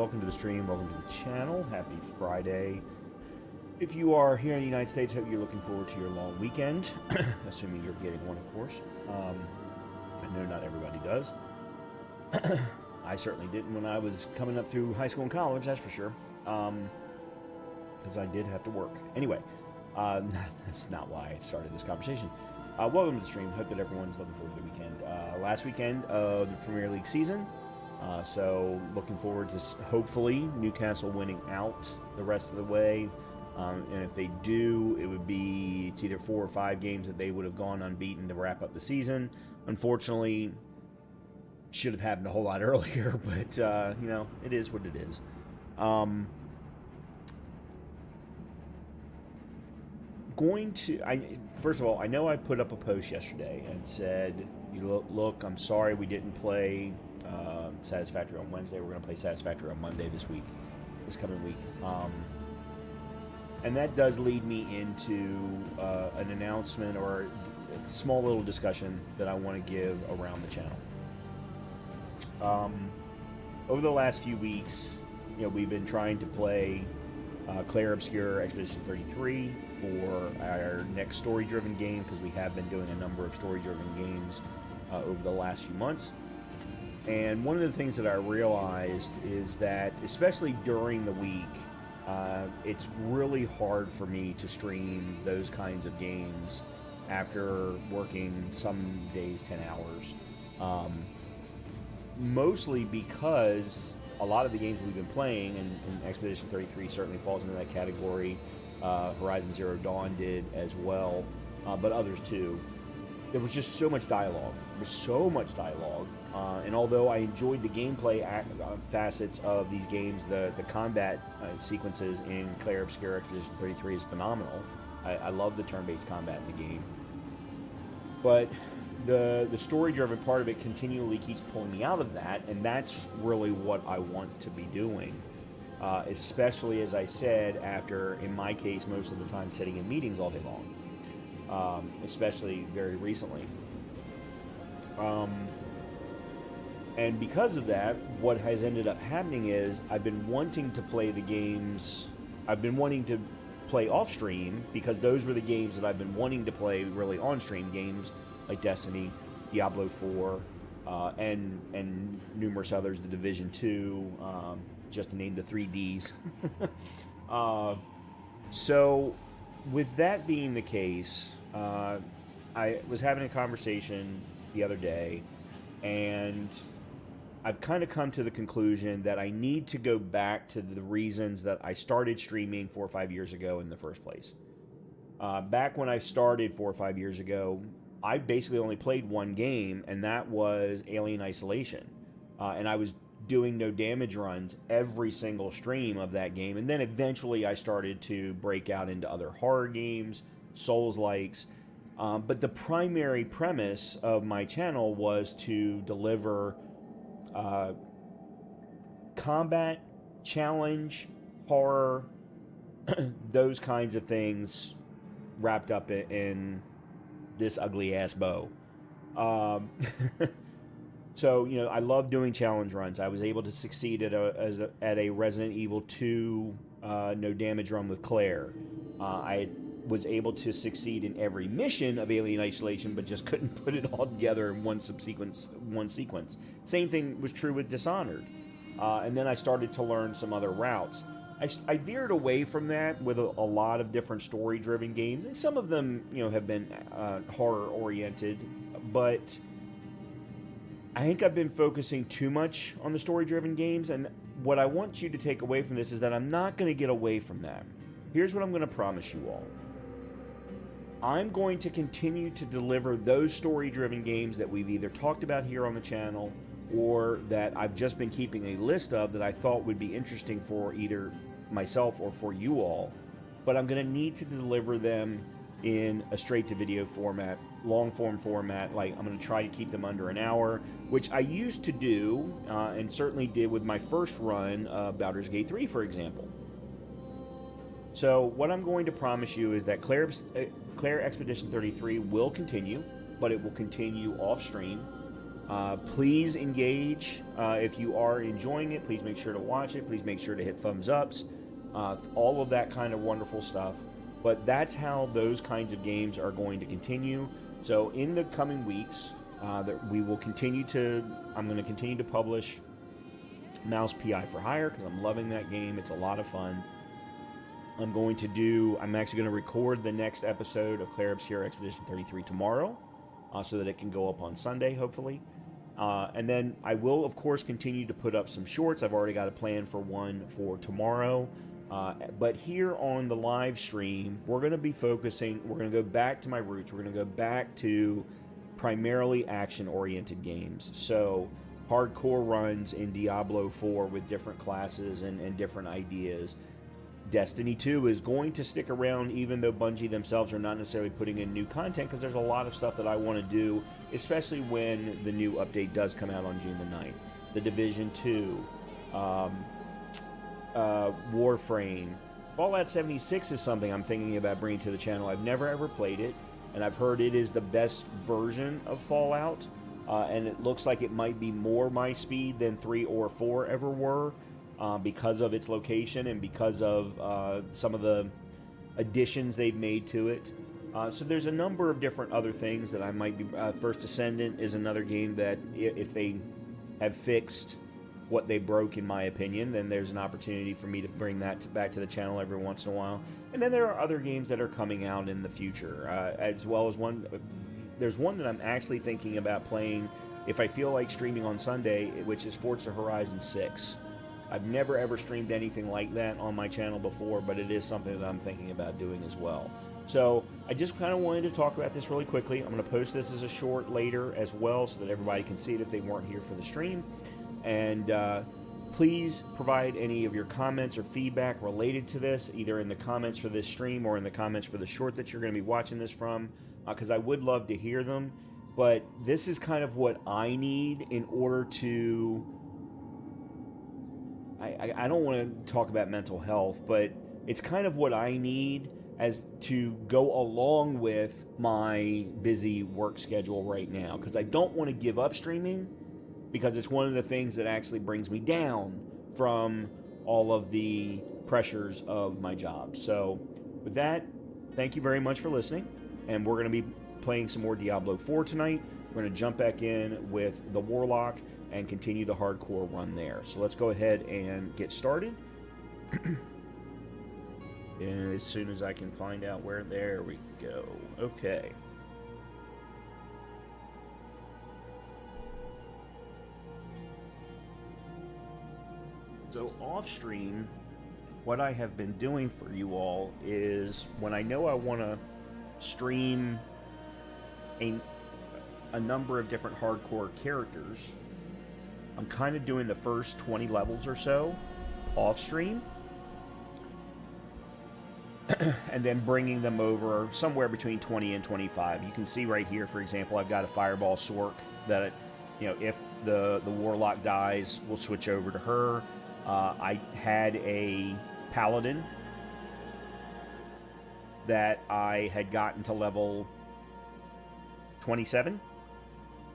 welcome to the stream, welcome to the channel. Happy Friday. If you are here in the United States, hope you're looking forward to your long weekend, assuming you're getting one, of course. I know not everybody does. I certainly didn't when I was coming up through high school and college, that's for sure, because I did have to work. Anyway, that's not why I started this conversation. Welcome to the stream. Hope that everyone's looking forward to the weekend. Last weekend of the Premier League season. So looking forward to hopefully Newcastle winning out the rest of the way. And if they do, it's either 4 or 5 games that they would have gone unbeaten to wrap up the season. Unfortunately, should have happened a whole lot earlier, but you know, it is what it is. First of all, I know I put up a post yesterday and said, look, I'm sorry we didn't play Satisfactory on Wednesday. We're going to play Satisfactory on Monday this coming week. And that does lead me into an announcement or a small little discussion that I want to give around the channel. Over the last few weeks, you know, we've been trying to play Clair Obscure Expedition 33 for our next story-driven game, because we have been doing a number of story-driven games over the last few months. And one of the things that I realized is that, especially during the week, it's really hard for me to stream those kinds of games after working some days 10 hours. Mostly because a lot of the games we've been playing, and Expedition 33 certainly falls into that category, Horizon Zero Dawn did as well, but others too. There was just so much dialogue. There was so much dialogue. And although I enjoyed the gameplay facets of these games, the combat sequences in Clair Obscure Expedition 33 is phenomenal. I love the turn-based combat in the game. But the story-driven part of it continually keeps pulling me out of that, and that's really what I want to be doing. Especially, as I said, after, in my case, most of the time sitting in meetings all day long. Especially very recently. And because of that, what has ended up happening is I've been wanting to play the games. I've been wanting to play off stream, because those were the games that I've been wanting to play really on stream. Games like Destiny, Diablo 4, and numerous others, The Division 2, just to name the 3Ds. So with that being the case, I was having a conversation the other day, and I've kind of come to the conclusion that I need to go back to the reasons that I started streaming 4 or 5 years ago in the first place. Back when I started 4 or 5 years ago, I basically only played one game, and that was Alien Isolation. And I was doing no damage runs every single stream of that game. And then eventually I started to break out into other horror games, Souls-likes. But the primary premise of my channel was to deliver combat, challenge, horror, those kinds of things wrapped up in this ugly ass bow. So, you know, I love doing challenge runs. I was able to succeed at a Resident Evil 2 no damage run with Claire. I was able to succeed in every mission of Alien Isolation, but just couldn't put it all together in one sequence. Same thing was true with Dishonored. And then I started to learn some other routes. I veered away from that with a lot of different story-driven games, and some of them, you know, have been horror-oriented, but I think I've been focusing too much on the story-driven games, and what I want you to take away from this is that I'm not going to get away from that. Here's what I'm going to promise you all. I'm going to continue to deliver those story-driven games that we've either talked about here on the channel or that I've just been keeping a list of that I thought would be interesting for either myself or for you all. But I'm going to need to deliver them in a straight-to-video format, long-form format. Like, I'm going to try to keep them under an hour, which I used to do, and certainly did with my first run of Baldur's Gate 3, for example. So what I'm going to promise you is that Clair Expedition 33 will continue, but it will continue off-stream. Please engage. If you are enjoying it, please make sure to watch it. Please make sure to hit thumbs ups. All of that kind of wonderful stuff. But that's how those kinds of games are going to continue. So in the coming weeks, we will continue to. I'm going to continue to publish Mouse PI for Hire because I'm loving that game. It's a lot of fun. I'm actually going to record the next episode of Clair Obscur Expedition 33 tomorrow, so that it can go up on Sunday, hopefully. And then I will, of course, continue to put up some shorts. I've already got a plan for one for tomorrow. But here on the live stream, we're going to be focusing, we're going to go back to my roots. We're going to go back to primarily action-oriented games. So hardcore runs in Diablo 4 with different classes and different ideas. Destiny 2 is going to stick around even though Bungie themselves are not necessarily putting in new content, because there's a lot of stuff that I want to do, especially when the new update does come out on June the 9th. The Division 2, Warframe. Fallout 76 is something I'm thinking about bringing to the channel. I've never ever played it, and I've heard it is the best version of Fallout, and it looks like it might be more my speed than 3 or 4 ever were. Because of its location and because of some of the additions they've made to it. So there's a number of different other things that I might be... First Ascendant is another game that if they have fixed what they broke, in my opinion, then there's an opportunity for me to bring that back to the channel every once in a while. And then there are other games that are coming out in the future, as well as one... There's one that I'm actually thinking about playing if I feel like streaming on Sunday, which is Forza Horizon 6. I've never ever streamed anything like that on my channel before, but it is something that I'm thinking about doing as well. So I just kind of wanted to talk about this really quickly. I'm going to post this as a short later as well so that everybody can see it if they weren't here for the stream. And please provide any of your comments or feedback related to this, either in the comments for this stream or in the comments for the short that you're going to be watching this from, because I would love to hear them. But this is kind of what I need in order to... I don't want to talk about mental health, but it's kind of what I need as to go along with my busy work schedule right now, because I don't want to give up streaming, because it's one of the things that actually brings me down from all of the pressures of my job. So with that, thank you very much for listening, and we're going to be playing some more Diablo 4 tonight. We're going to jump back in with the Warlock and continue the hardcore run there. So let's go ahead and get started. And as soon as I can find out where... There we go. Okay. So off stream, what I have been doing for you all is when I know I want to stream a number of different hardcore characters, I'm kind of doing the first 20 levels or so off stream, and then bringing them over somewhere between 20 and 25. You can see right here, for example, I've got a Fireball Sork that, if the Warlock dies, we'll switch over to her. I had a Paladin that I had gotten to level 27.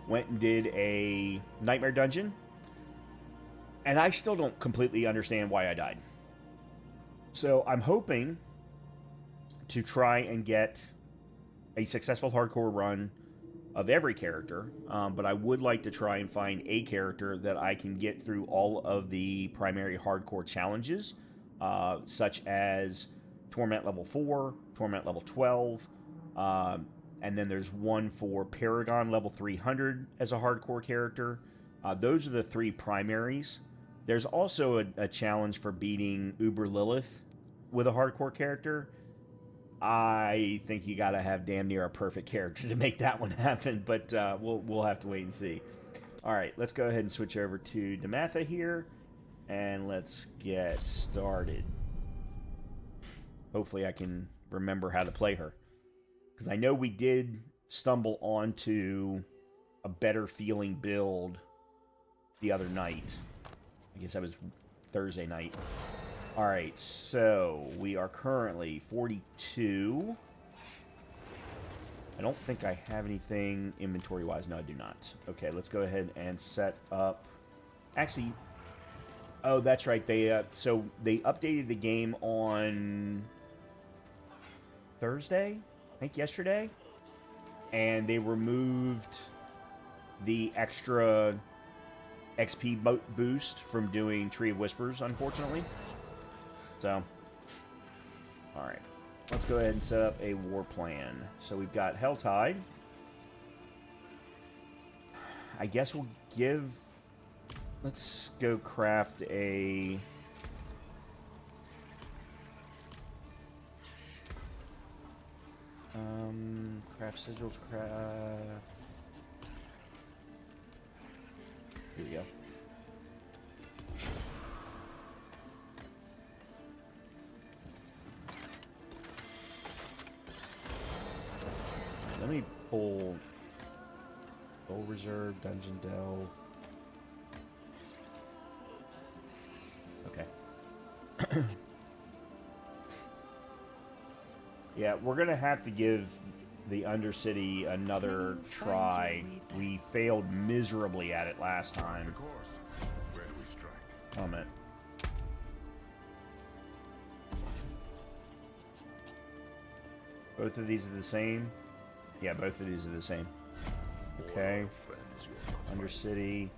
Went and did a Nightmare Dungeon, and I still don't completely understand why I died. So I'm hoping to try and get a successful hardcore run of every character, but I would like to try and find a character that I can get through all of the primary hardcore challenges, such as Torment level 4, Torment level 12, and then there's one for Paragon level 300 as a hardcore character. Those are the 3 primaries. There's also a challenge for beating Uber Lilith with a hardcore character. I think you gotta have damn near a perfect character to make that one happen, but we'll have to wait and see. All right, let's go ahead and switch over to Damatha here, and let's get started. Hopefully I can remember how to play her, because I know we did stumble onto a better feeling build the other night. I guess that was Thursday night. Alright, so we are currently 42. I don't think I have anything inventory-wise. No, I do not. Okay, let's go ahead and set up... Actually... Oh, that's right. So they updated the game on Thursday? I think yesterday? And they removed the extra XP boost from doing Tree of Whispers, unfortunately. So, alright. Let's go ahead and set up a war plan. So we've got Helltide. I guess we'll give... Let's go craft a... craft sigils, craft... Here we go. Let me pull Bowl Reserve, Dungeon Delve. Okay. Yeah, we're gonna have to give the Undercity another try. We failed miserably at it last time. Of course. Where do we strike? Oh, man. Both of these are the same? Yeah, both of these are the same. Okay. Undercity.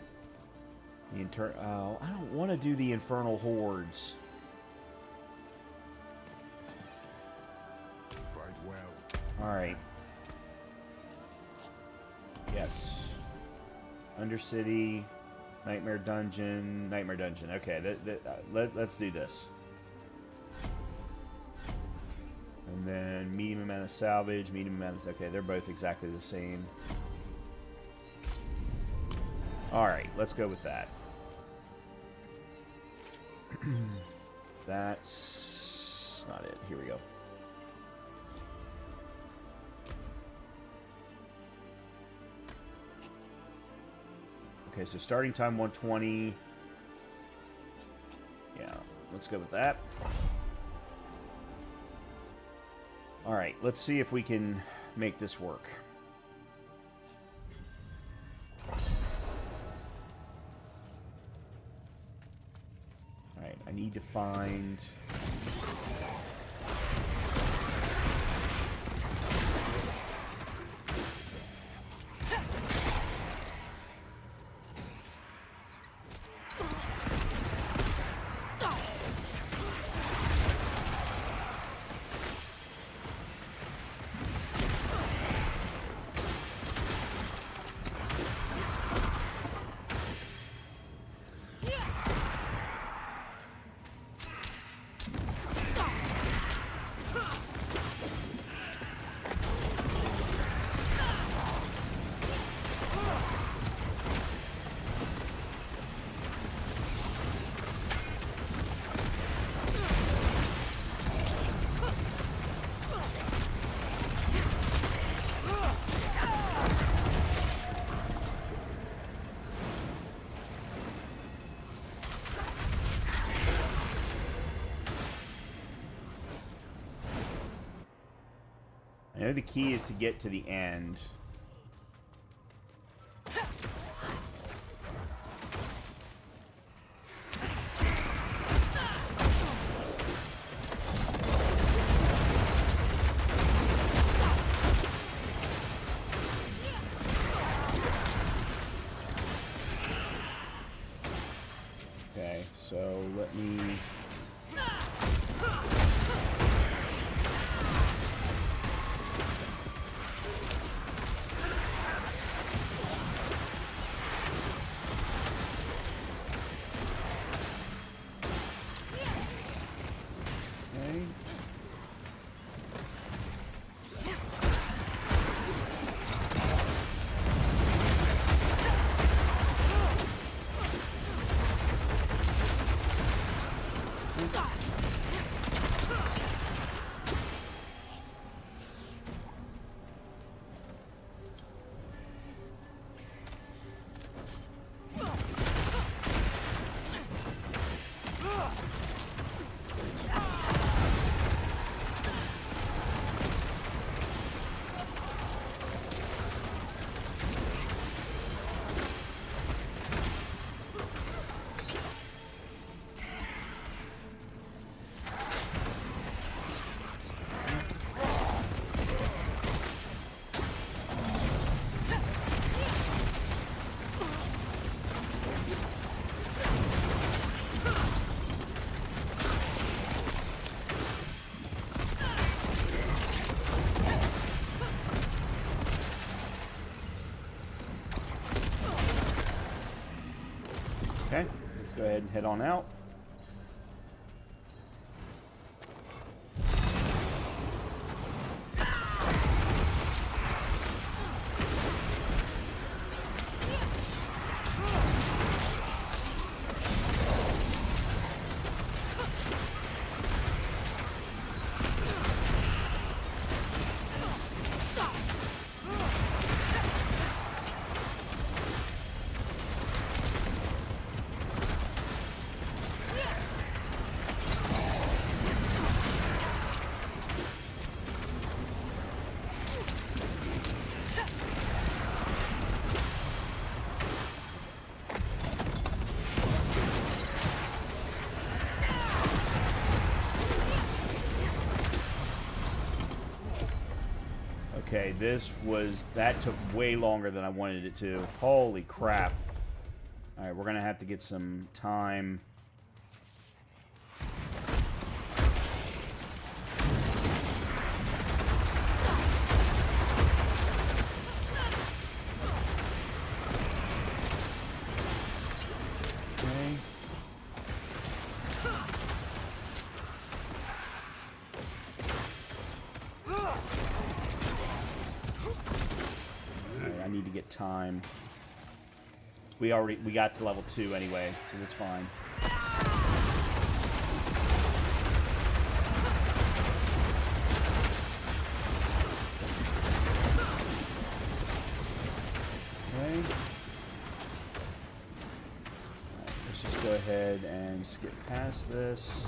The oh, I don't want to do the Infernal Hordes. Fight well. Alright. Yes. Undercity, Nightmare Dungeon, Nightmare Dungeon. Okay, let's do this. And then medium amount of salvage, medium amount of... Okay, they're both exactly the same. Alright, let's go with that. That's not it. Here we go. Okay, so starting time 120. Yeah, let's go with that. Alright, let's see if we can make this work. Alright, I need to find... I know the key is to get to the end. Okay, so let me... Okay, let's go ahead and head on out. Okay, that took way longer than I wanted it to. Holy crap. Alright, we're gonna have to get some time. Okay. I need to get time. We got to level 2 anyway, so that's fine. Okay. Alright, let's just go ahead and skip past this.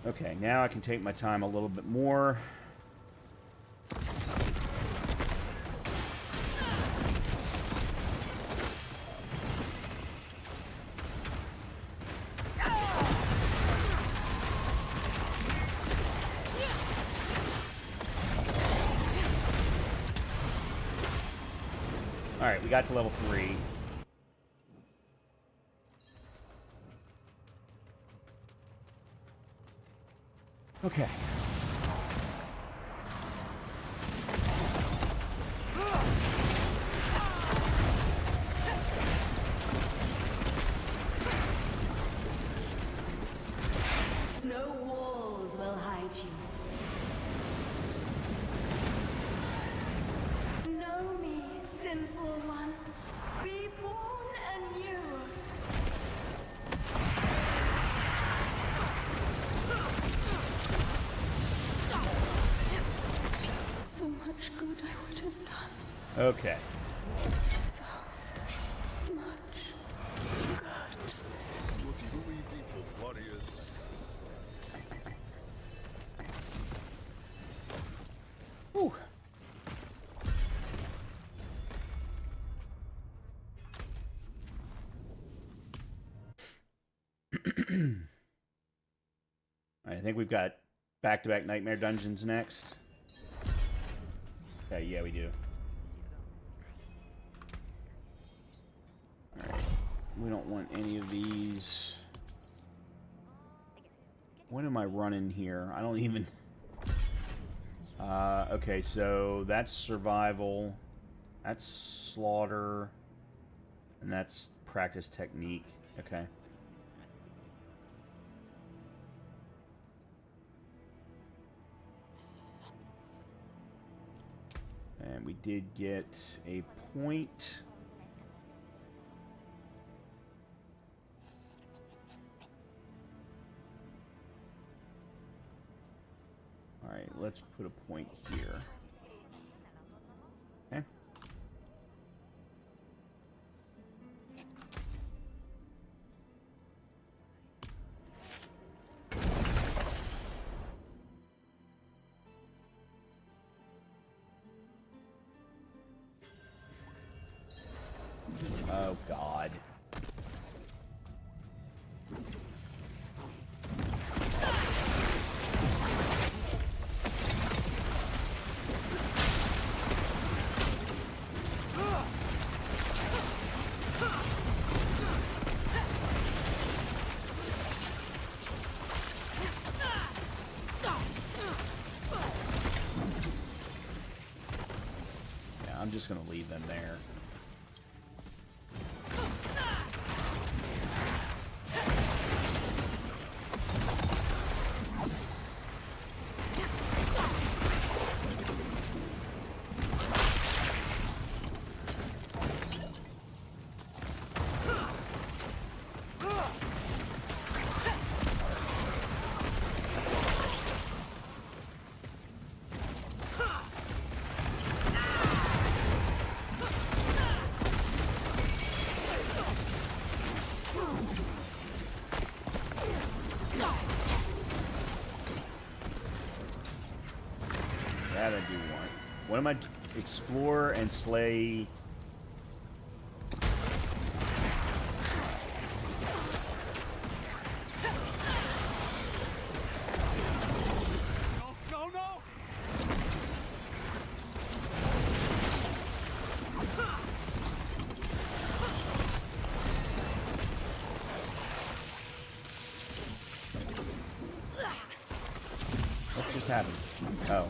Okay, now I can take my time a little bit more. Alright, we got to level 3. Okay. No walls will hide you. Know me, sinful one. Be born anew. So much good I would have done. Okay. So much good. Looks too easy for warriors like us. Whew. I think we've got back-to-back nightmare dungeons next. Okay, yeah, we do. Alright. We don't want any of these. What am I running here? I don't even... okay, so that's survival. That's slaughter. And that's practice technique. Okay. And we did get a point. Alright, let's put a point here. Okay. Oh, God. just going to leave them there. That I do want. What am I? Explore and slay. No, no! What just happened? Oh.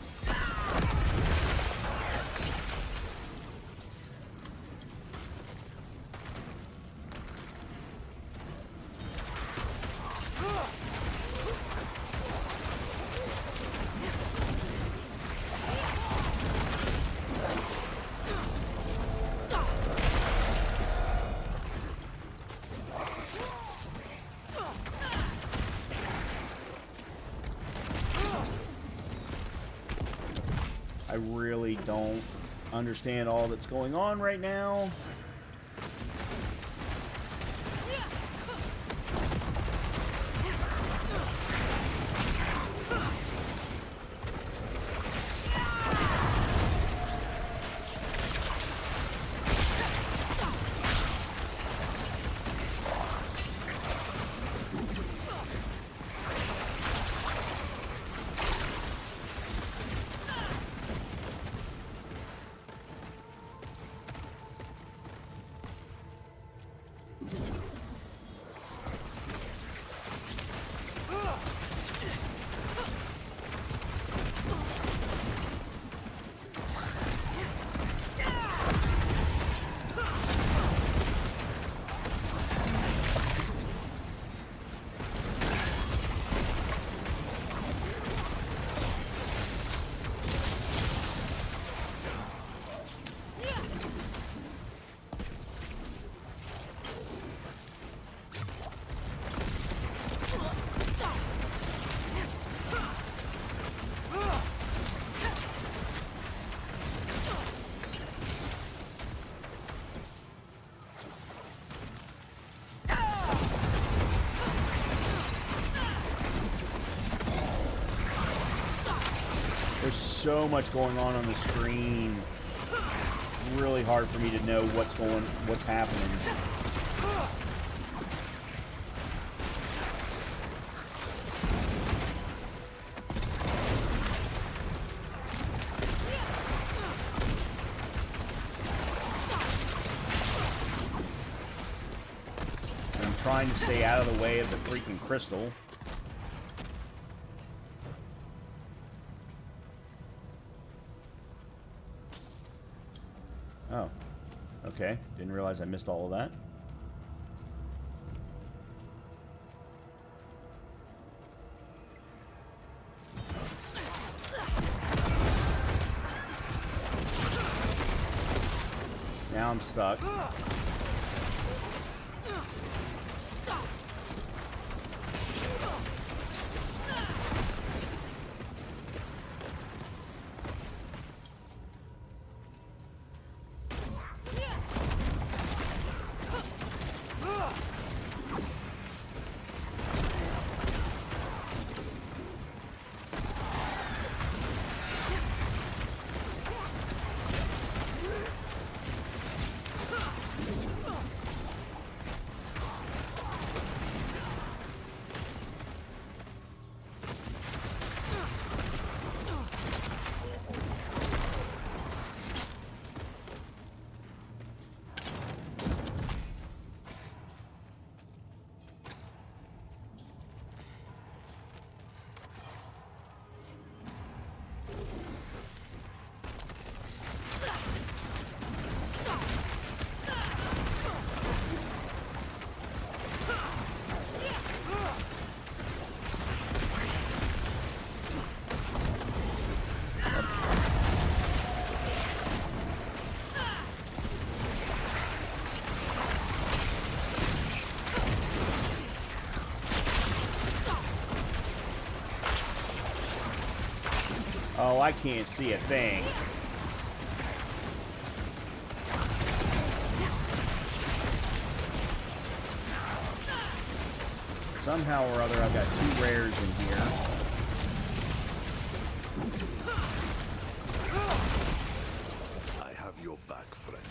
I really don't understand all that's going on right now. There's so much going on the screen. It's really hard for me to know what's happening. And I'm trying to stay out of the way of the freaking crystal. Oh, okay. Didn't realize I missed all of that. Now I'm stuck. Oh, I can't see a thing. Somehow or other, I've got 2 rares in here. I have your back, friend.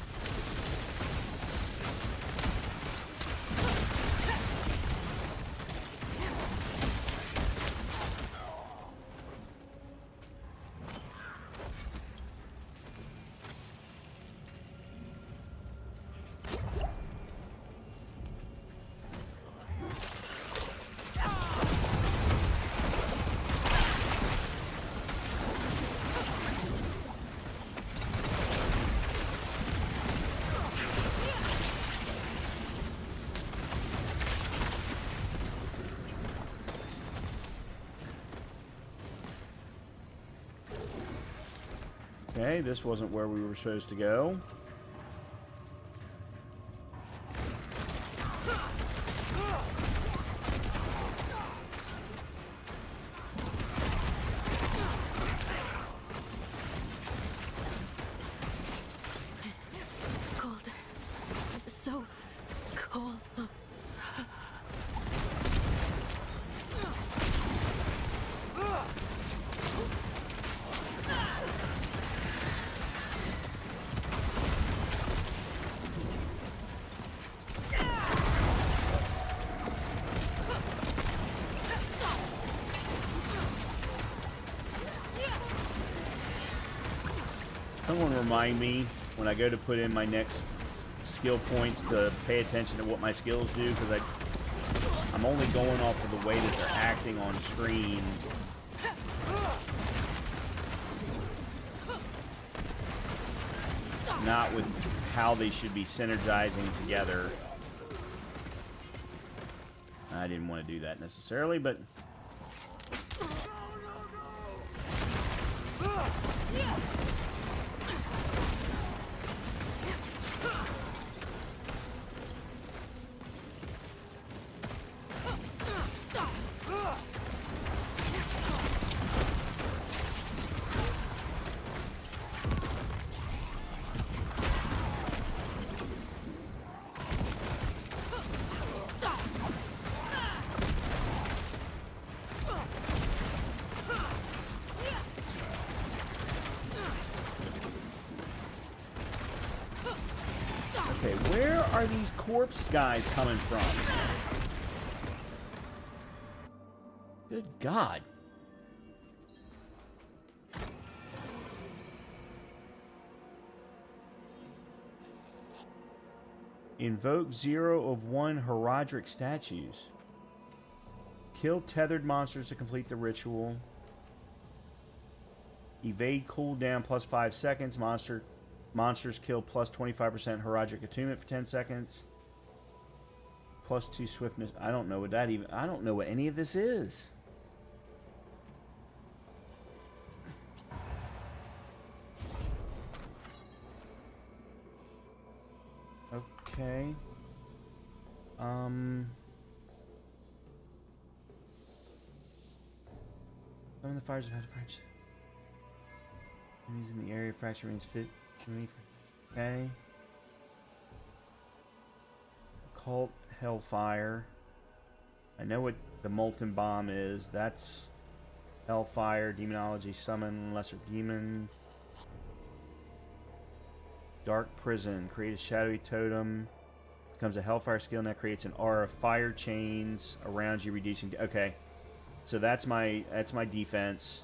Okay, this wasn't where we were supposed to go. Cold. So cold. Someone remind me when I go to put in my next skill points to pay attention to what my skills do, because I'm only going off of the way that they're acting on screen. Not with how they should be synergizing together. I didn't want to do that necessarily, but... Okay, where are these corpse guys coming from? Good God. Invoke 0 of 1 Heraldric statues. Kill tethered monsters to complete the ritual. Evade cooldown plus 5 seconds. Monsters kill plus 25% Heraldric attunement for 10 seconds. Plus 2 swiftness. I don't know what that even... I don't know what any of this is. Okay. Summon the fires of Hellfire. Enemies in the area fracture remains fit. Okay. Cult Hellfire. I know what the Molten Bomb is. That's Hellfire. Demonology. Summon Lesser Demon. Dark Prison. Create a shadowy totem. Becomes a Hellfire skill. Now creates an aura of fire chains around you, reducing... Okay. So that's my defense.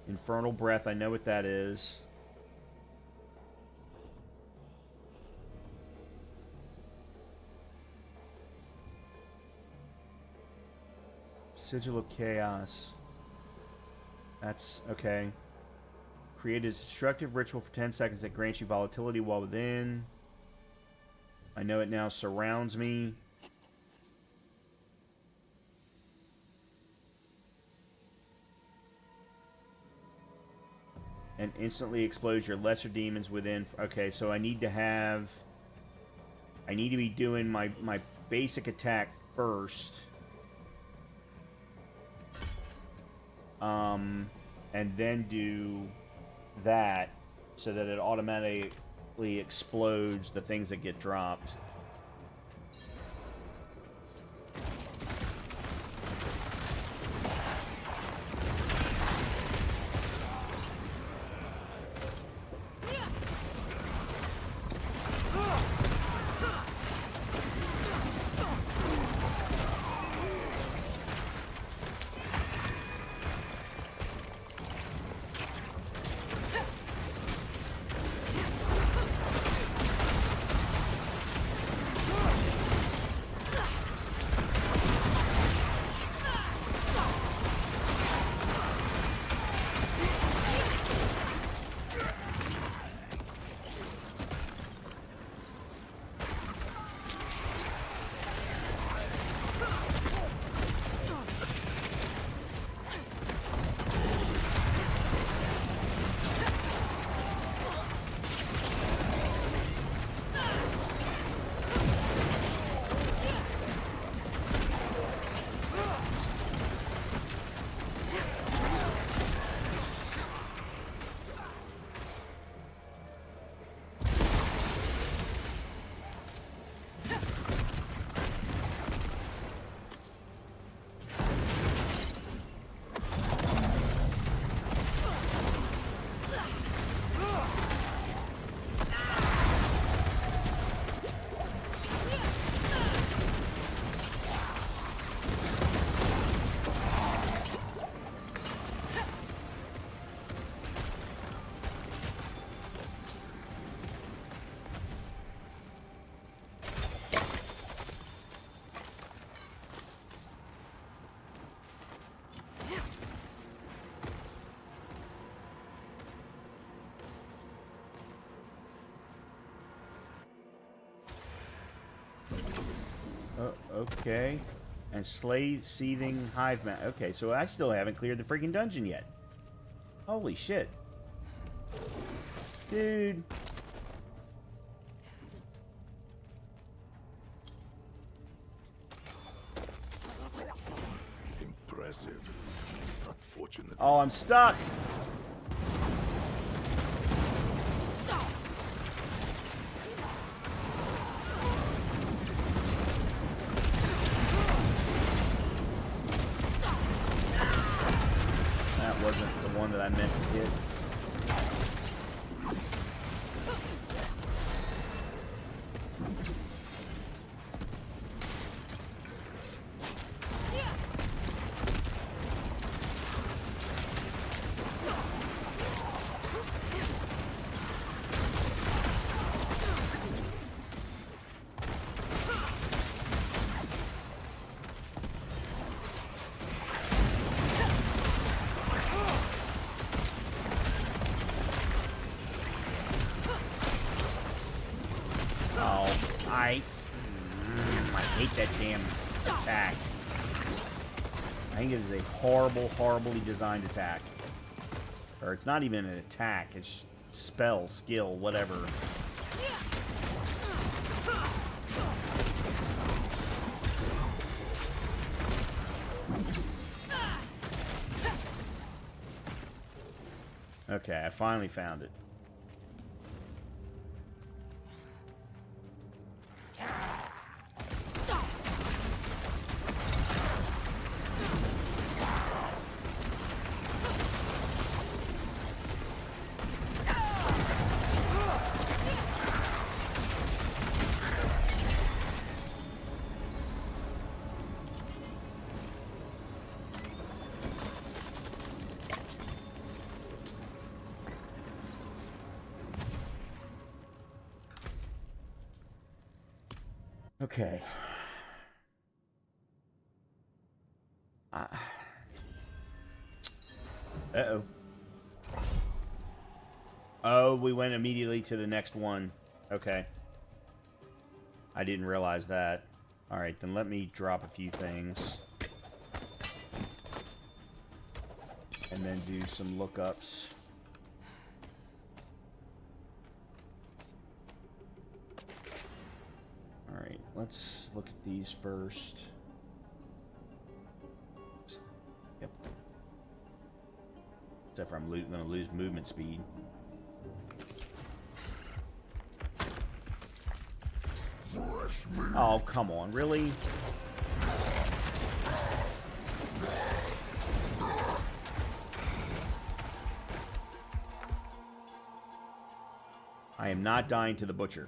Infernal Breath. I know what that is. Sigil of Chaos. That's okay. Create a destructive ritual for 10 seconds that grants you volatility while within. I know it now surrounds me. And instantly explodes your lesser demons within. Okay, so I need to have... I need to be doing my basic attack first. and then do that so that it automatically explodes the things that get dropped. Okay. And slay seething hive man. Okay, so I still haven't cleared the freaking dungeon yet. Holy shit. Dude. Impressive. Unfortunately. Oh, I'm stuck. That wasn't the one that I meant to hit. I hate that damn attack. I think it is a horrible, horribly designed attack. Or it's not even an attack, it's spell, skill, whatever. Okay, I finally found it. Okay. Uh-oh. Oh, we went immediately to the next one. Okay. I didn't realize that. Alright, then let me drop a few things. And then do some lookups. Alright, let's look at these first. Yep. Except for I'm going to lose movement speed. Oh, come on, really? I am not dying to the butcher.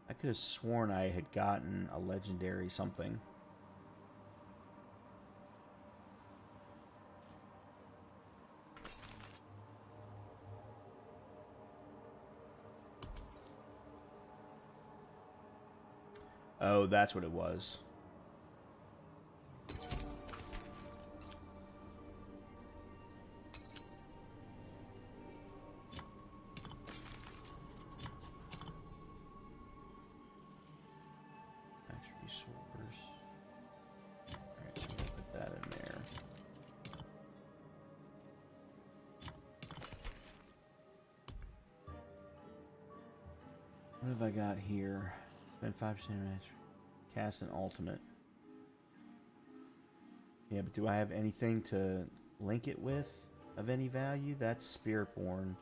I could have sworn I had gotten a legendary something. Oh, that's what it was. What have I got here? Spend 5% match. Cast an ultimate. Yeah, but do I have anything to link it with of any value? That's Spiritborn.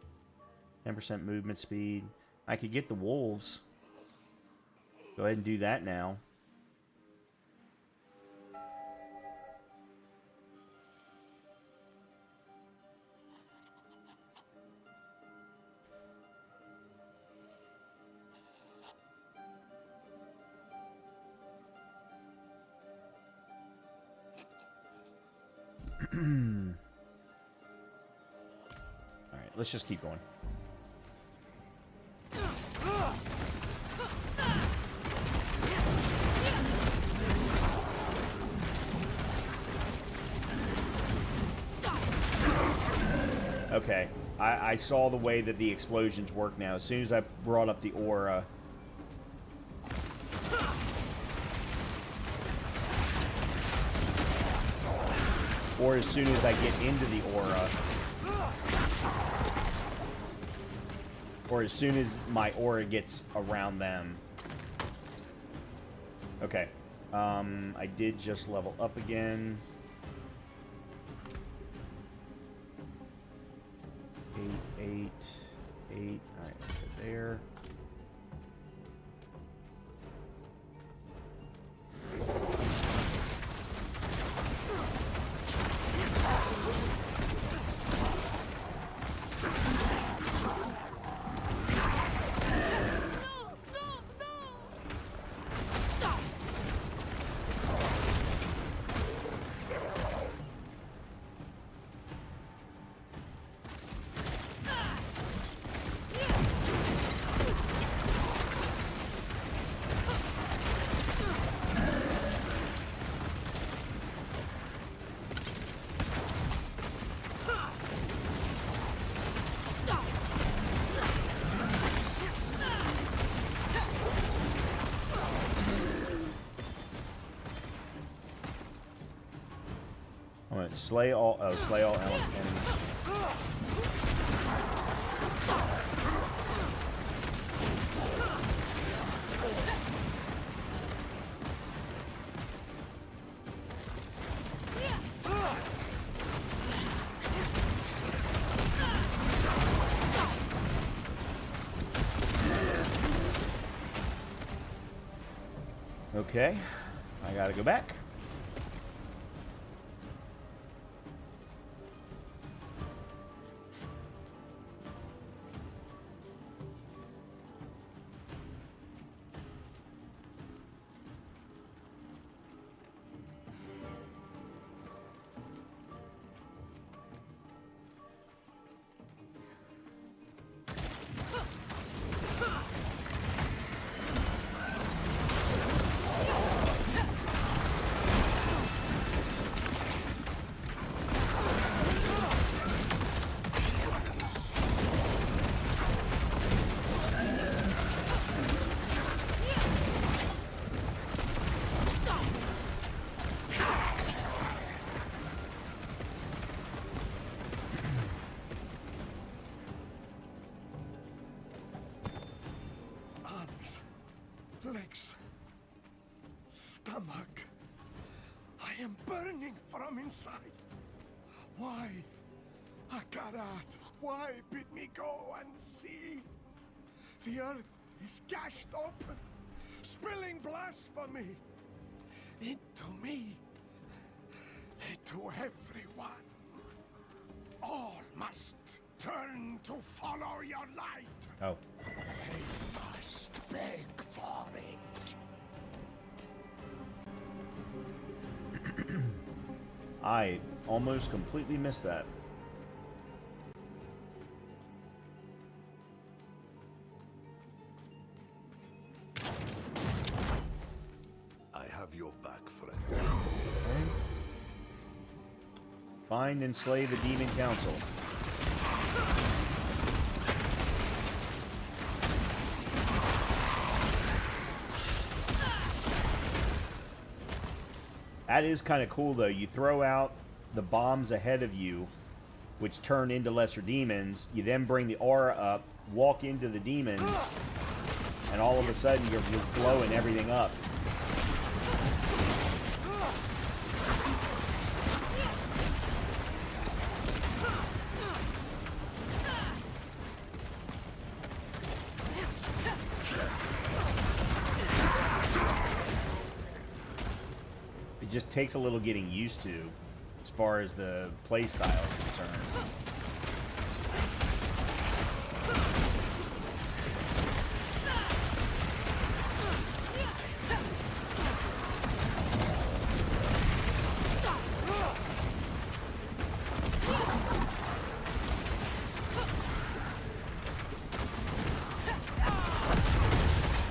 10% movement speed. I could get the wolves. Go ahead and do that now. Alright, let's just keep going. Okay, I saw the way that the explosions work now. As soon as I brought up the aura... Or as soon as I get into the aura. Or as soon as my aura gets around them. Okay. I did just level up again. 8, 8, 8. Alright, there. Slay all enemies. Okay, I gotta go back. am burning from inside. Why? Akarat, why bid me go and see? The earth is gashed open, spilling blasphemy into me, into everyone. All must turn to follow your light. Oh. They must beg for it. I almost completely missed that. I have your back, friend. Okay. Find and slay the Demon Council. That is kind of cool, though. You throw out the bombs ahead of you, which turn into lesser demons. You then bring the aura up, walk into the demons, and all of a sudden you're blowing everything up. It just takes a little getting used to as far as the play style is concerned.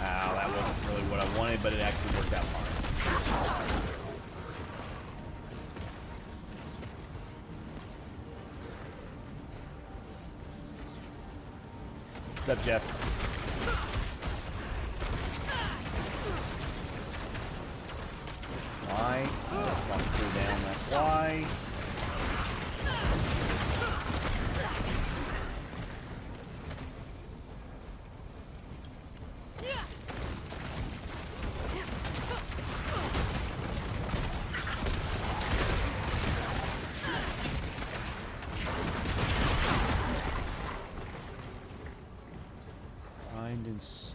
Ow, that wasn't really what I wanted, but it actually worked out fine. What's up, Jeff? Why? Oh, that's got to cool down, that's why.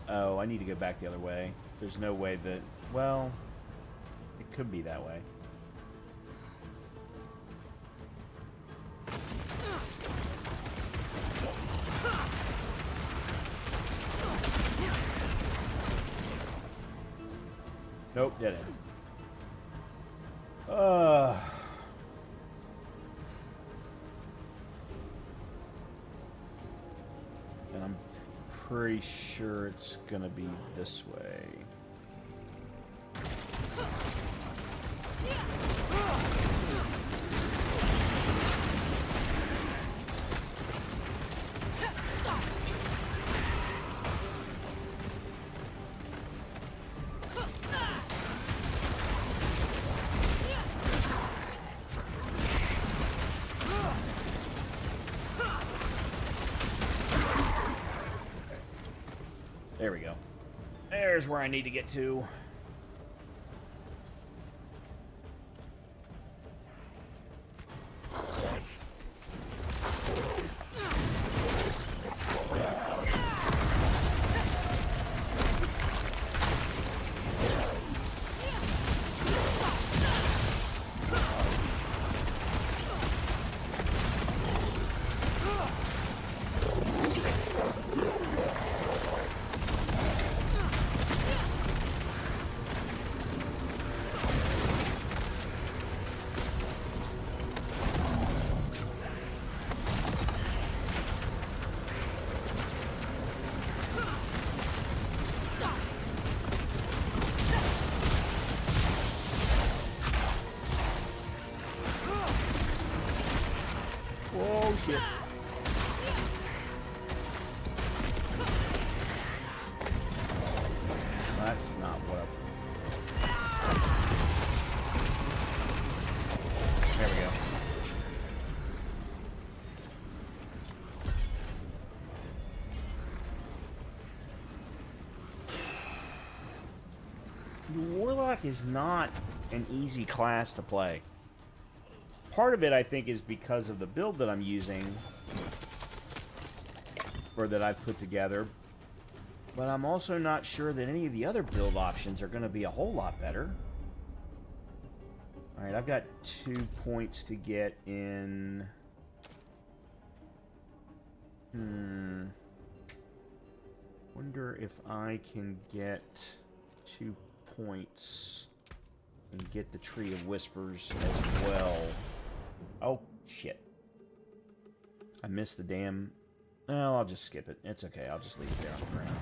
Oh, I need to go back the other way. There's no way that... Well, it could be that way. Nope, dead end. And I'm pretty sure it's gonna be this way. There we go. There's where I need to get to. Oh shit. That's not what I... There we go. The Warlock is not an easy class to play. Part of it, I think, is because of the build that I'm using, or that I've put together, but I'm also not sure that any of the other build options are going to be a whole lot better. Alright, I've got 2 points to get in... Wonder if I can get 2 points and get the Tree of Whispers as well. Oh, shit. I missed the damn... Well, I'll just skip it. It's okay. I'll just leave it there on the ground.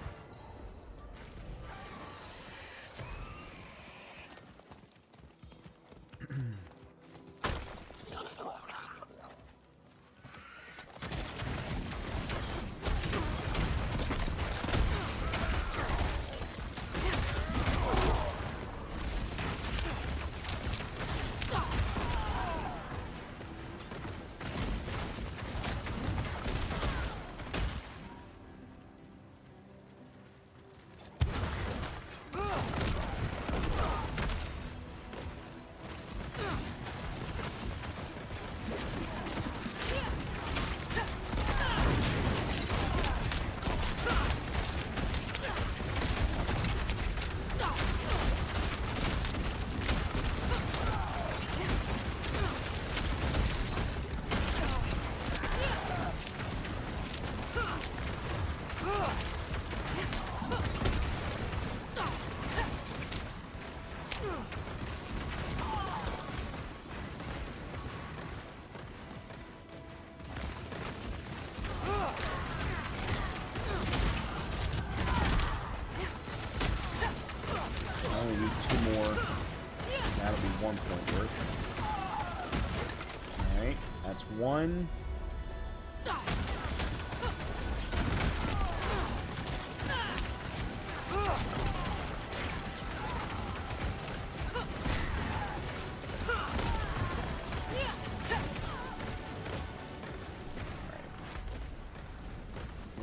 One.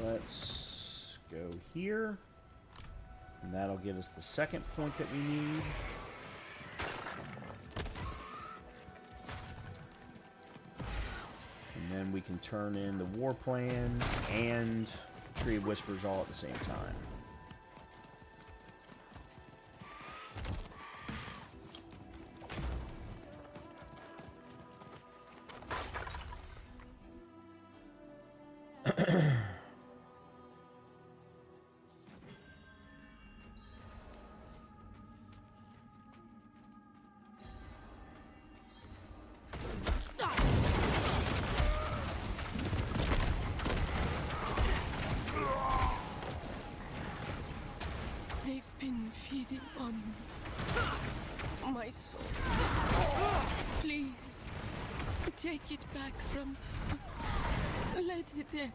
Let's go here. And that'll get us the second point that we need. And then we can turn in the war plan and Tree of Whispers all at the same time. Take it back from... Let it in.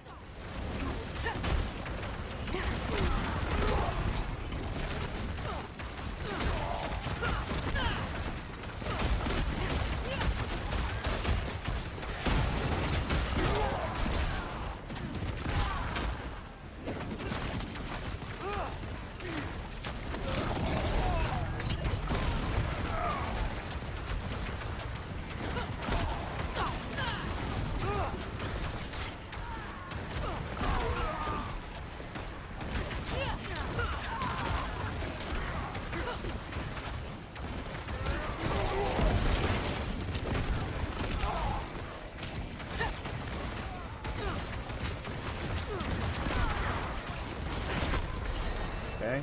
Okay.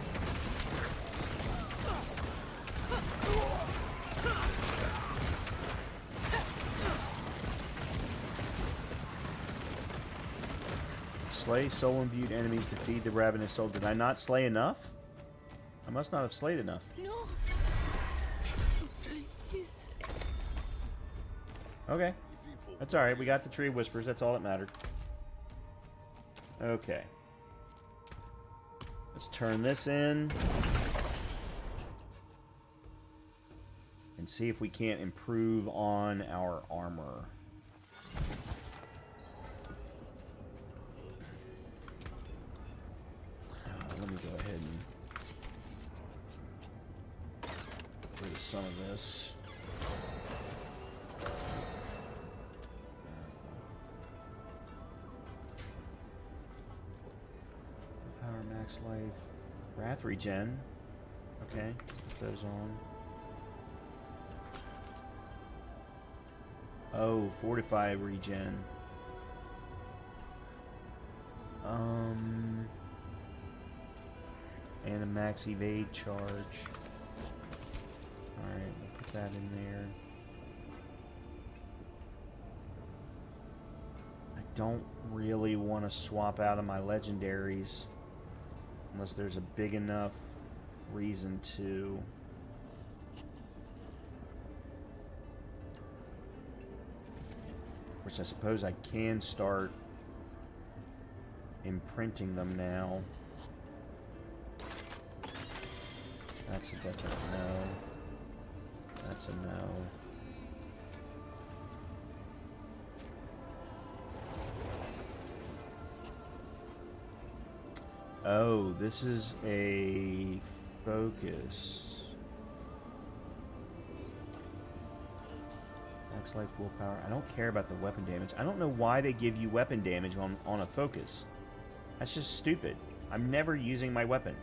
Slay soul-imbued enemies to feed the ravenous soul. Did I not slay enough? I must not have slayed enough. No. Please. Okay. That's alright. We got the Tree of Whispers. That's all that mattered. Okay. Let's turn this in. And see if we can't improve on our armor. Let me go ahead and rid of some of this. Power max life. Wrath regen. Okay, put those on. Oh, fortify regen. And a max evade charge. Alright, we'll put that in there. I don't really want to swap out of my legendaries unless there's a big enough reason to. Which I suppose I can start imprinting them now. That's a definite no. That's a no. Oh, this is a focus. Max life, willpower. I don't care about the weapon damage. I don't know why they give you weapon damage on a focus. That's just stupid. I'm never using my weapon.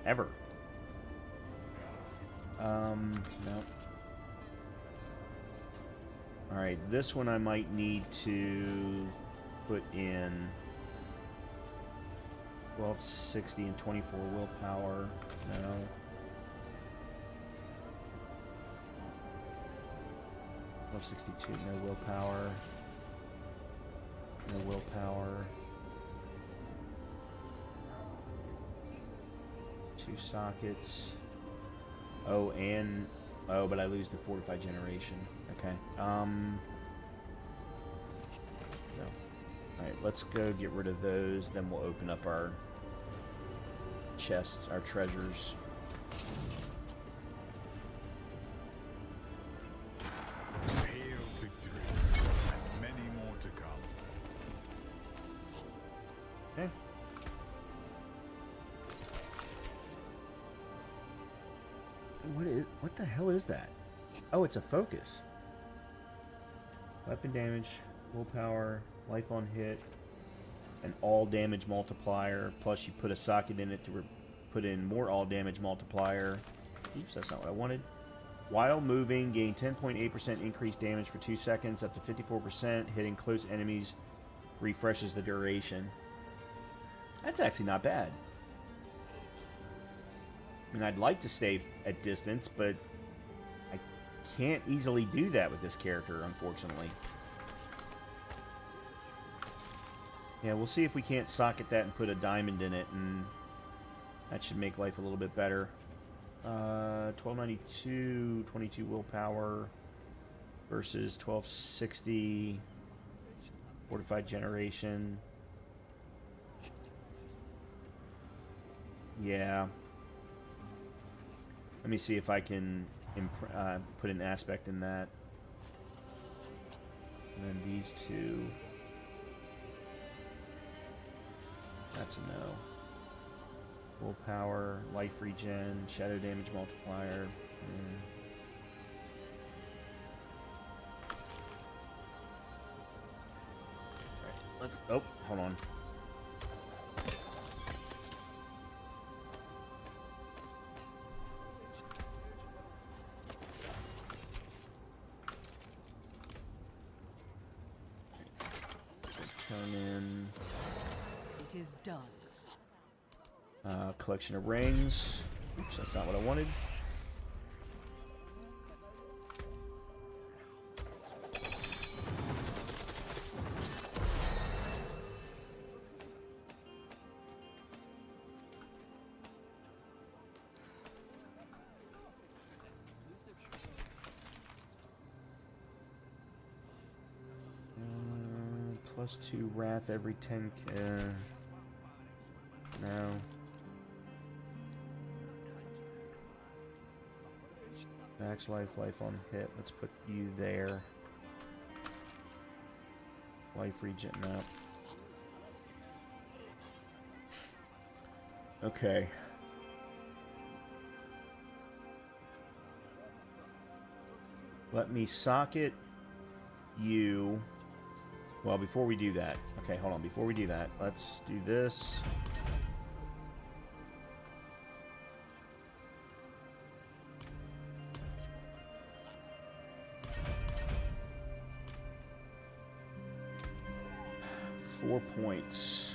Ever. No. Alright, this one I might need to put in 1260 and 24 willpower. No. Level 62, no willpower. No willpower. 2 sockets. Oh, and... Oh, but I lose the fortified generation. Okay. No. Alright, let's go get rid of those. Then we'll open up our chests, our treasures. Hail victory, and many more to come. Okay. What the hell is that? Oh, it's a focus. Weapon damage, willpower, life on hit, an all damage multiplier. Plus, you put a socket in it to put in more all damage multiplier. Oops, that's not what I wanted. While moving, gain 10.8% increased damage for 2 seconds, up to 54%. Hitting close enemies refreshes the duration. That's actually not bad. I mean, I'd like to stay at distance, but I can't easily do that with this character, unfortunately. Yeah, we'll see if we can't socket that and put a diamond in it, and that should make life a little bit better. 1292, 22 willpower versus 1260 fortified generation. Yeah. Let me see if I can put an aspect in that. And then these two. That's a no. Willpower, life regen, shadow damage multiplier. Right. Oh, hold on. Turn in. It is done. Collection of rings. Oops, that's not what I wanted. +2 wrath every 10. No. Max life, life on hit. Let's put you there. Life regen up. Okay. Let me socket you. Well, before we do that. Okay, hold on. Before we do that, let's do this. Four points.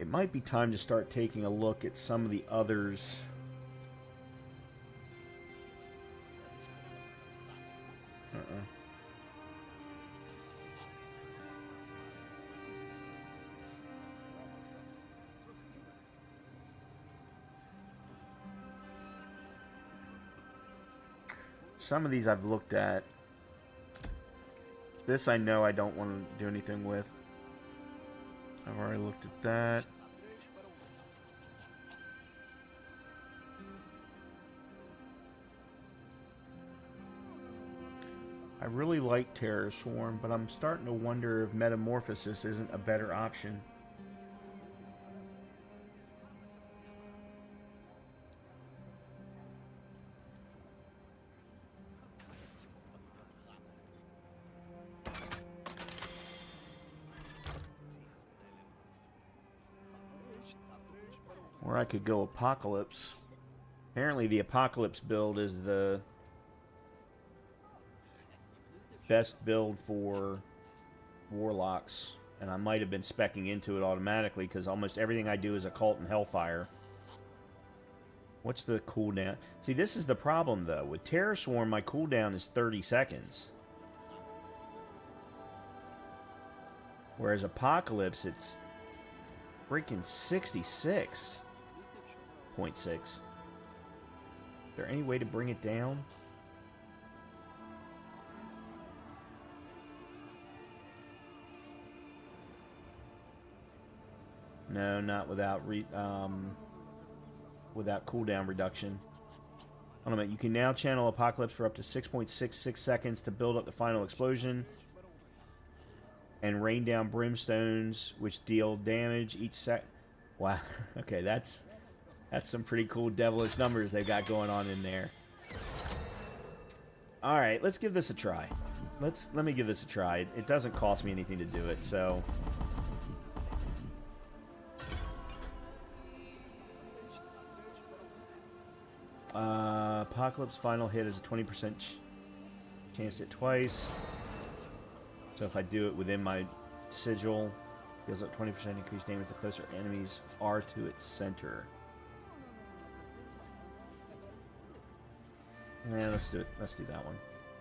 It might be time to start taking a look at some of the others. Some of these I've looked at. This I know I don't want to do anything with. I've already looked at that. I really like Terror Swarm, but I'm starting to wonder if Metamorphosis isn't a better option. Or I could go Apocalypse. Apparently the Apocalypse build is the best build for Warlocks. And I might have been speccing into it automatically because almost everything I do is Occult and Hellfire. What's the cooldown? See, this is the problem though. With Terror Swarm, my cooldown is 30 seconds. Whereas Apocalypse, it's freaking 66.6. Is there any way to bring it down? No, not without without cooldown reduction. Hold on a minute. You can now channel Apocalypse for up to 6.66 seconds to build up the final explosion and rain down brimstones, which deal damage each sec. Wow. Okay, that's some pretty cool devilish numbers they've got going on in there. All right, let's give this a try. Let me give this a try. It doesn't cost me anything to do it, so. Apocalypse final hit is a 20% chance to hit twice. So if I do it within my sigil, deals up 20% increased damage the closer enemies are to its center. Yeah, let's do it. Let's do that one.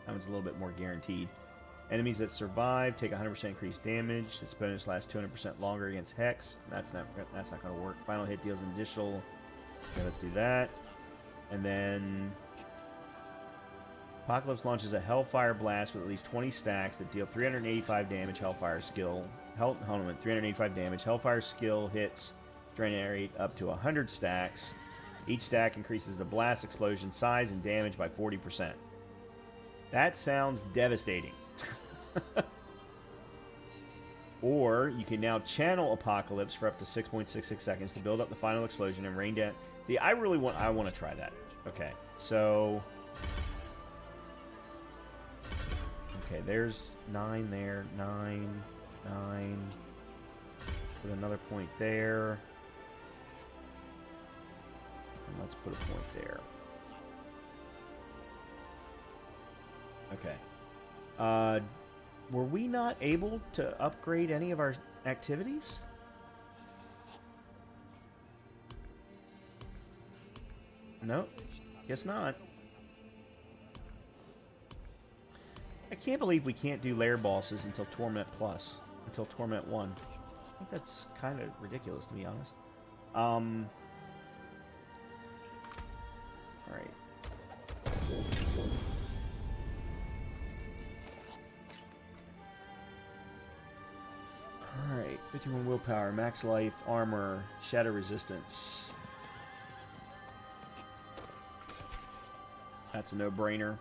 That one's a little bit more guaranteed. Enemies that survive take 100% increased damage. This bonus lasts 200% longer against Hex. That's not going to work. Final hit deals an additional. Okay, let's do that. And then Apocalypse launches a Hellfire Blast with at least 20 stacks that deal 385 damage. Hellfire skill. Hold on a minute. 385 damage. Hellfire skill hits generate up to 100 stacks. Each stack increases the blast explosion size and damage by 40%. That sounds devastating. Or you can now channel Apocalypse for up to 6.66 seconds to build up the final explosion and rain down. See, I want to try that. Okay, so okay, there's 9 there, 9, 9. Put another point there. And let's put a point there. Okay. Were we not able to upgrade any of our activities? Nope. Guess not. I can't believe we can't do lair bosses until Torment Plus. Until Torment 1. I think that's kind of ridiculous, to be honest. Alright. Alright, 51 willpower, max life, armor, shadow resistance. That's a no-brainer.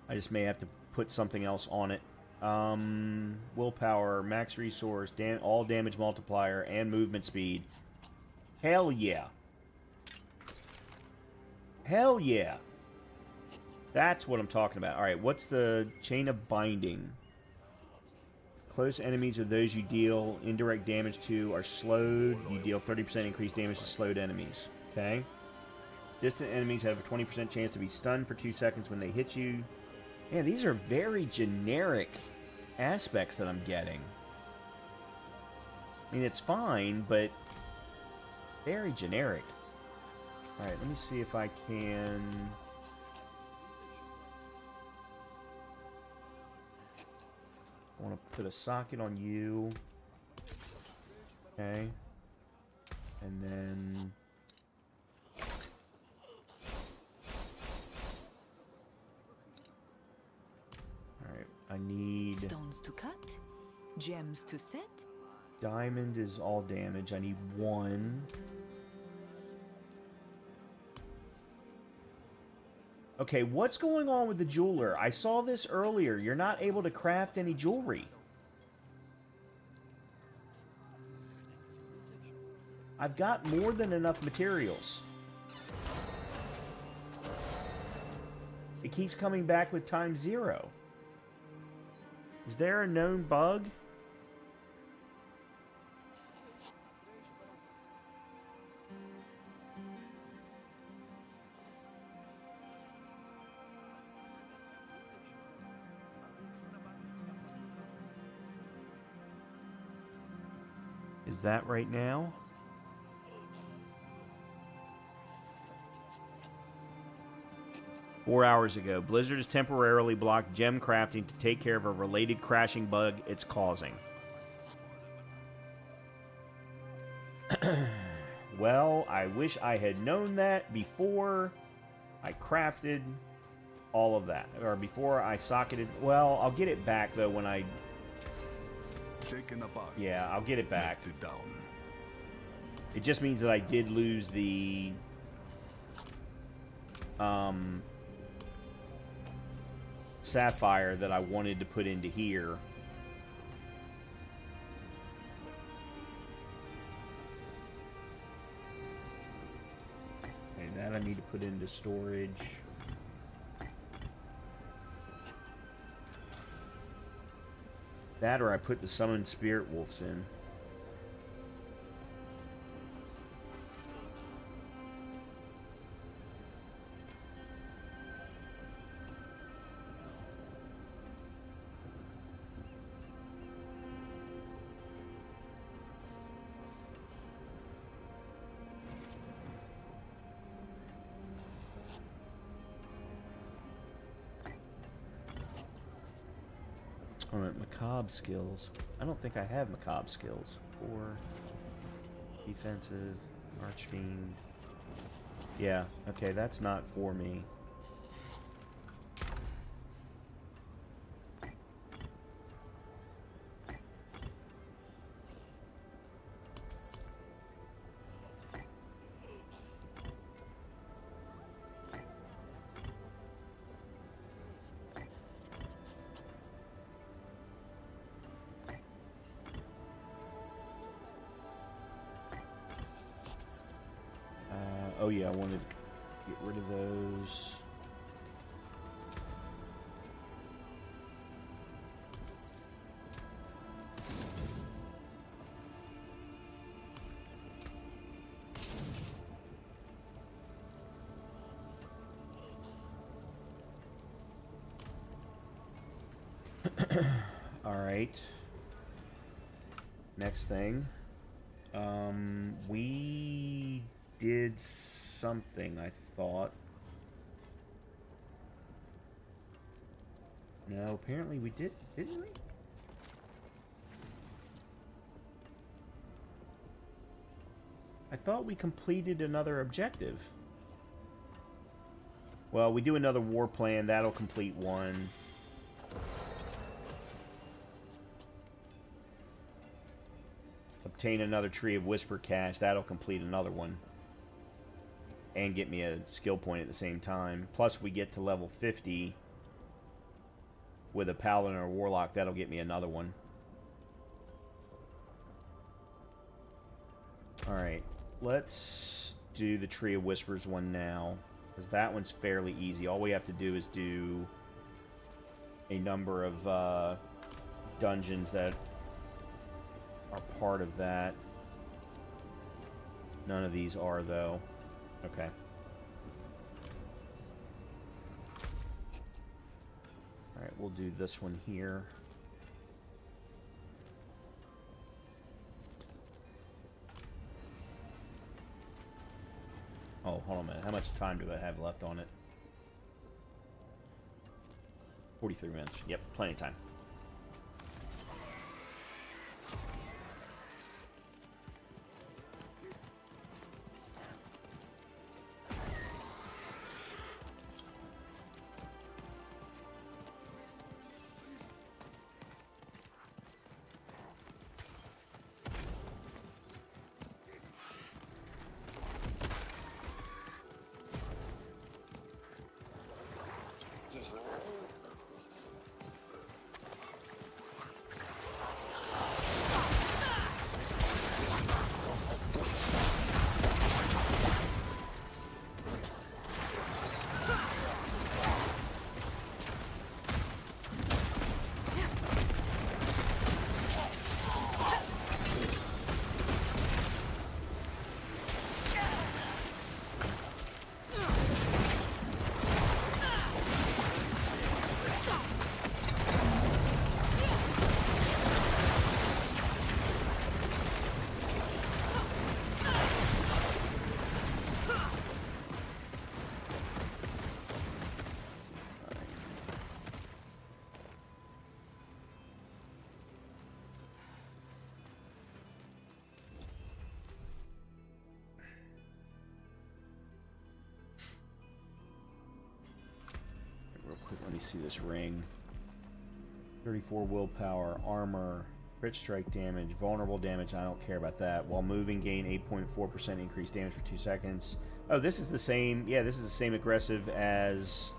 I just may have to put something else on it. Willpower, max resource, all damage multiplier, and movement speed. Hell yeah. Hell yeah. That's what I'm talking about. Alright, what's the chain of binding? Close enemies or those you deal indirect damage to are slowed. You deal 30% increased damage to slowed enemies. Okay. Distant enemies have a 20% chance to be stunned for 2 seconds when they hit you. Man, these are very generic aspects that I'm getting. I mean, it's fine, but very generic. Alright, let me see if I can... I want to put a socket on you. Okay. And then... Alright, I need... Stones to cut, gems to set. Diamond is all damage. I need 1. Okay, what's going on with the jeweler? I saw this earlier. You're not able to craft any jewelry. I've got more than enough materials. It keeps coming back with ×0. Is there a known bug? Is that right now? Four hours ago, Blizzard has temporarily blocked gem crafting to take care of a related crashing bug it's causing. Well, I wish I had known that before I crafted all of that. Or before I socketed... Well, I'll get it back, though, when I... Taken apart. Yeah, I'll get it back. Melted down. It just means that I did lose the... sapphire that I wanted to put into here. Okay, that I need to put into storage. That or I put the summoned spirit wolves in. Alright, macabre skills. I don't think I have macabre skills. Or defensive, archfiend. Yeah, okay, that's not for me. Oh yeah, I wanted to get rid of those. All right. Next thing. We did something, I thought. No, apparently we didn't we? I thought we completed another objective. Well, we do another war plan, that'll complete one. Obtain another Tree of Whisper cache, that'll complete another one. And get me a skill point at the same time. Plus, we get to level 50. with a Paladin or a Warlock, that'll get me another one. Alright, let's do the Tree of Whispers one now, because that one's fairly easy. All we have to do is do a number of dungeons that are part of that. None of these are, though. Okay. Alright, we'll do this one here. Oh, hold on a minute. How much time do I have left on it? 43 minutes. Yep, plenty of time. Let me see this ring. 34 willpower, armor, crit strike damage, vulnerable damage. I don't care about that. While moving, gain 8.4% increased damage for 2 seconds. Oh, this is the same. Yeah, this is the same aggressive as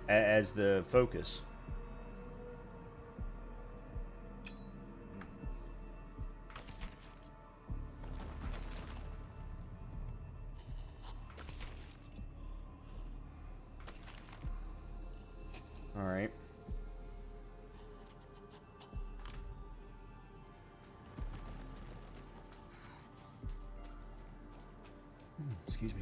the focus. All right. Excuse me.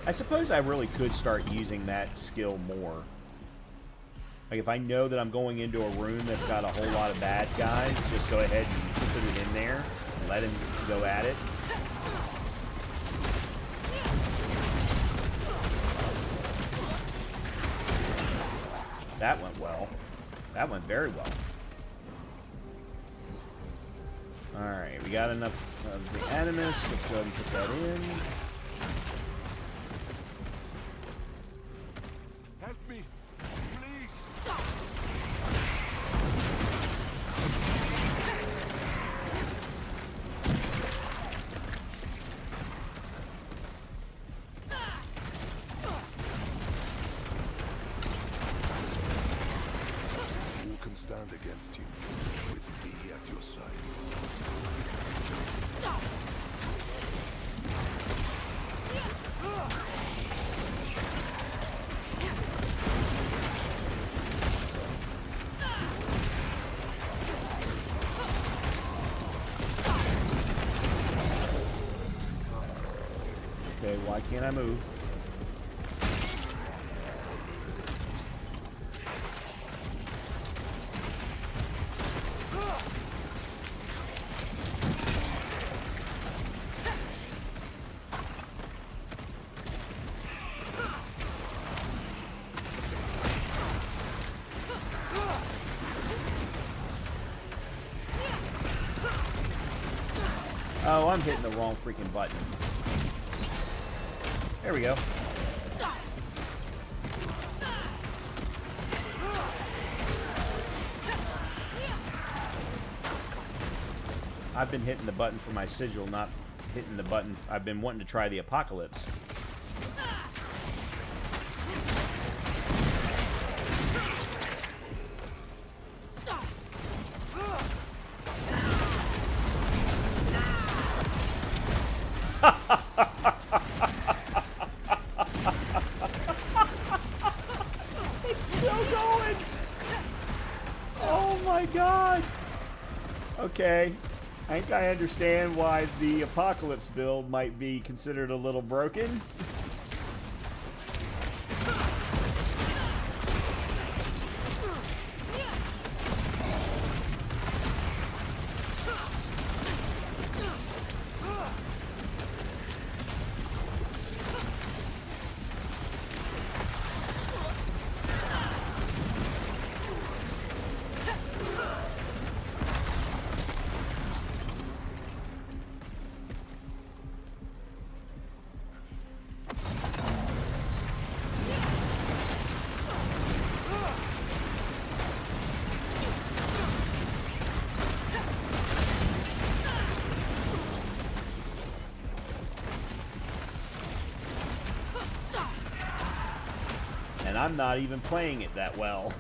I suppose I really could start using that skill more. Like, if I know that I'm going into a room that's got a whole lot of bad guys, just go ahead and put it in there and let him go at it. That went well. That went very well. Alright, we got enough of the Animus. Let's go ahead and put that in. Help me, please. Who can stand against you? With me at your side. Why can't I move? Oh, I'm hitting the wrong freaking button. There we go. I've been hitting the button for my sigil, not hitting the button. I've been wanting to try the apocalypse. It's still going! Oh my god! Okay. I think I understand why the apocalypse build might be considered a little broken. And I'm not even playing it that well.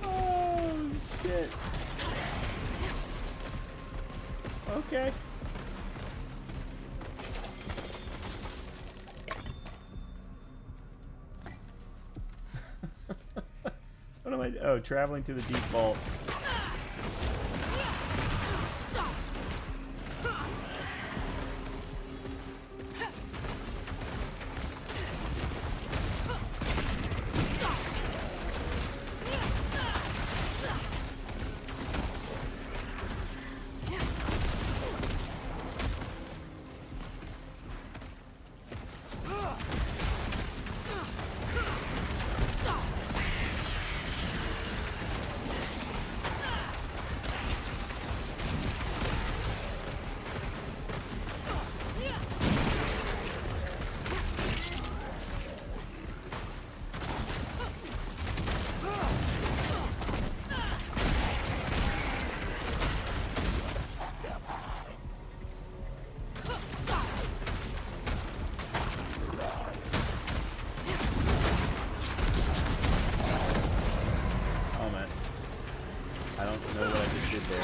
Oh, shit. Okay. What am I? Oh, traveling to the default. I don't know what I just did there.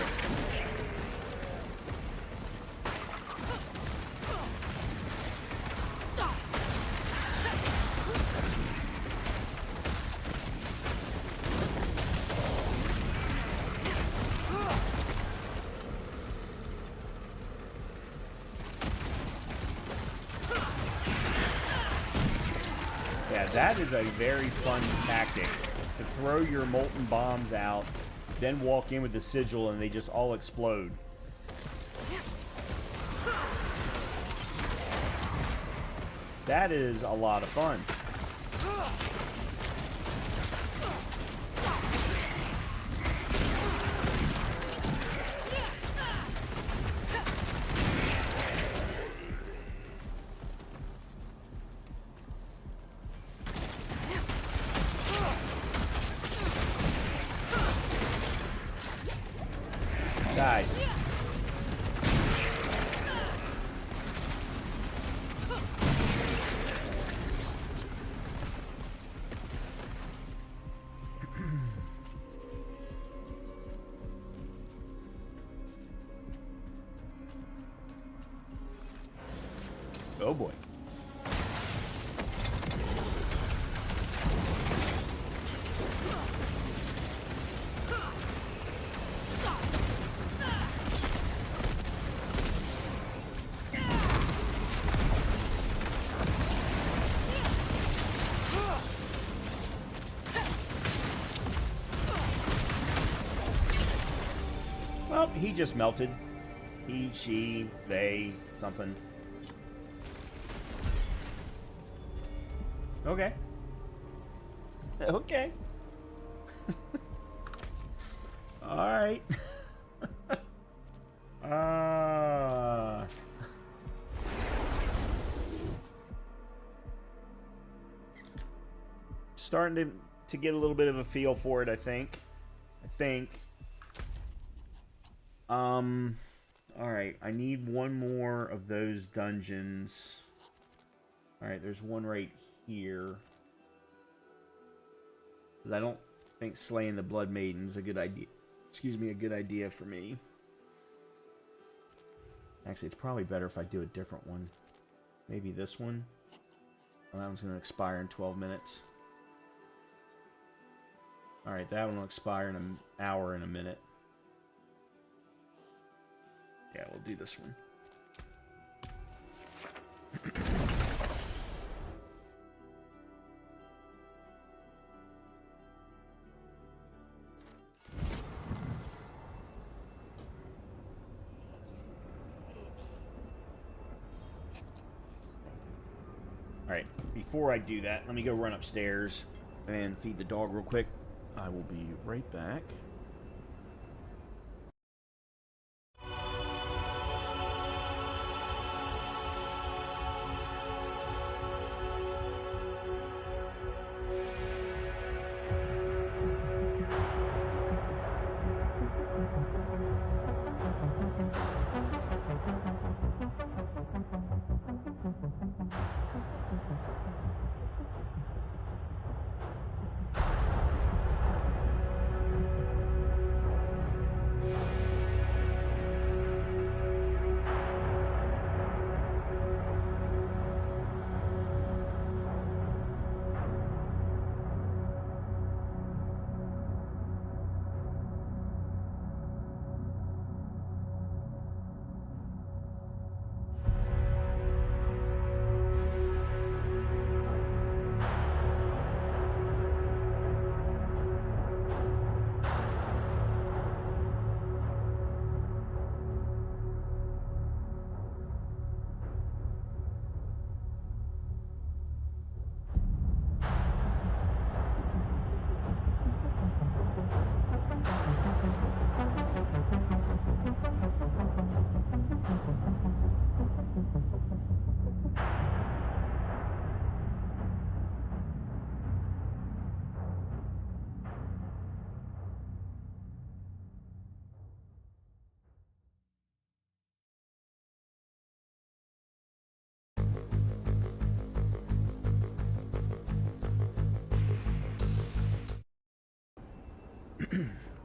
Yeah, that is a very fun tactic, to throw your molten bombs out, then walk in with the sigil and they just all explode. That is a lot of fun. Guys. boy. Well, he just melted. He, she, they, something. Okay. Okay. Alright. Starting to get a little bit of a feel for it, I think. Alright, I need one more of those dungeons. Alright, there's one right here. Because I don't think slaying the Blood Maiden is a good idea. Excuse me, a good idea for me. Actually, it's probably better if I do a different one. Maybe this one. Well, that one's going to expire in 12 minutes. Alright, that one will expire in an hour and a minute. Yeah, we'll do this one. Alright, before I do that, let me go run upstairs and feed the dog real quick. I will be right back.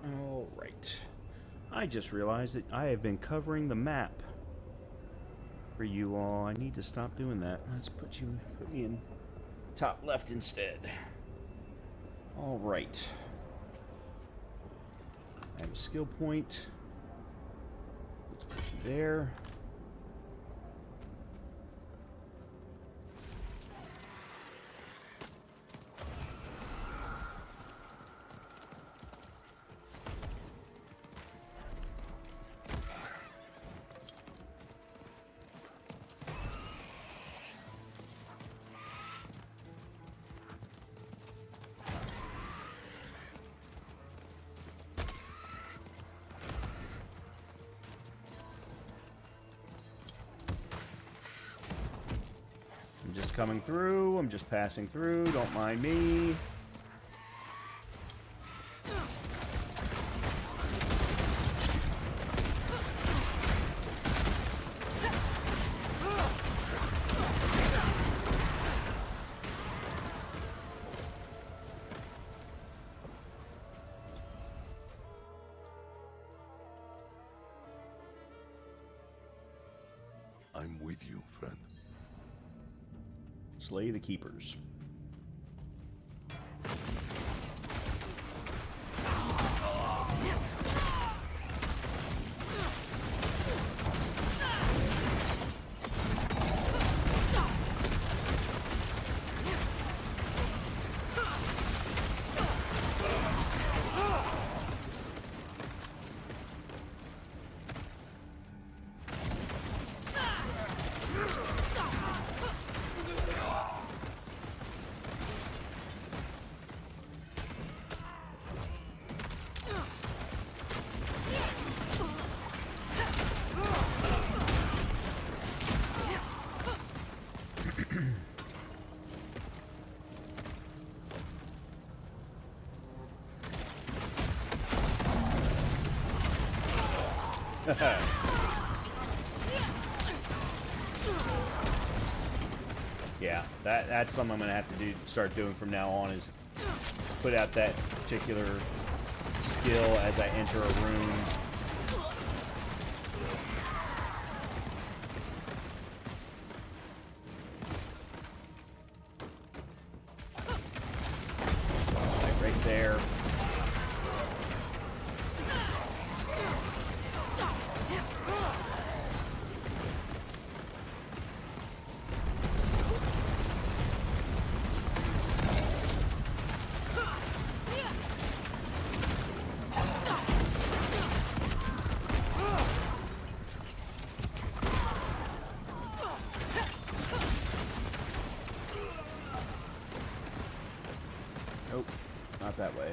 Alright. I just realized that I have been covering the map for you all. I need to stop doing that. Let's put me in top left instead. Alright. I have a skill point. Let's put you there. I'm just coming through. I'm just passing through. Don't mind me. I'm with you, friend. slay the keepers. Yeah, that's something I'm gonna have to start doing from now on, is put out that particular skill as I enter a room. Like right there. Nope, not that way.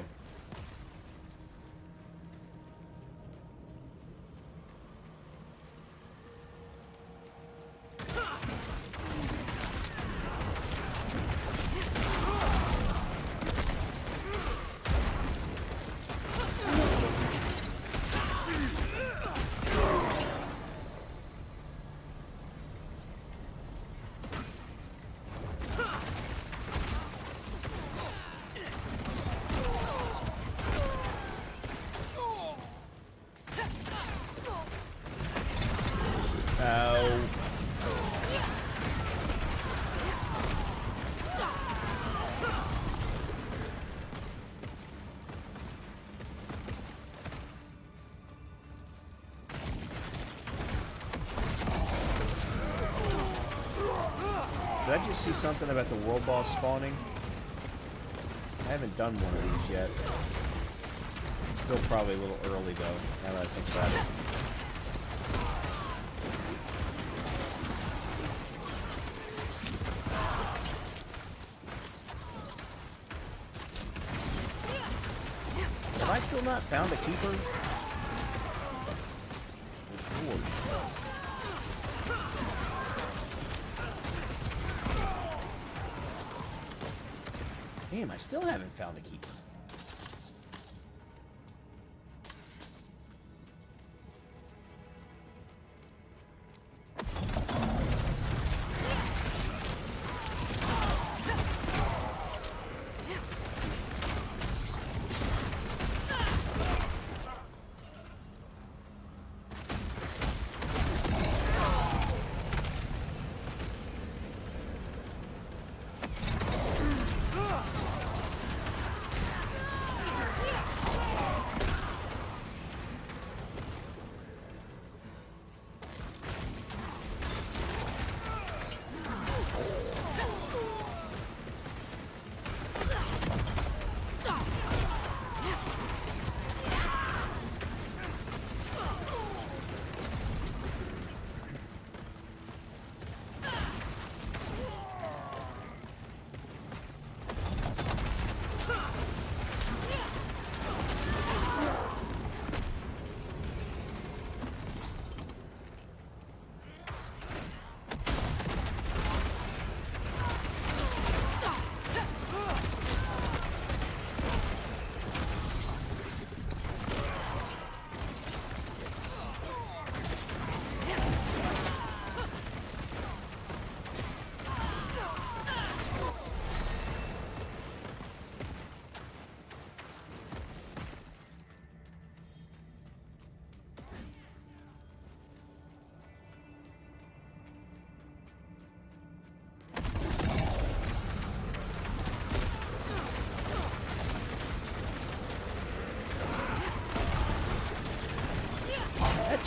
Ow. Did I just see something about the world boss spawning? I haven't done one of these yet. Still probably a little early though, now that I think about it. Have I still not found a keeper? Good Lord. Damn, I still haven't found a keeper.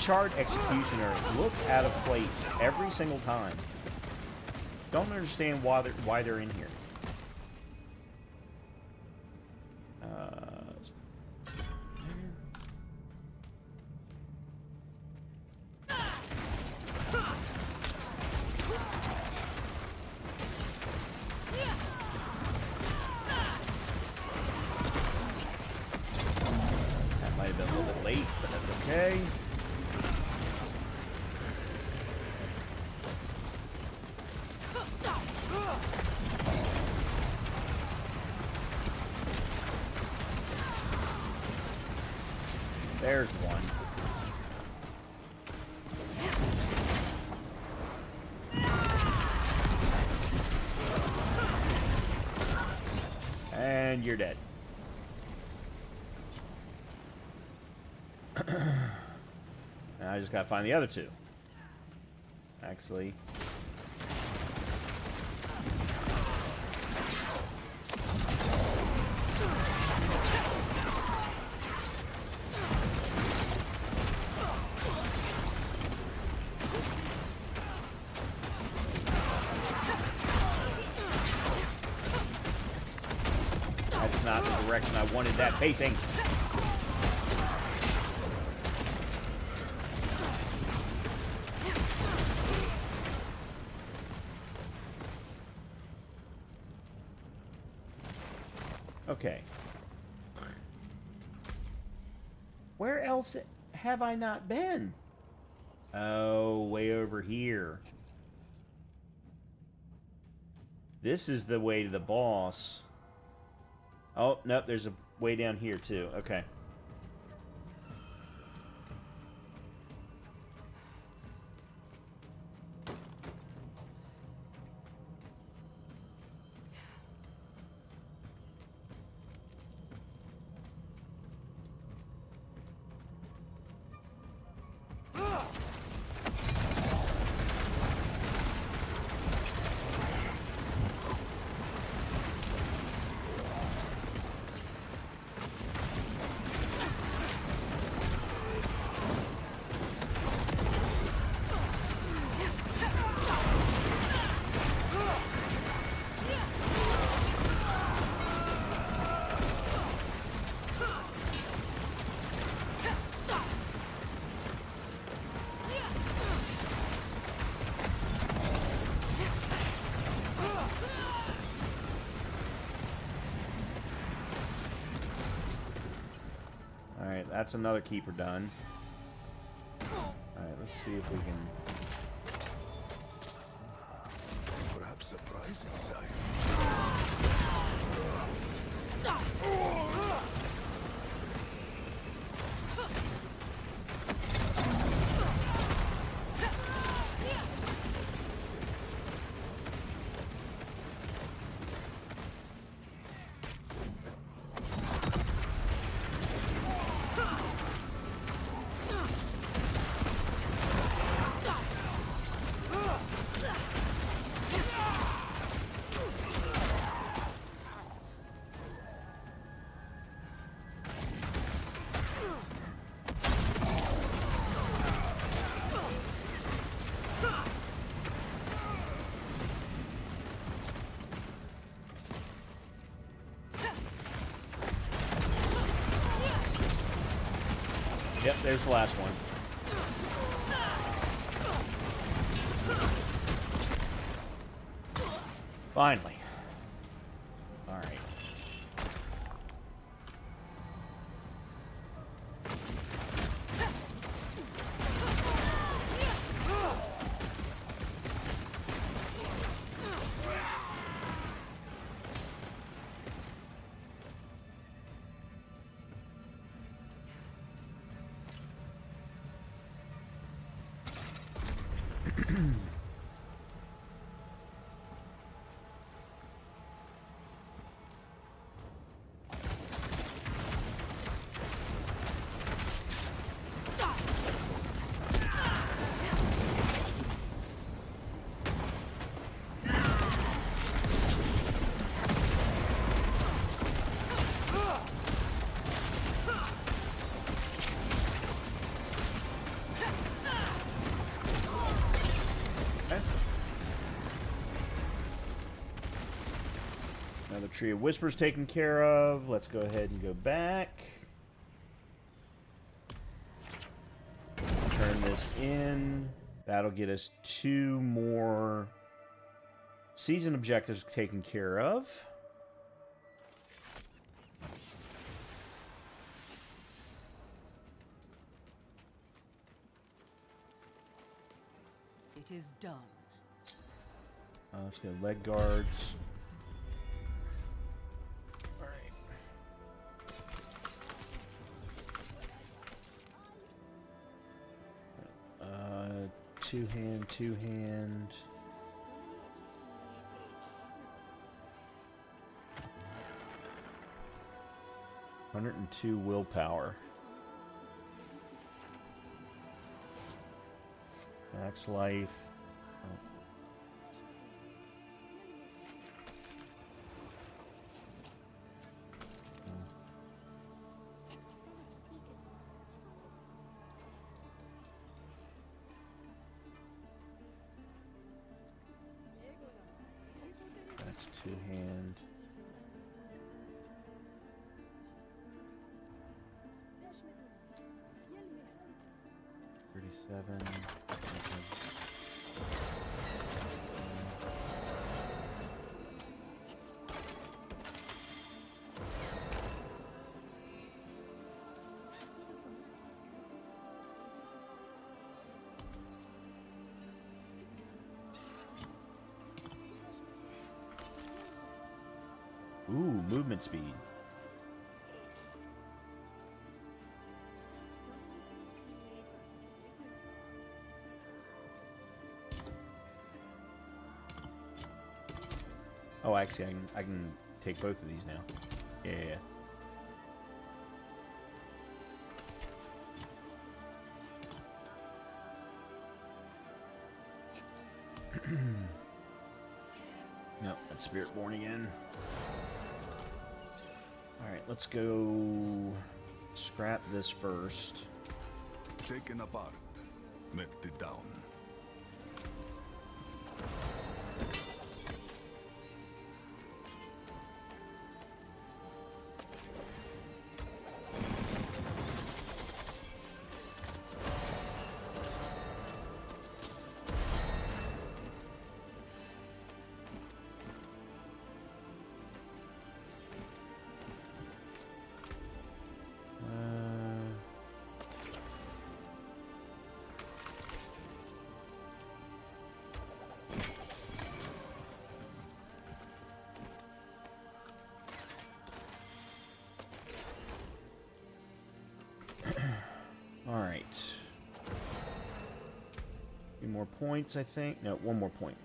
Charred Executioner looks out of place every single time. Don't understand why they're in here. That might have been a little bit late, but that's okay. There's one. And you're dead. Now I just gotta find the other two. Actually. That's not the direction I wanted that facing. Okay. Where else have I not been? Oh, way over here. This is the way to the boss. Oh, nope, there's a way down here too. Okay. Alright, that's another keeper done. Alright, let's see if we can... Perhaps a prize inside. Yep, there's the last one. Finally. Alright. Tree of Whispers taken care of. Let's go ahead and go back. Turn this in. That'll get us 2 more season objectives taken care of. It is done. Let's go leg guards. Alright. Two hand, two hand. $102 willpower. Max life. Oh. That's two hand. $37. Ooh, movement speed. Oh, actually, I can take both of these now. Yeah. No, that's Spiritborn again. Alright, let's go scrap this first. Taken apart, melted down. Alright. 3 more points, I think. No, 1 more point.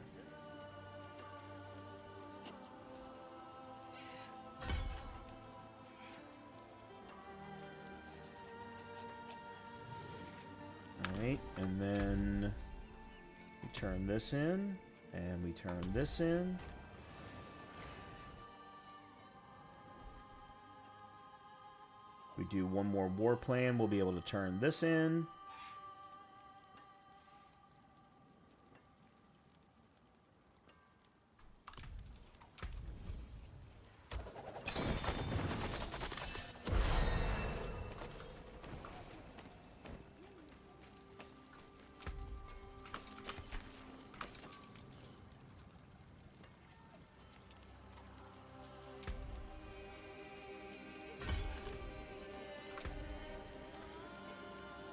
Alright, and then we turn this in, and we turn this in. We do 1 more war plan, we'll be able to turn this in.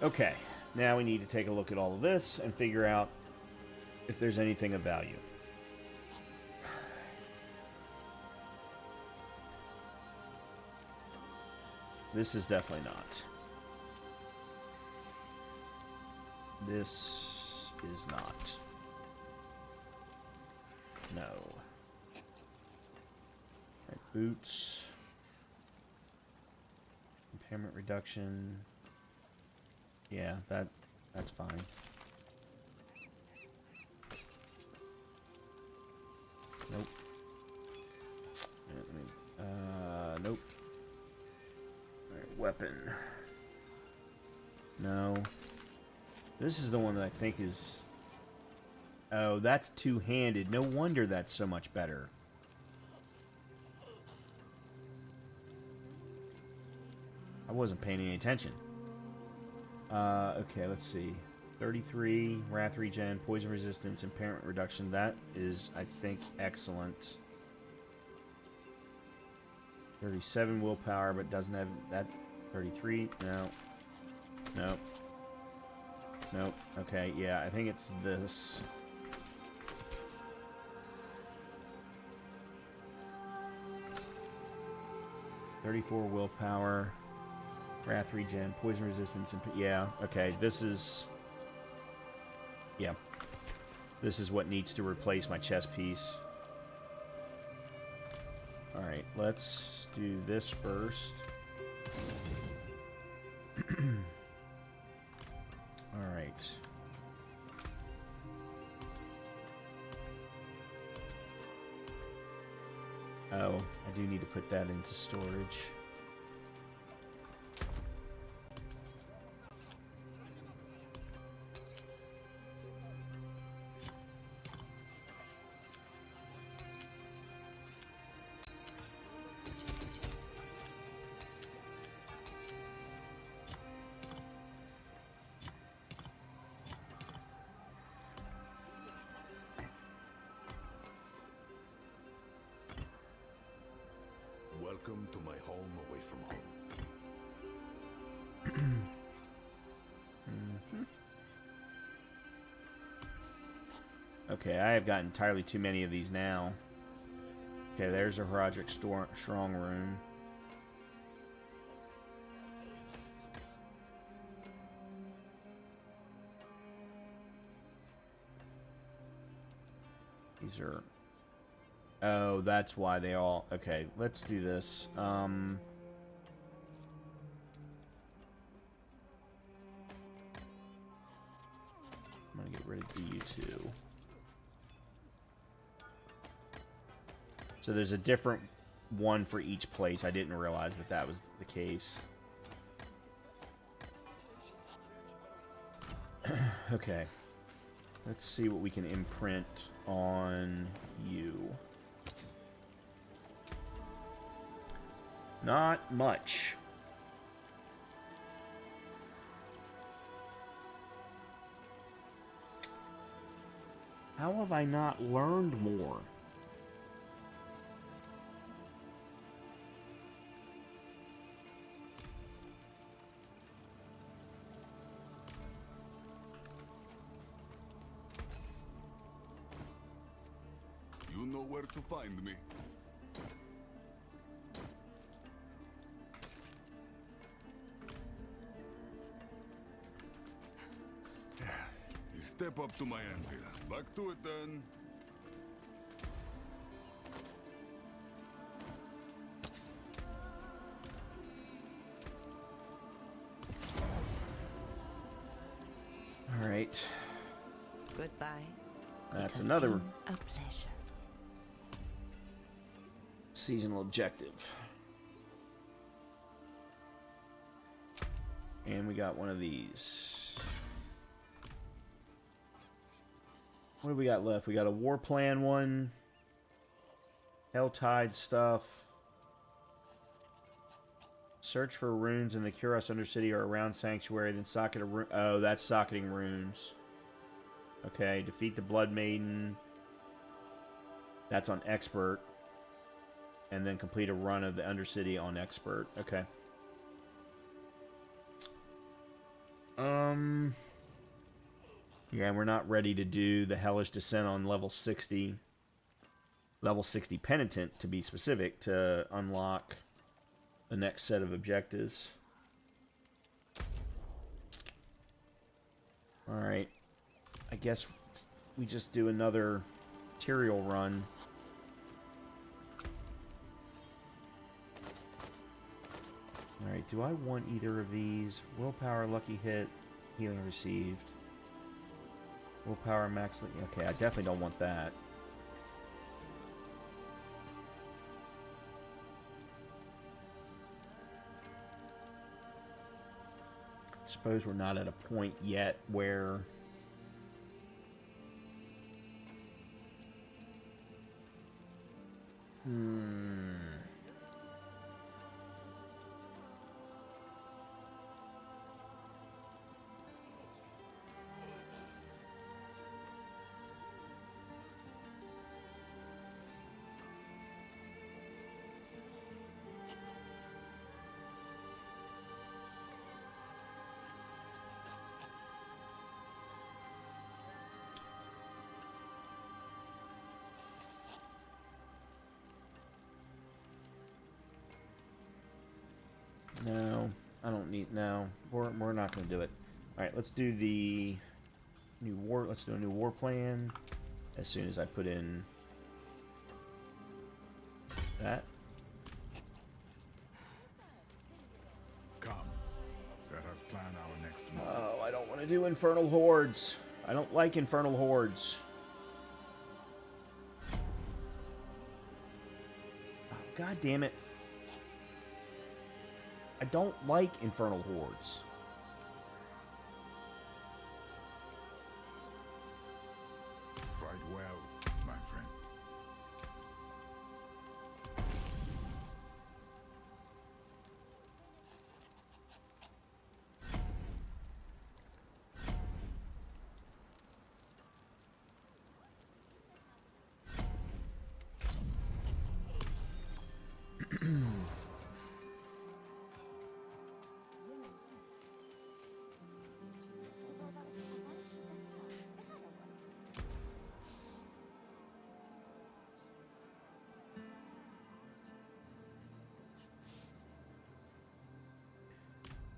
Okay, now we need to take a look at all of this and figure out if there's anything of value. This is definitely not. This is not. No. Alright, boots. Impairment reduction. Yeah, that's fine. Nope. Nope. Alright, weapon. No. This is the one that I think is... Oh, that's two-handed. No wonder that's so much better. wasn't paying any attention. Okay, let's see. 33, Wrath Regen, Poison Resistance, Impairment Reduction. That is, I think, excellent. 37 Willpower, but doesn't have that. 33, no. Nope. Nope. Okay, yeah, I think it's this. .34 Willpower. Wrath Regen, Poison Resistance, and yeah, okay, this is... Yeah. This is what needs to replace my chest piece. Alright, let's do this first. Alright. Oh, I do need to put that into storage. Welcome to my home away from home. Okay, I have got entirely too many of these now. Okay, there's a Roderick Strong Room. These are... Oh, that's why they all... Okay, let's do this. I'm gonna get rid of you two. So there's a different one for each place. I didn't realize that that was the case. Okay. Let's see what we can imprint on you. Not much. How have I not learned more? You know where to find me. Step up to my anvil. Back to it then. All right. Goodbye. That's It has another been a pleasure. seasonal objective. And we got one of these. What do we got left? We got a war plan one. Helltide stuff. Search for runes in the Kuros Undercity or around Sanctuary, then socket a rune. Oh, that's socketing runes. Okay, defeat the Blood Maiden. That's on Expert. And then complete a run of the Undercity on Expert. Okay. Yeah, we're not ready to do the Hellish Descent on level 60. Level 60 Penitent, to be specific, to unlock the next set of objectives. Alright. I guess we just do another material run. Alright, do I want either of these? Willpower, lucky hit, healing received. Willpower, max... Okay, I definitely don't want that. Suppose we're not at a point yet where... No, I don't need. No, we're not going to do it. All right, let's do the new war. Let's do a new war plan. As soon as I put in that. Come. Let us plan our next move. Oh, I don't want to do infernal hordes. I don't like infernal hordes. Oh, God damn it. I don't like infernal hordes. Fight well, my friend.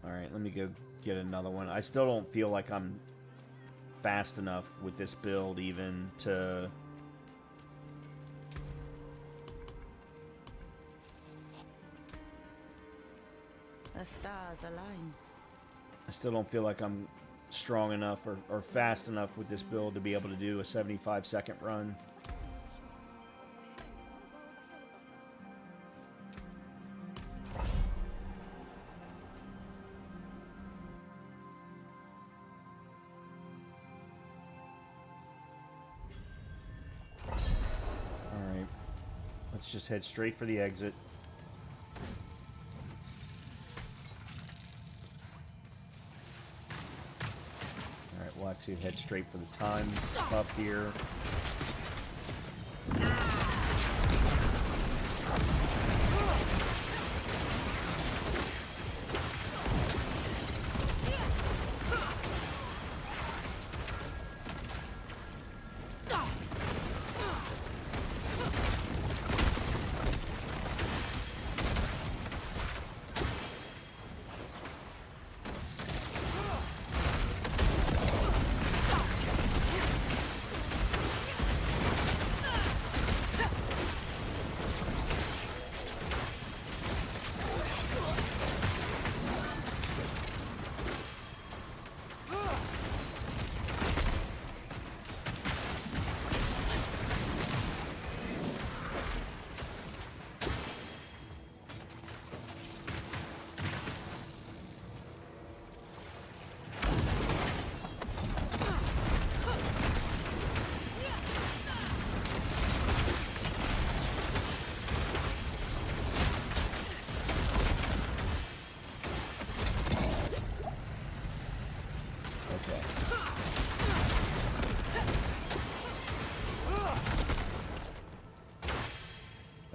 Alright, let me go get another one. I still don't feel like I'm fast enough with this build even to... The stars align. I still don't feel like I'm strong enough or fast enough with this build to be able to do a 75-second run. Alright. Let's just head straight for the exit. We'll actually head straight for the time up here.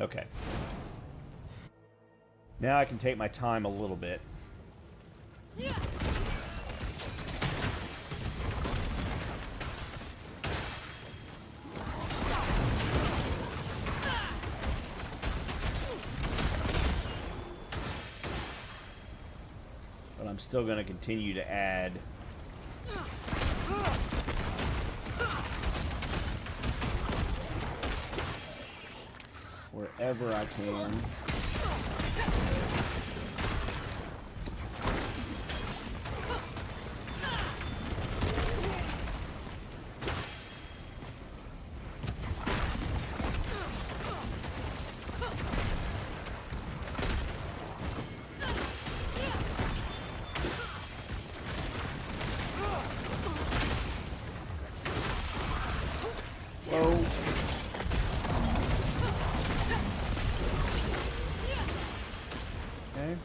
Okay. Now I can take my time a little bit. But I'm still going to continue to add wherever I can. Whoa. Okay.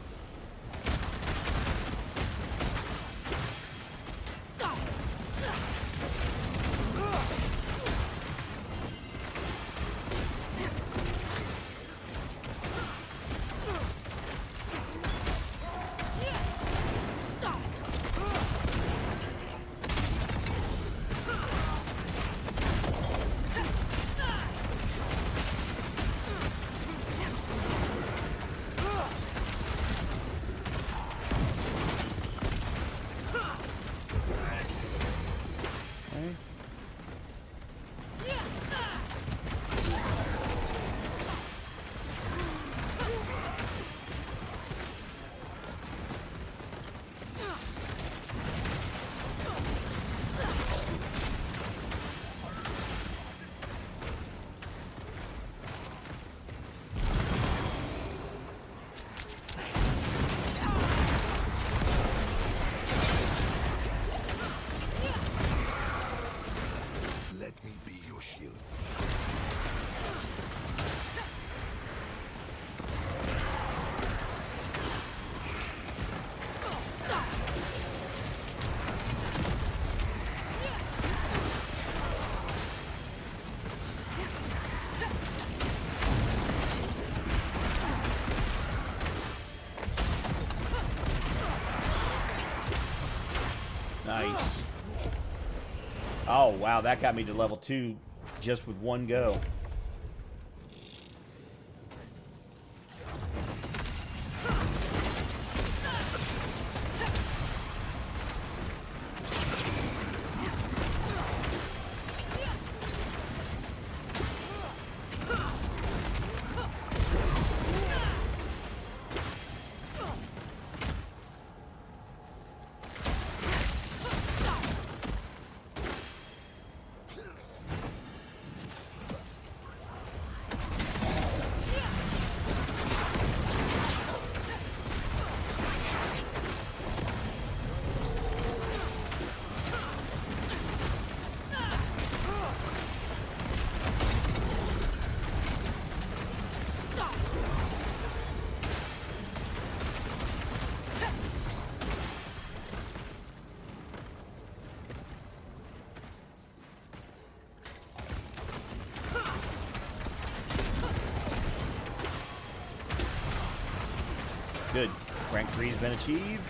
Nice. Oh, wow, that got me to level 2 just with one go. Good. Rank 3 has been achieved.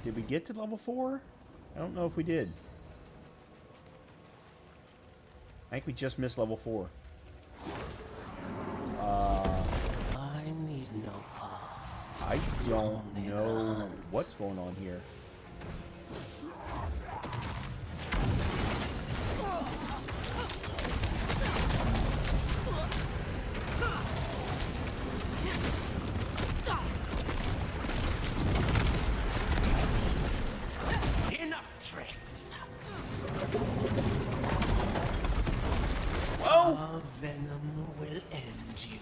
Did we get to level 4? I don't know if we did. I think we just missed level 4. I need no path. I don't know what's going on here. Enough tricks. Whoa! Our venom will end you.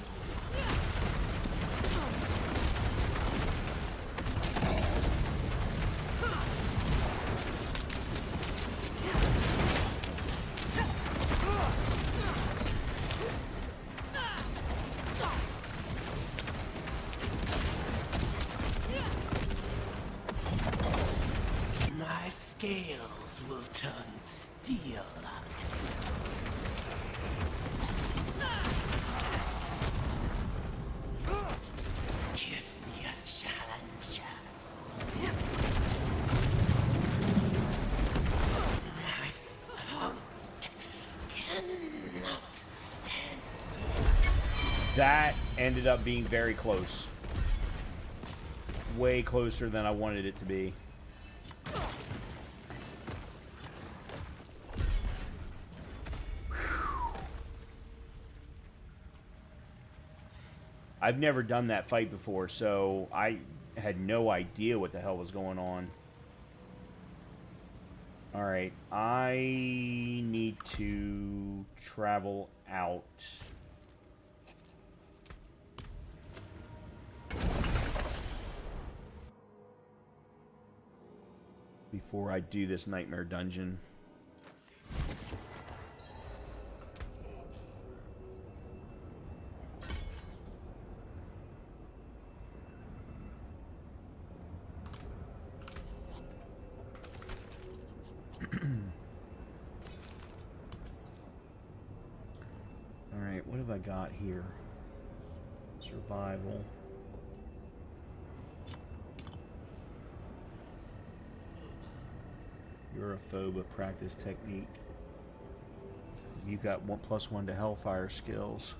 My scales will turn steel. Give me a challenge. My hunt cannot end. That ended up being very close. Way closer than I wanted it to be. I've never done that fight before, so I had no idea what the hell was going on. Alright, I need to travel out. Before I do this nightmare dungeon. Alright, what have I got here? Survival. Europhoba practice technique. you got +1 to Hellfire skills.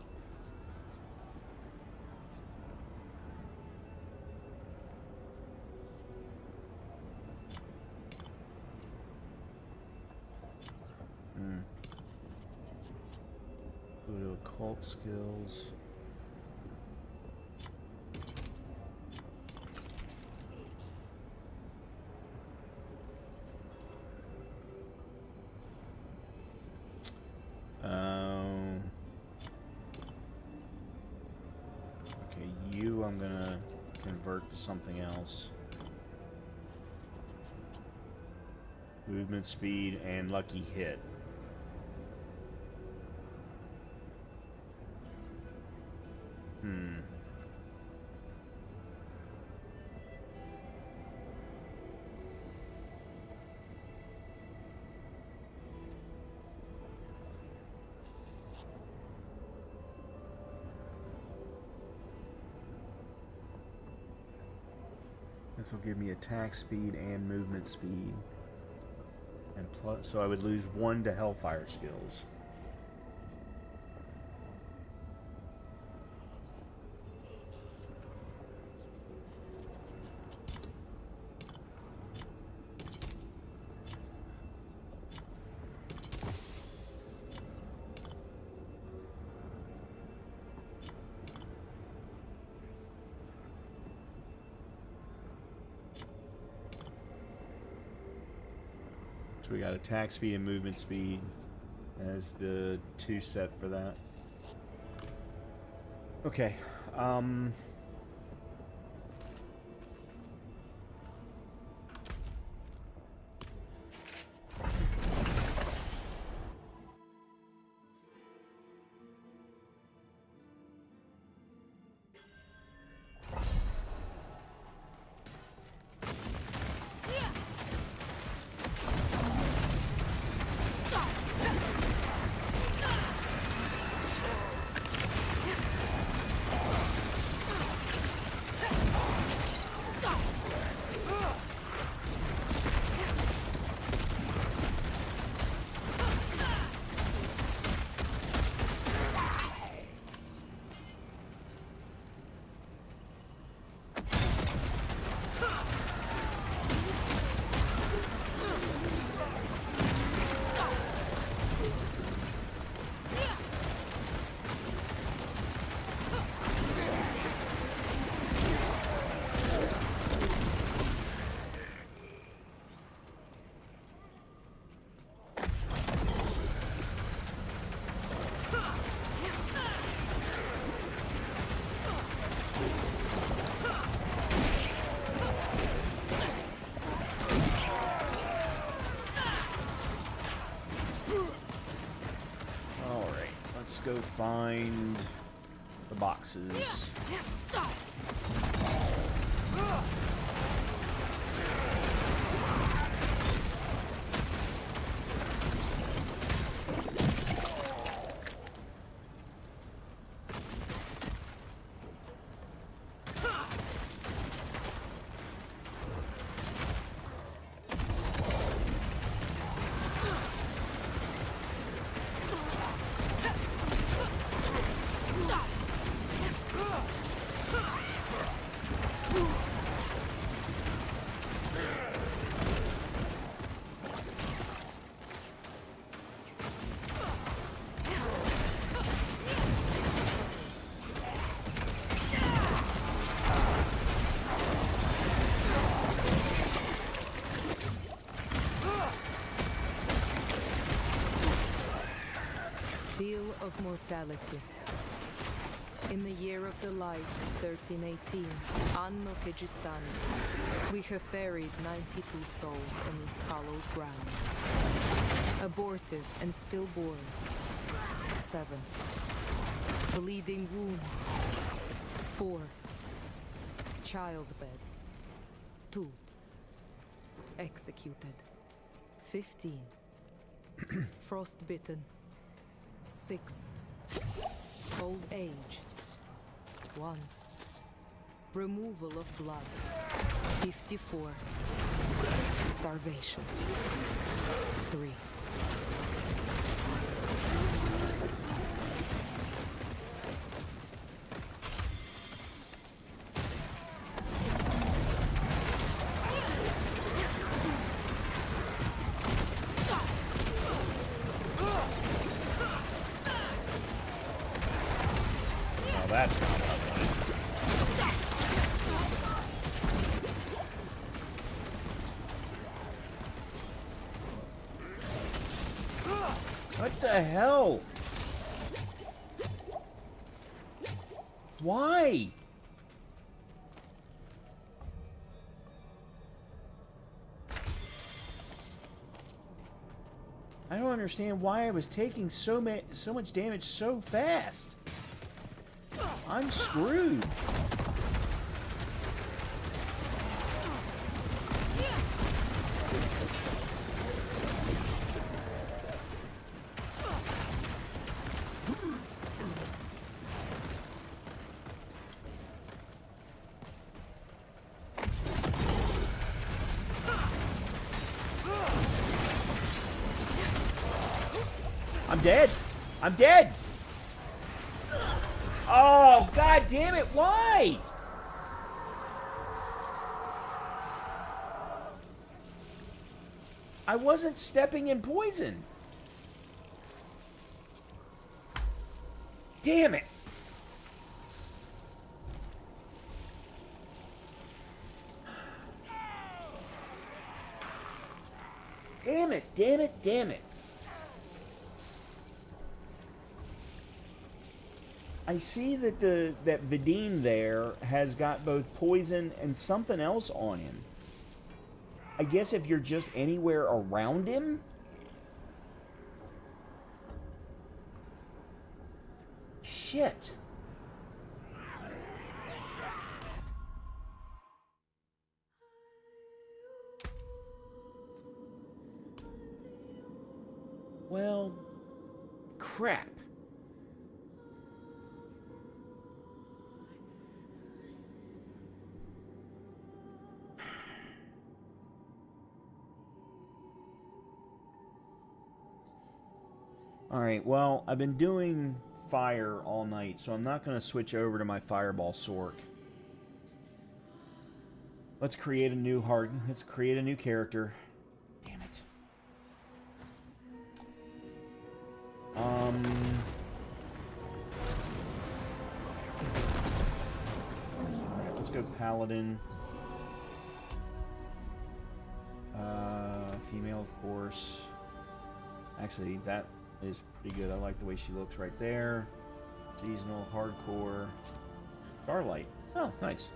Go to occult skills. Okay, you I'm gonna convert to something else. Movement speed and lucky hit. This will give me attack speed and movement speed. And plus, so I would lose 1 to Hellfire skills. So we got attack speed and movement speed as the 2 set for that. Okay. Go find the boxes. Wheel of Mortality. In the year of the light, 1318, Anno Kyrgyzstan, we have buried 92 souls in these hallowed grounds. Abortive and stillborn, 7. Bleeding wounds, 4. Childbed, 2. Executed, 15. Frostbitten, 6. Old age, 1. Removal of blood, 54. Starvation, 3. What the hell? Why? I don't understand why I was taking so much damage so fast. I'm screwed. I'm dead. I'm dead. Oh, god damn it. Why? I wasn't stepping in poison. Damn it. Damn it, damn it, damn it. I see that that Vidine there has got both poison and something else on him. I guess if you're just anywhere around him? Shit. Well, crap. Alright, well, I've been doing fire all night, so I'm not going to switch over to my fireball sork. Let's create a new let's create a new character. Damn it. Alright, let's go Paladin. Female, of course. Actually, that is pretty good. I like the way she looks right there. Seasonal, hardcore. Starlight. Oh, nice.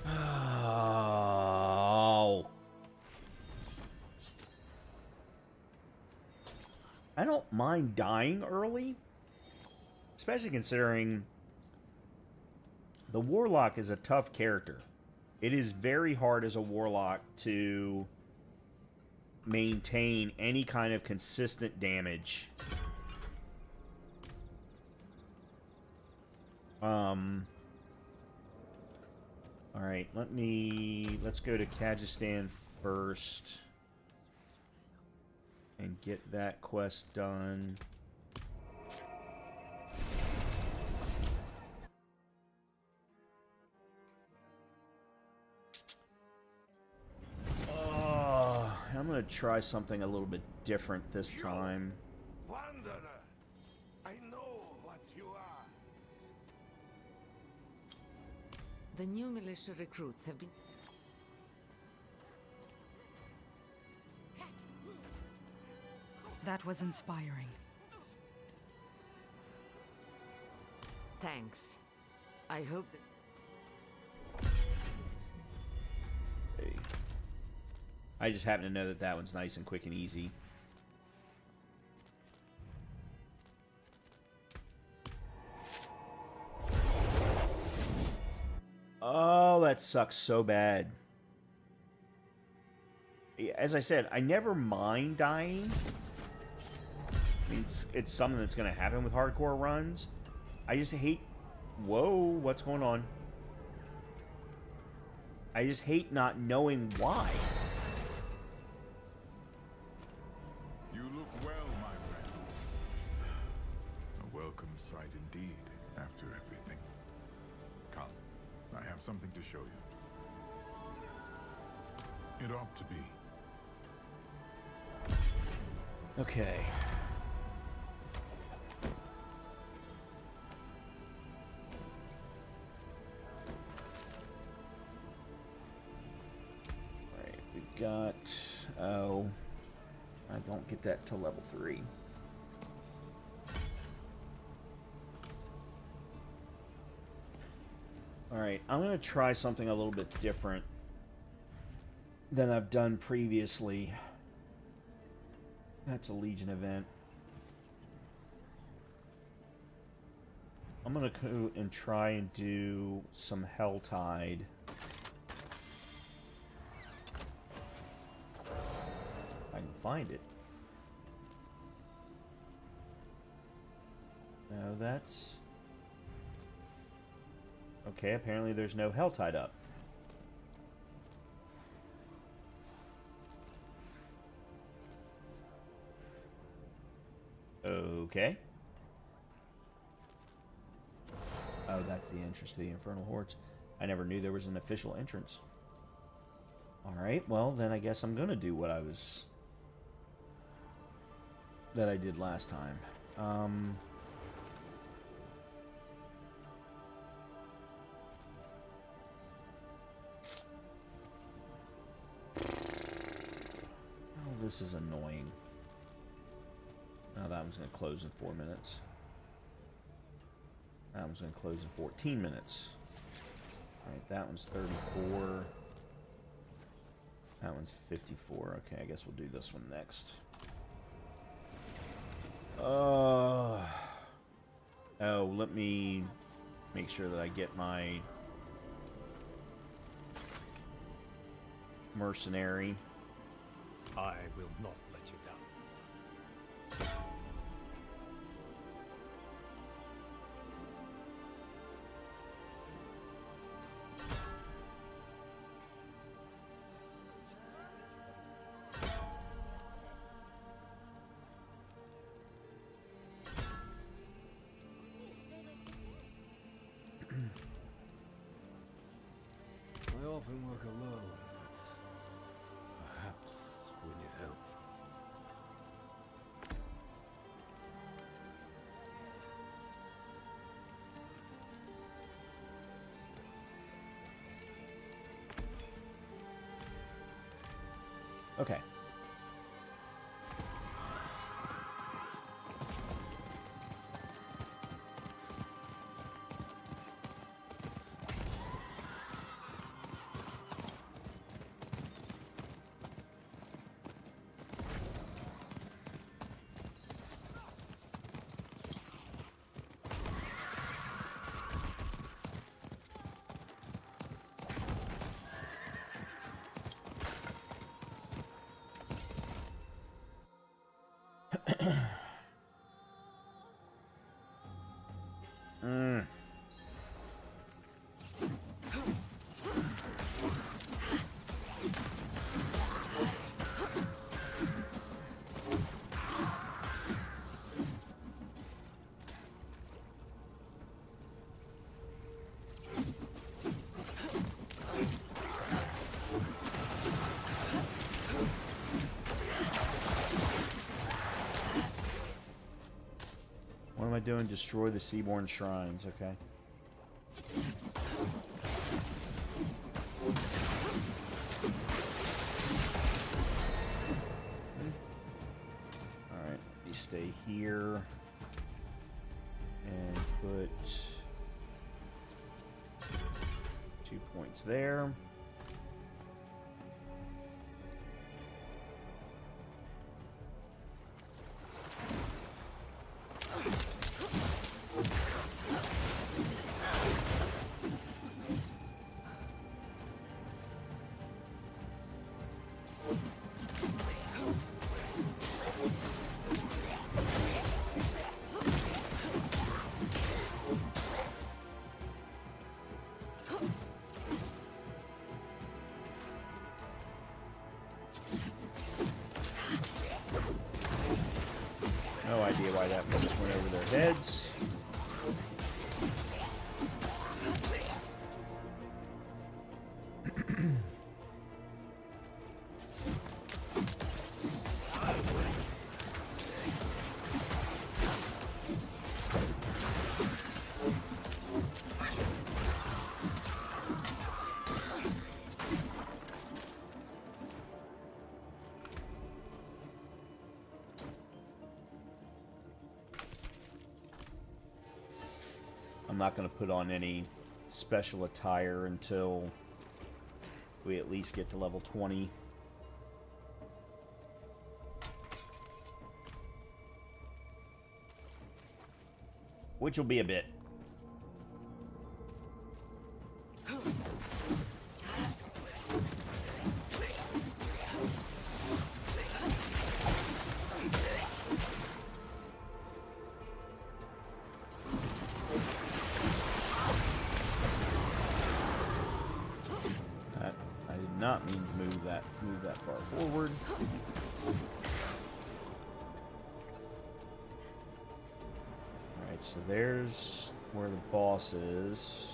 Oh. I don't mind dying early, especially considering the Warlock is a tough character. It is very hard as a Warlock to maintain any kind of consistent damage. Alright, let's go to Kyrgyzstan first and get that quest done. I'm going to try something a little bit different this time. Wanderer, I know what you are. The new militia recruits have been... That was inspiring. Thanks. I hope that... Hey. I just happen to know that that one's nice and quick and easy. Oh, that sucks so bad. As I said, I never mind dying. I mean, it's something that's going to happen with hardcore runs. I just hate... Whoa, what's going on? I just hate not knowing why. You look well, my friend. A welcome sight indeed, after everything. Come, I have something to show you. It ought to be. Okay. got... Oh, I don't get that till level 3. Alright, I'm going to try something a little bit different than I've done previously. That's a Legion event. I'm going to go and try and do some Helltide. I can find it. No, that's... Okay, apparently there's no Helltide up. Okay. Oh, that's the entrance to the Infernal Hordes. I never knew there was an official entrance. Alright, well, then I guess I'm gonna do what I was... that I did last time. Oh, this is annoying. Now that one's going to close in 4 minutes. That one's going to close in 14 minutes. Alright, that one's 34. That one's 54. Okay, I guess we'll do this one next. Oh, let me make sure that I get my mercenary. I will not let you down. I often work alone, but perhaps we need help. Okay. What am I doing? Destroy the Seaborn Shrines, okay. Alright, let me stay here and put 2 points there. No idea why that one just went over their heads. I'm not going to put on any special attire until we at least get to level 20. Which will be a bit. I did not mean to move that far forward. Alright, so there's where the boss is.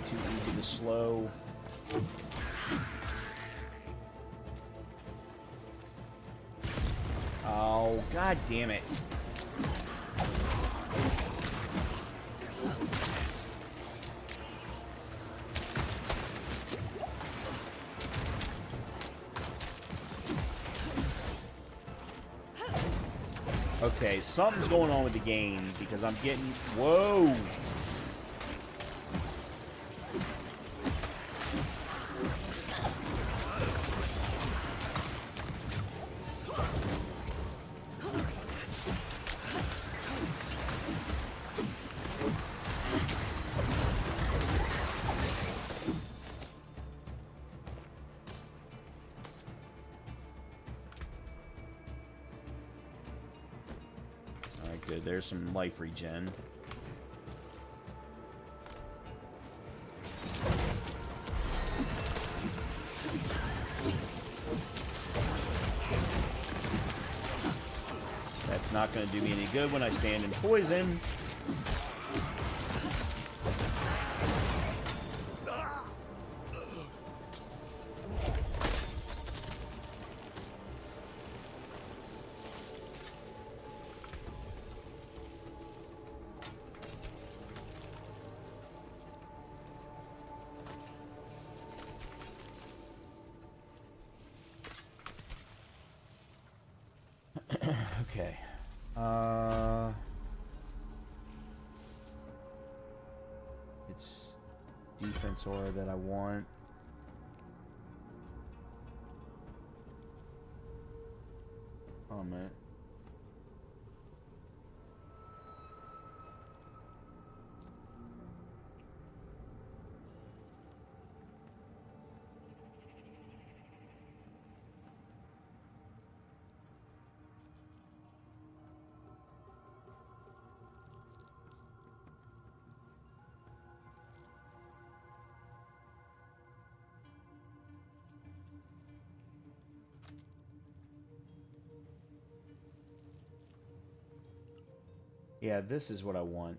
Too easy to slow. Oh, god damn it. Okay, something's going on with the game because I'm getting... Whoa! Good, there's some life regen. That's not going to do me any good when I stand in poison. Okay. It's defense aura that I want. Oh, man. Yeah, this is what I want.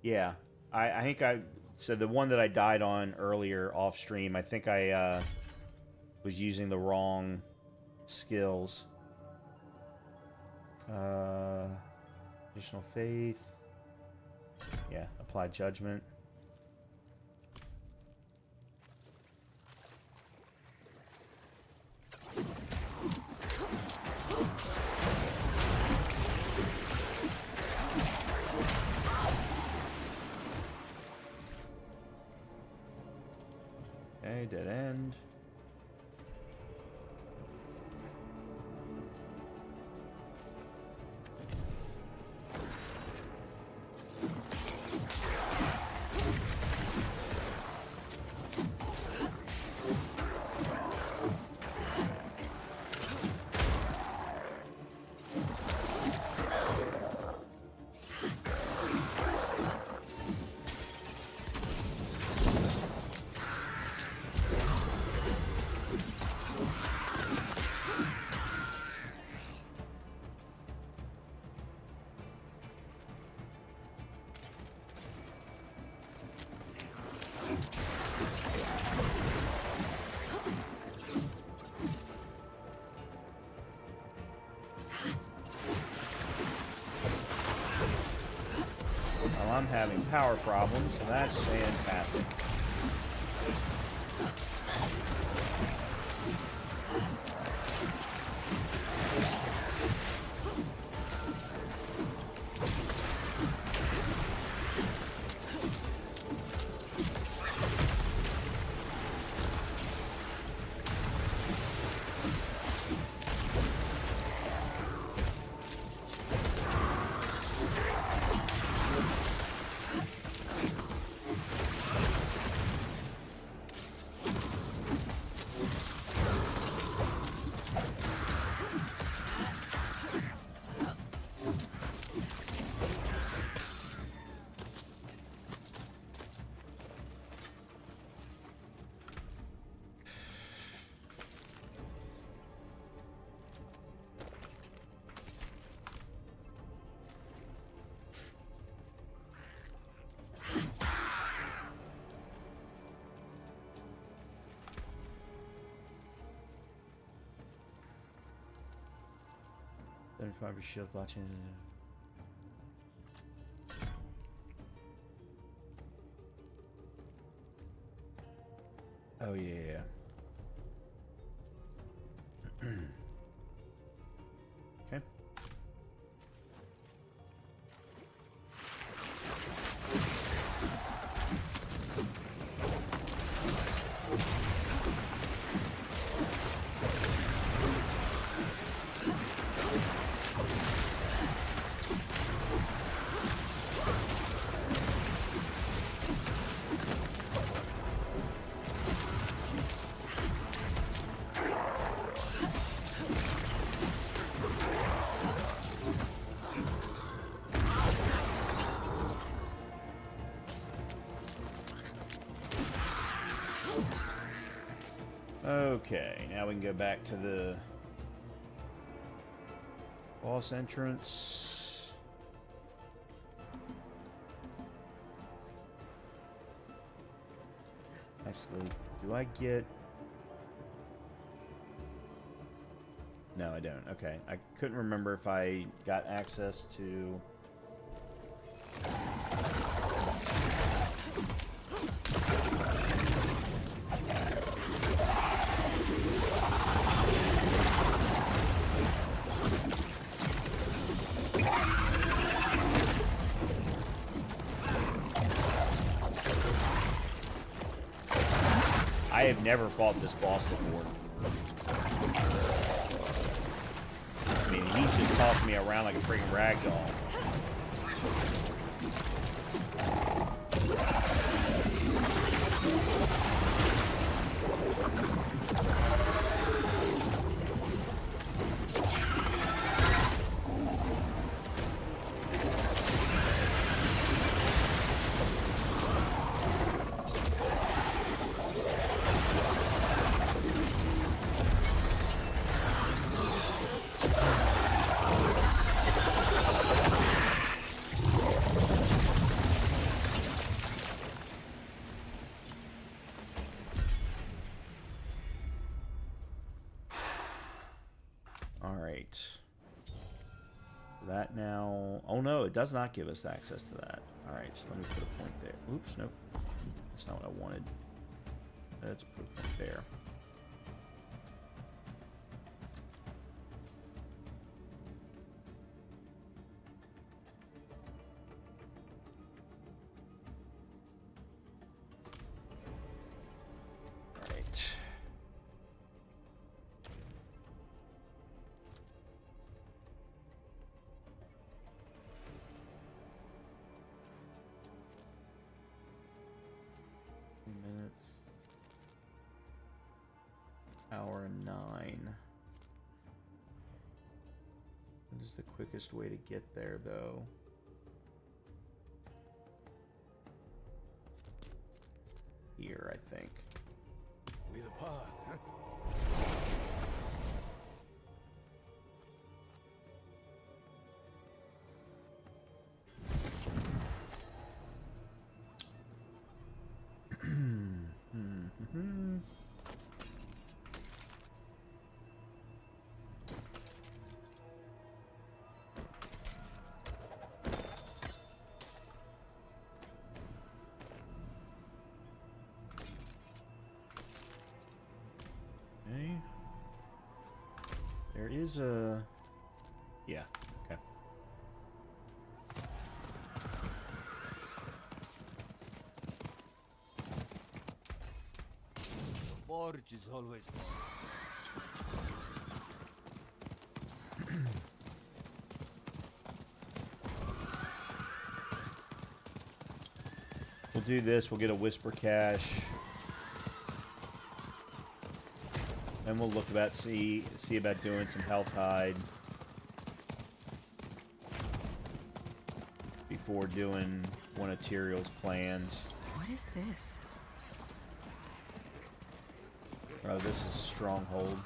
Yeah, I think so the one that I died on earlier off stream, I think I was using the wrong skills. Additional faith. Yeah, apply judgment. Okay, dead end. Well, I'm having power problems, so that's fantastic. Fiber shield blockchain. Oh yeah. Okay. Okay, now we can go back to the boss entrance. Actually, do I get... No, I don't. Okay, I couldn't remember if I got access to... I have never fought this boss before. I mean, he just tossed me around like a freaking ragdoll. right. That now... Oh no, it does not give us access to that. Alright, so let me put a point there. Oops, nope. That's not what I wanted. Let's put a point there. Alright. Minutes. Hour and 9. What is the quickest way to get there, though? Here, I think. With a pod, huh? Okay. There is a... Yeah, okay. The forge is always We'll do this, we'll get a Whisper Cache. And we'll look about see about doing some Health Hide before doing one of Tyrael's plans. What is this? Oh, this is Stronghold.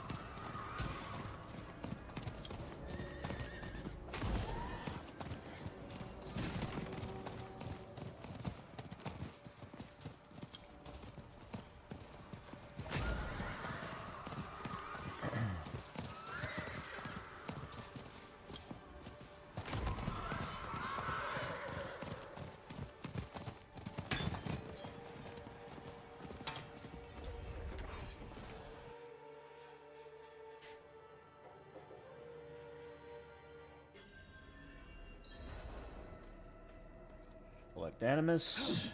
Collect Animus.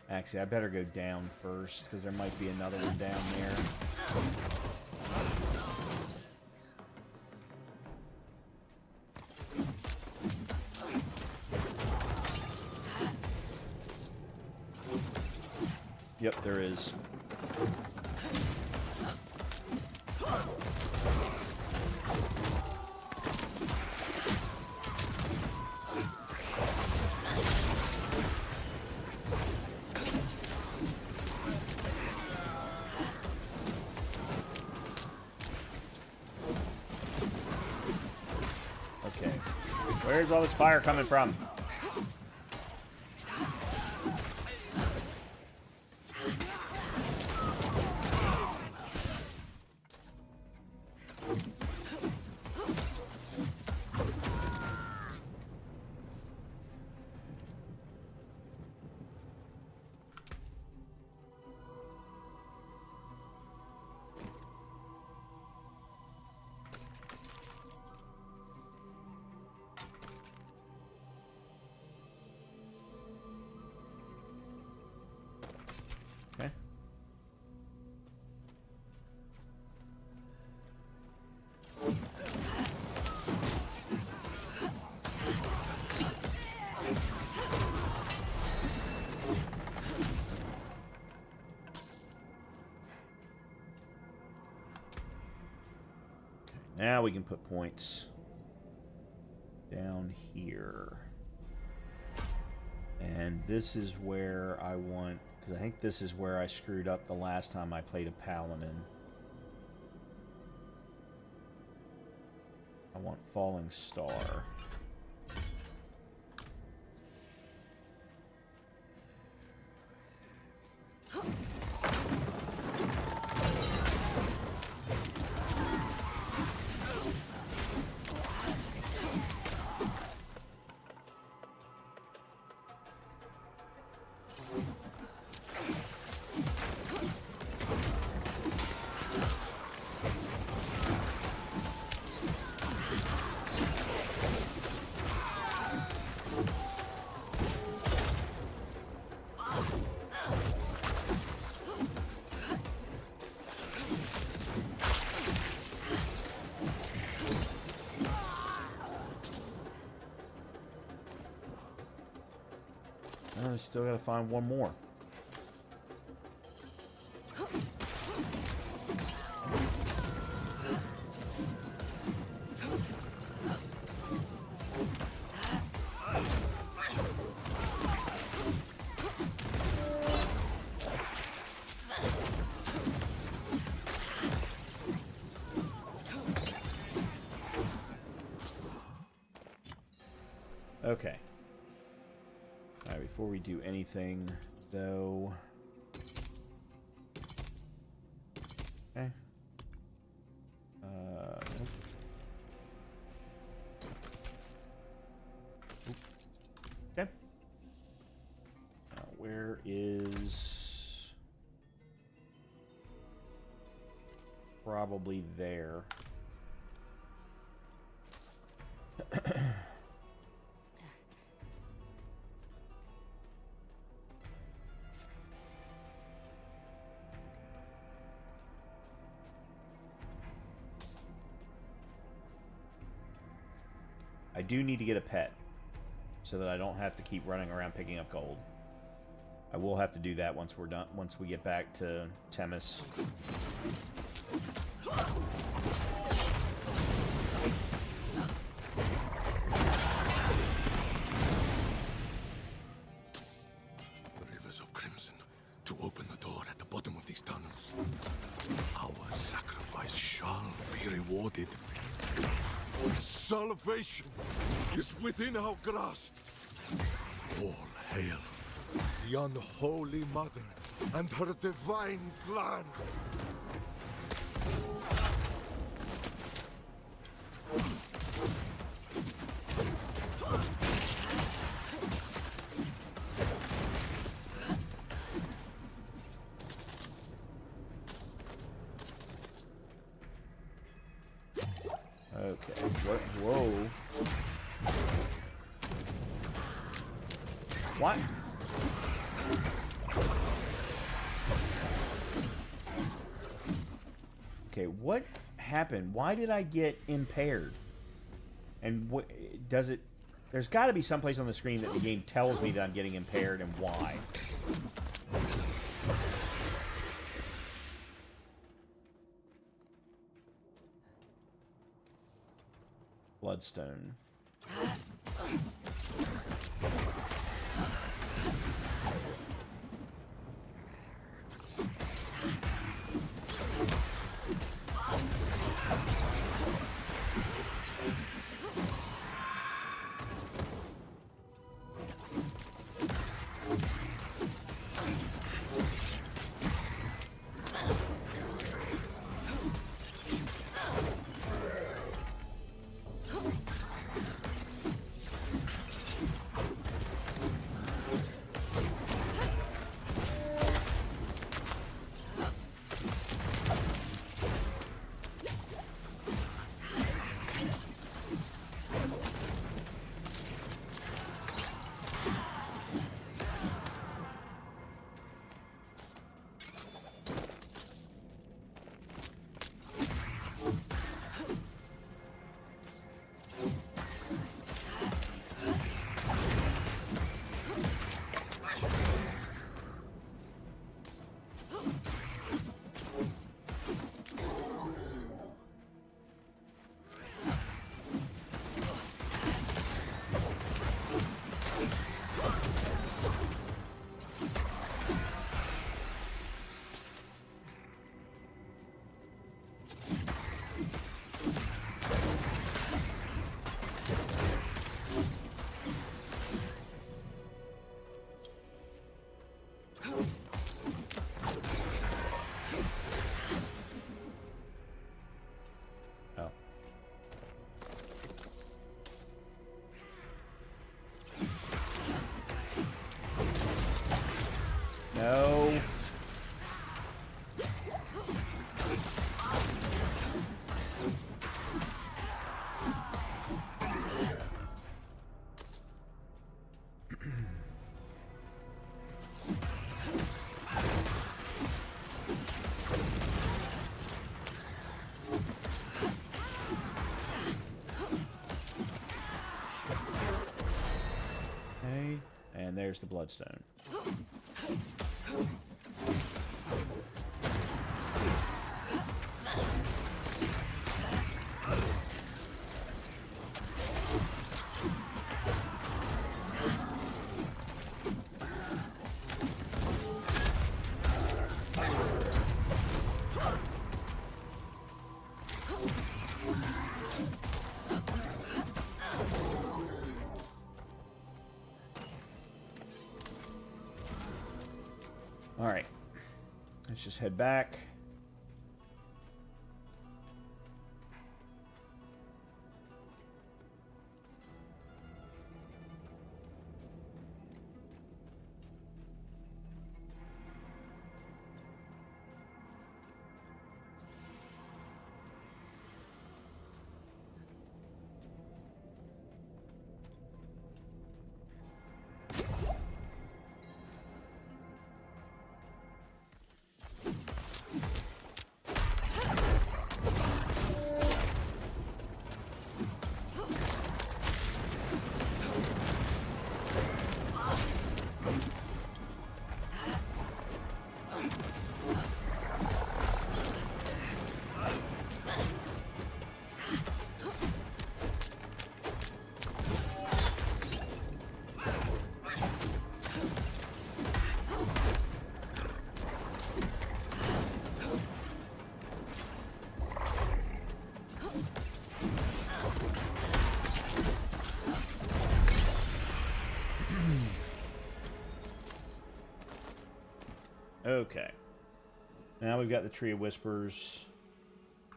Actually, I better go down first, because there might be another one down there. Yep, there is. Okay. Where's all this fire coming from? Now we can put points down here. And this is where I want, because I think this is where I screwed up the last time I played a Paladin. I want Falling Star. I still gotta find one more. Okay. Alright, before we do anything, though... Okay. Nope. Oop. Okay. Where is... Probably there. I do need to get a pet so that I don't have to keep running around picking up gold. I will have to do that once we're done, once we get back to Temis. The rivers of crimson to open the door at the bottom of these tunnels. Our sacrifice shall be rewarded. Salvation is within our grasp. All hail the unholy mother and her divine clan. Okay. Whoa. What? Okay, what happened? Why did I get impaired? And what does it... There's got to be someplace on the screen that the game tells me that I'm getting impaired and why. Bloodstone. There's the bloodstone. Alright. Let's just head back. Okay. Now we've got the Tree of Whispers.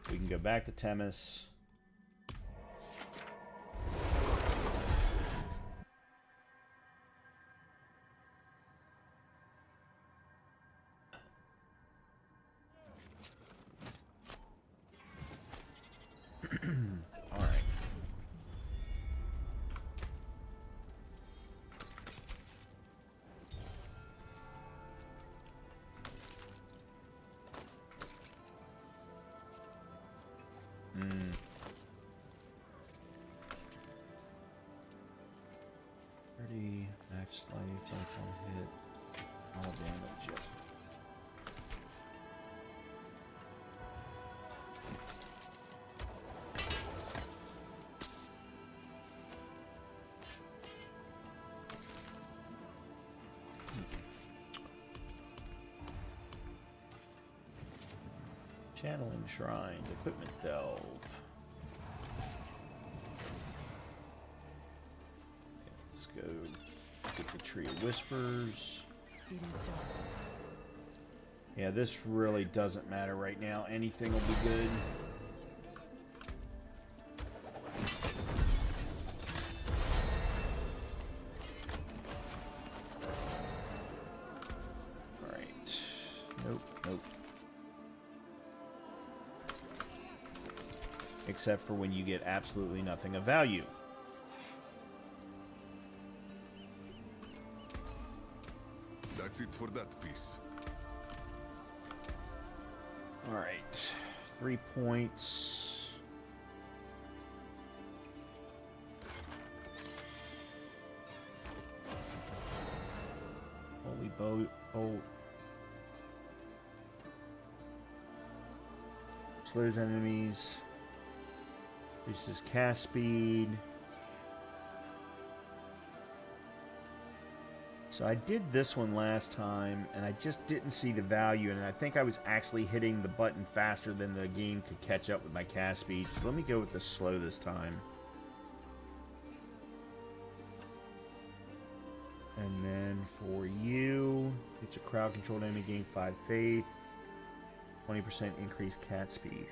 We can go back to Temis. All right. Hmm. 30 max life on hit, all damage. Yep. Channeling Shrine, Equipment Delve. Let's go get the Tree of Whispers. It is done. Yeah, this really doesn't matter right now. Anything will be good. Alright. Nope, nope. Except for when you get absolutely nothing of value. That's it for that piece. Alright. 3 points. Holy boat. Oh. Slows enemies. Increases cast speed. So I did this one last time, and I just didn't see the value, and I think I was actually hitting the button faster than the game could catch up with my cast speed. So let me go with the slow this time. And then for you, it's a crowd-controlled enemy, gain 5 faith, 20% increased cast speed.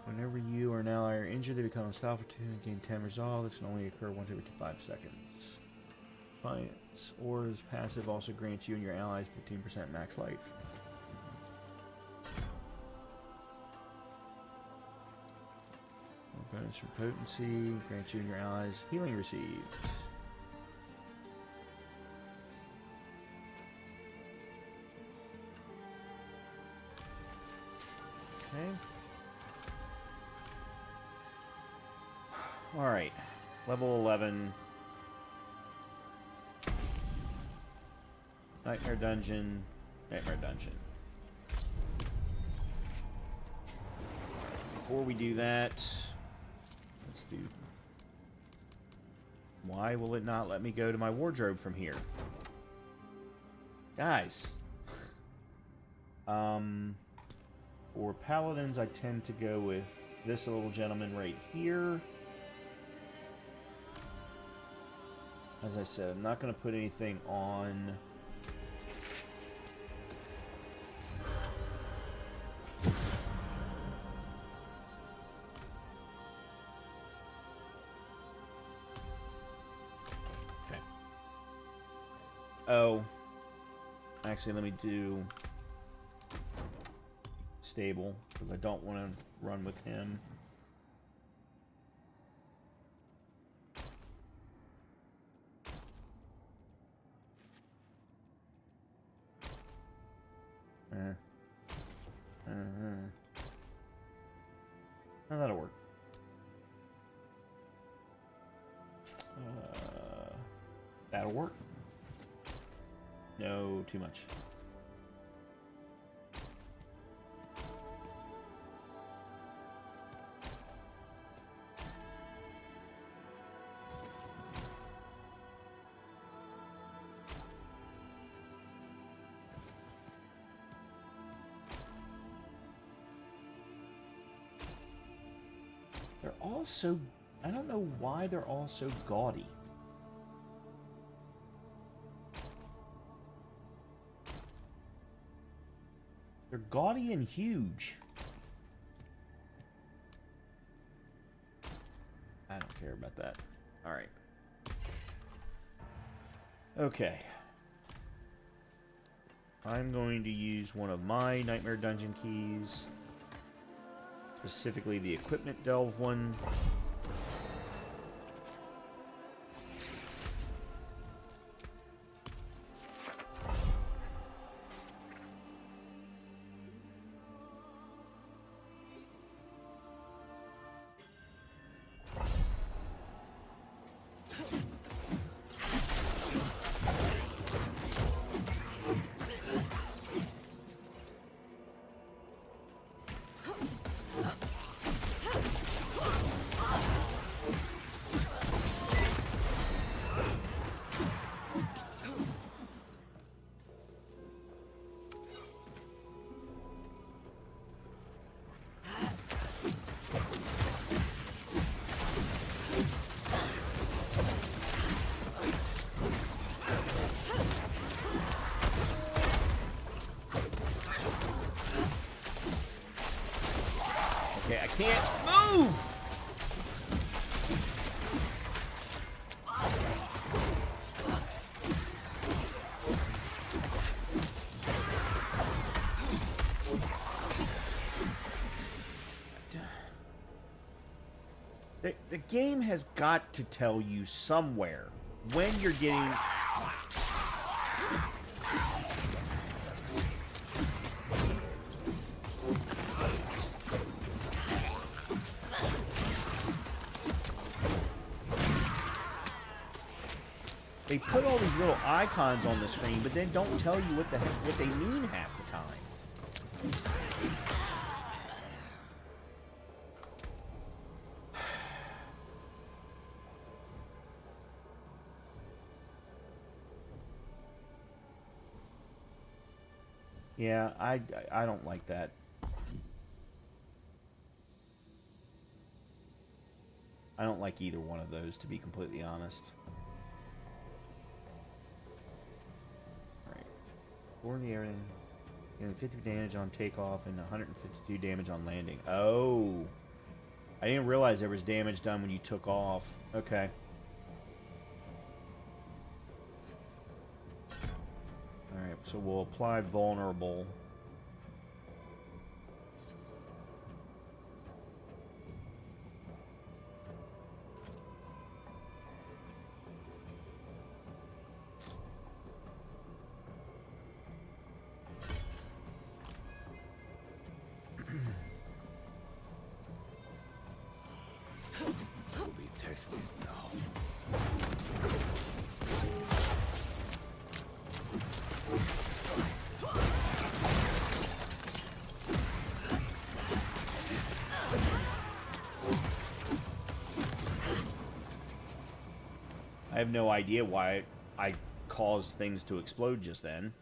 Whenever you or an ally are injured, they become unstoppable and gain 10 resolve. This can only occur once every 5 seconds. Defiance Aura's passive also grants you and your allies 15% max life. Bonus from potency grants you and your allies healing received. Okay. Alright. Level 11. Nightmare Dungeon. Nightmare Dungeon. Before we do that, let's do... Why will it not let me go to my wardrobe from here? Guys. For paladins, I tend to go with this little gentleman right here. As I said, I'm not going to put anything on... Okay. Oh. Actually, let me do... stable, because I don't want to run with him. Oh, that'll work. That'll work. No, too much. They're all so... I don't know why they're all so gaudy. They're gaudy and huge. I don't care about that. Alright. Okay. I'm going to use one of my Nightmare Dungeon keys. Specifically the Equipment Delve one. Okay, I can't move! The game has got to tell you somewhere when you're getting... They put all these little icons on the screen, but then don't tell you what the heck what they mean half the time. Yeah, I don't like that. I don't like either one of those, to be completely honest. Alright. For the area, getting 50 damage on takeoff and 152 damage on landing. Oh! I didn't realize there was damage done when you took off. Okay. So we'll apply vulnerable. Will be tested now. I have no idea why I caused things to explode just then.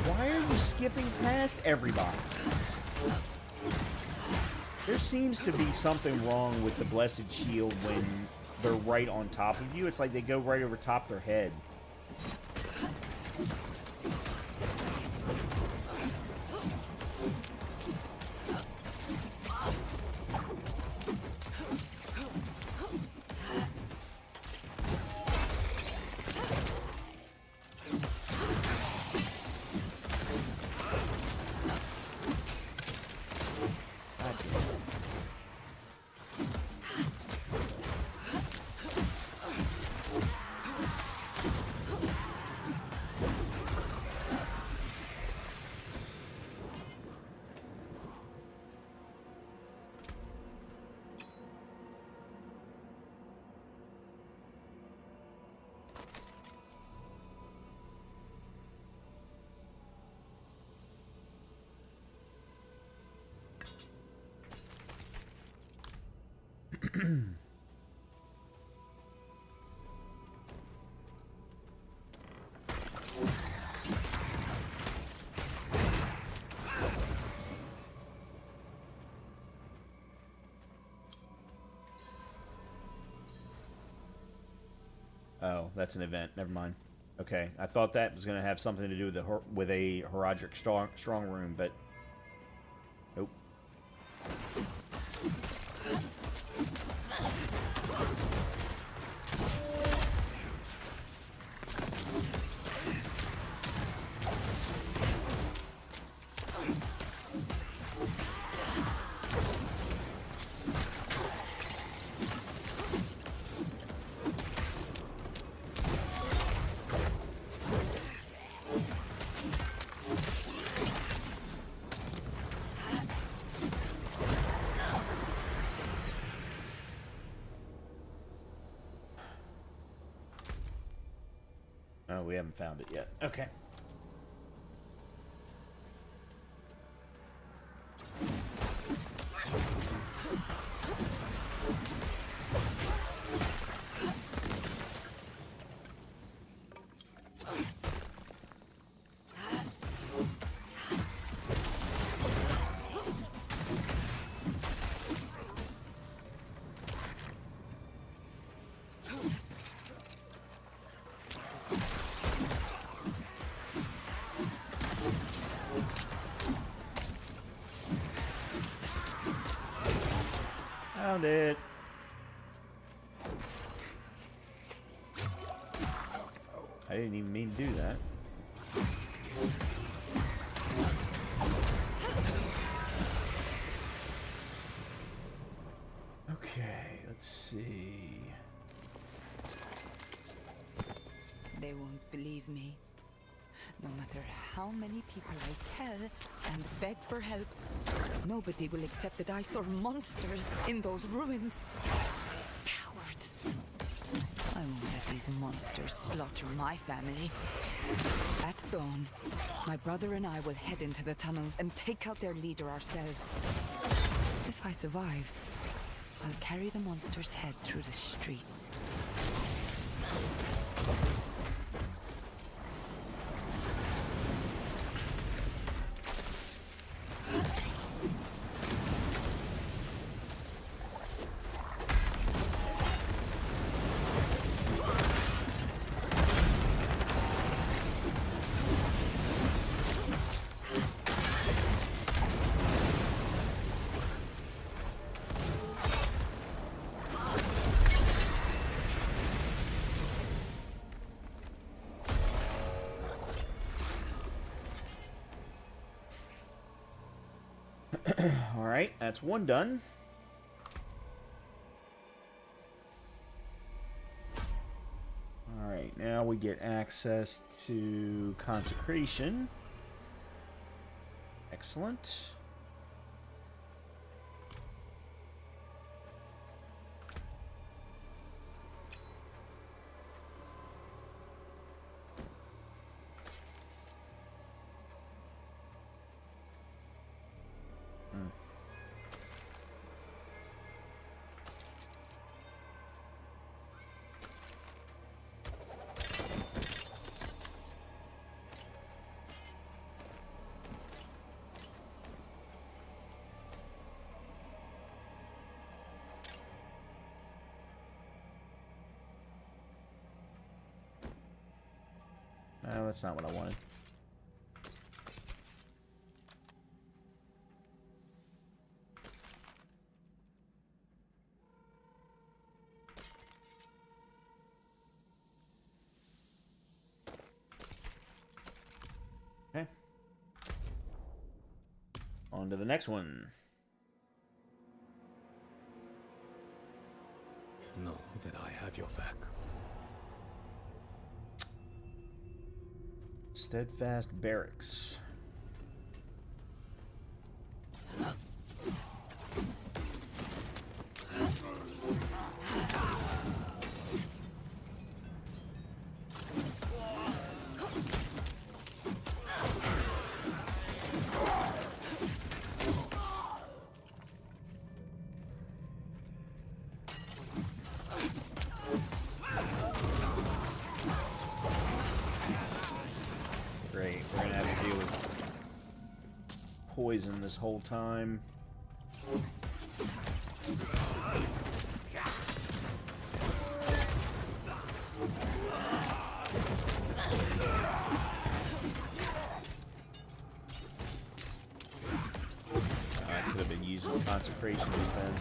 Why are you skipping past everybody? There seems to be something wrong with the Blessed Shield when they're right on top of you. It's like they go right over top their head. Oh, that's an event. Never mind. Okay, I thought that was going to have something to do with a Herodic strong room, but nope. Oh, we haven't found it yet. Okay. Found it. I didn't even mean to do that. Let's see. They won't believe me. No matter how many people I tell and beg for help, nobody will accept that I saw monsters in those ruins. Cowards. I won't let these monsters slaughter my family. At dawn, my brother and I will head into the tunnels and take out their leader ourselves. If I survive, I'll carry the monster's head through the streets. Alright, that's one done. Alright, now we get access to consecration. Excellent. No, that's not what I wanted. Okay. On to the next one. Know that I have your back. Steadfast Barracks. Great, we're gonna have to deal with poison this whole time. I could have been using consecration just then.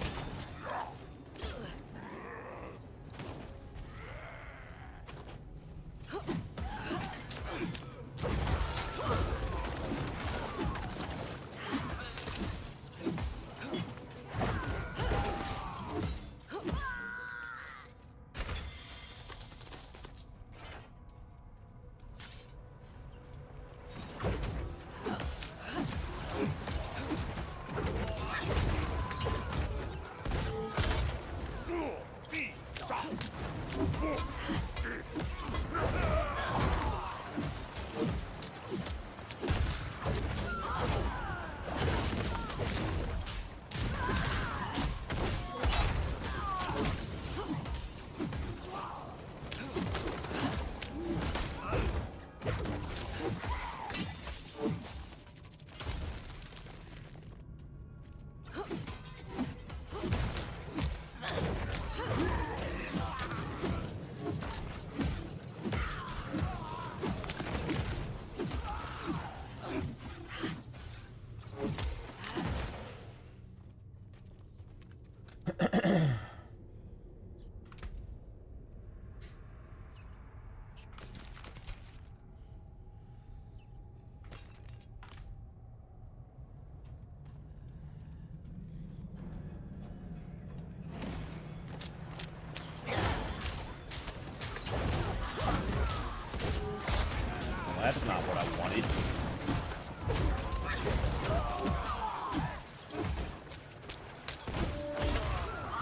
That's not what I wanted.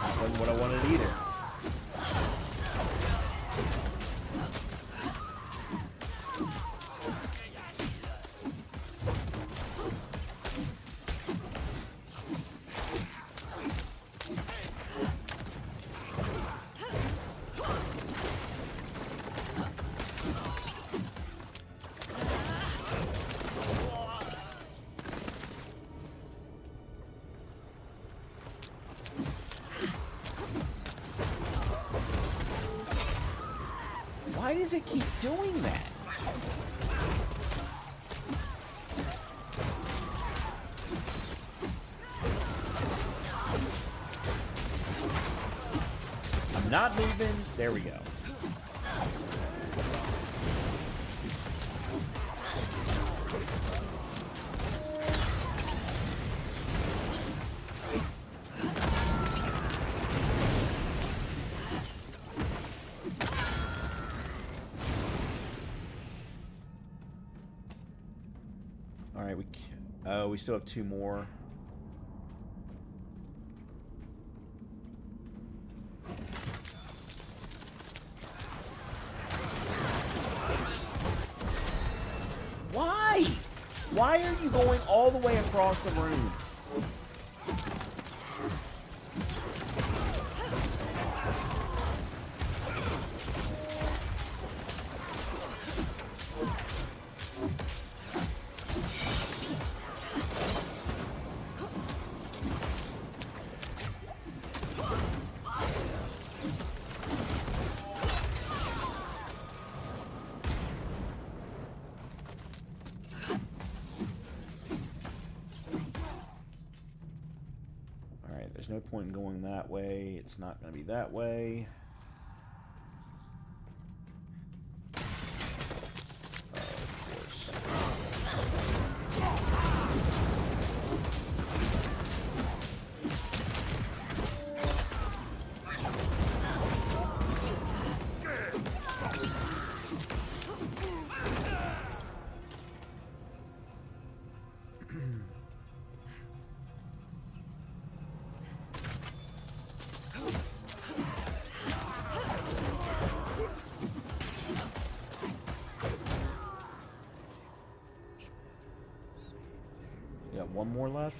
That wasn't what I wanted either. Why does it keep doing that? I'm not moving. There we go. We still have 2 more. Why? Why are you going all the way across the room? There's no point in going that way. It's not going to be that way. Of course. Got 1 more left.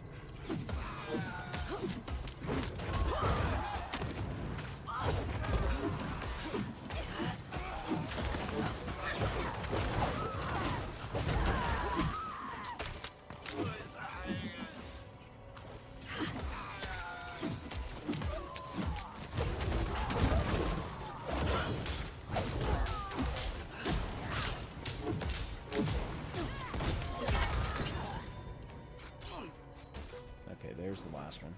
Okay, there's the last one.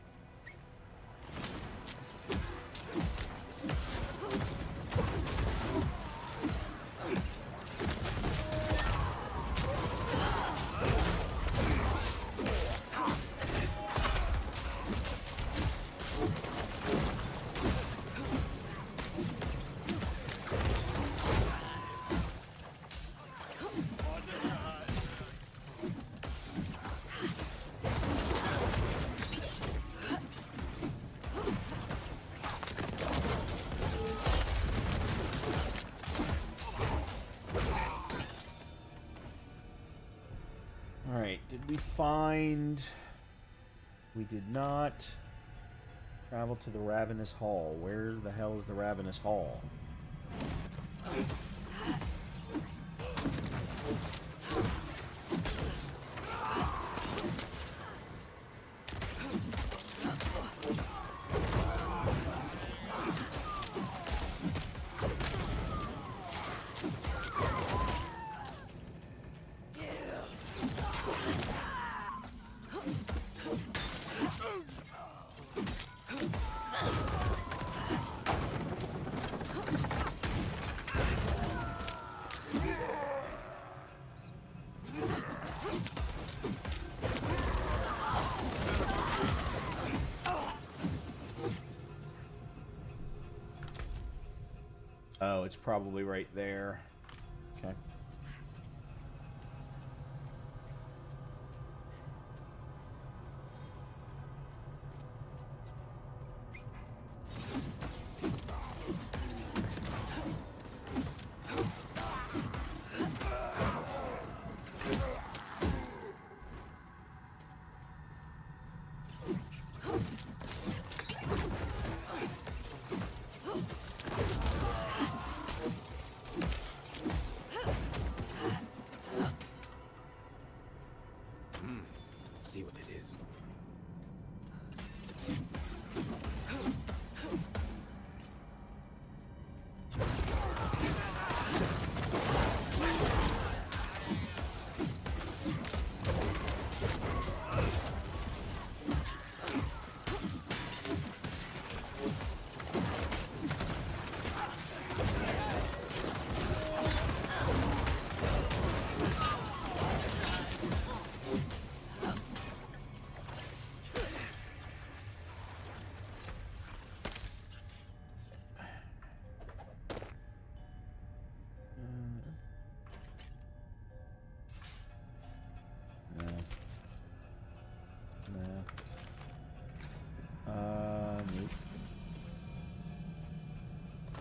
Alright, did we find... We did not travel to the Ravenous Hall. Where the hell is the Ravenous Hall? Oh, it's probably right there. Okay.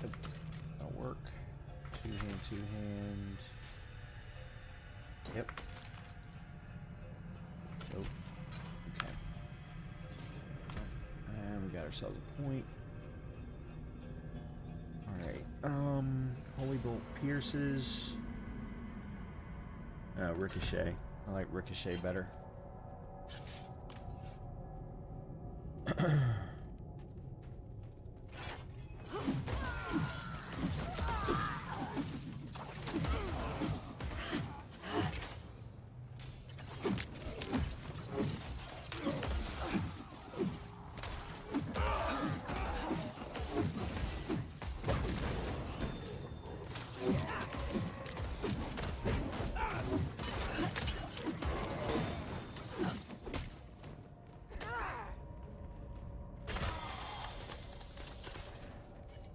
Yep, that'll work. Two hand, two hand. Yep. Nope. Okay. And we got ourselves a point. Alright. Holy Bolt pierces. Ricochet. I like Ricochet better.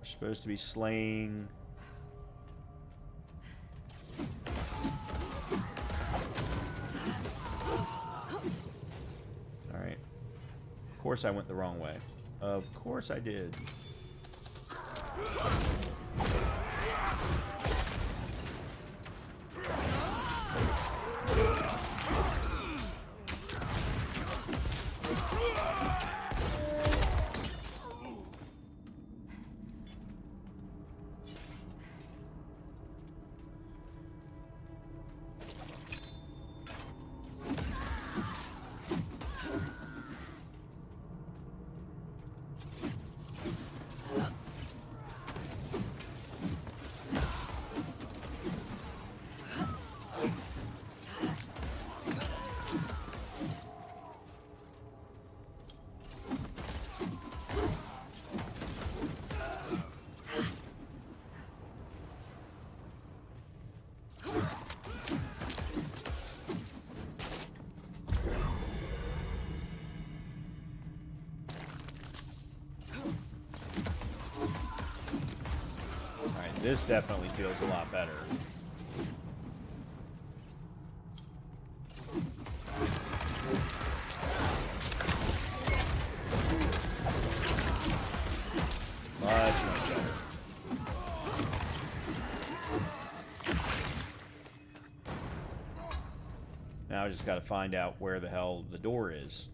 Supposed to be slaying. Alright. Of course I went the wrong way. Of course I did. This definitely feels a lot better. Much better. Now I just got to find out where the hell the door is.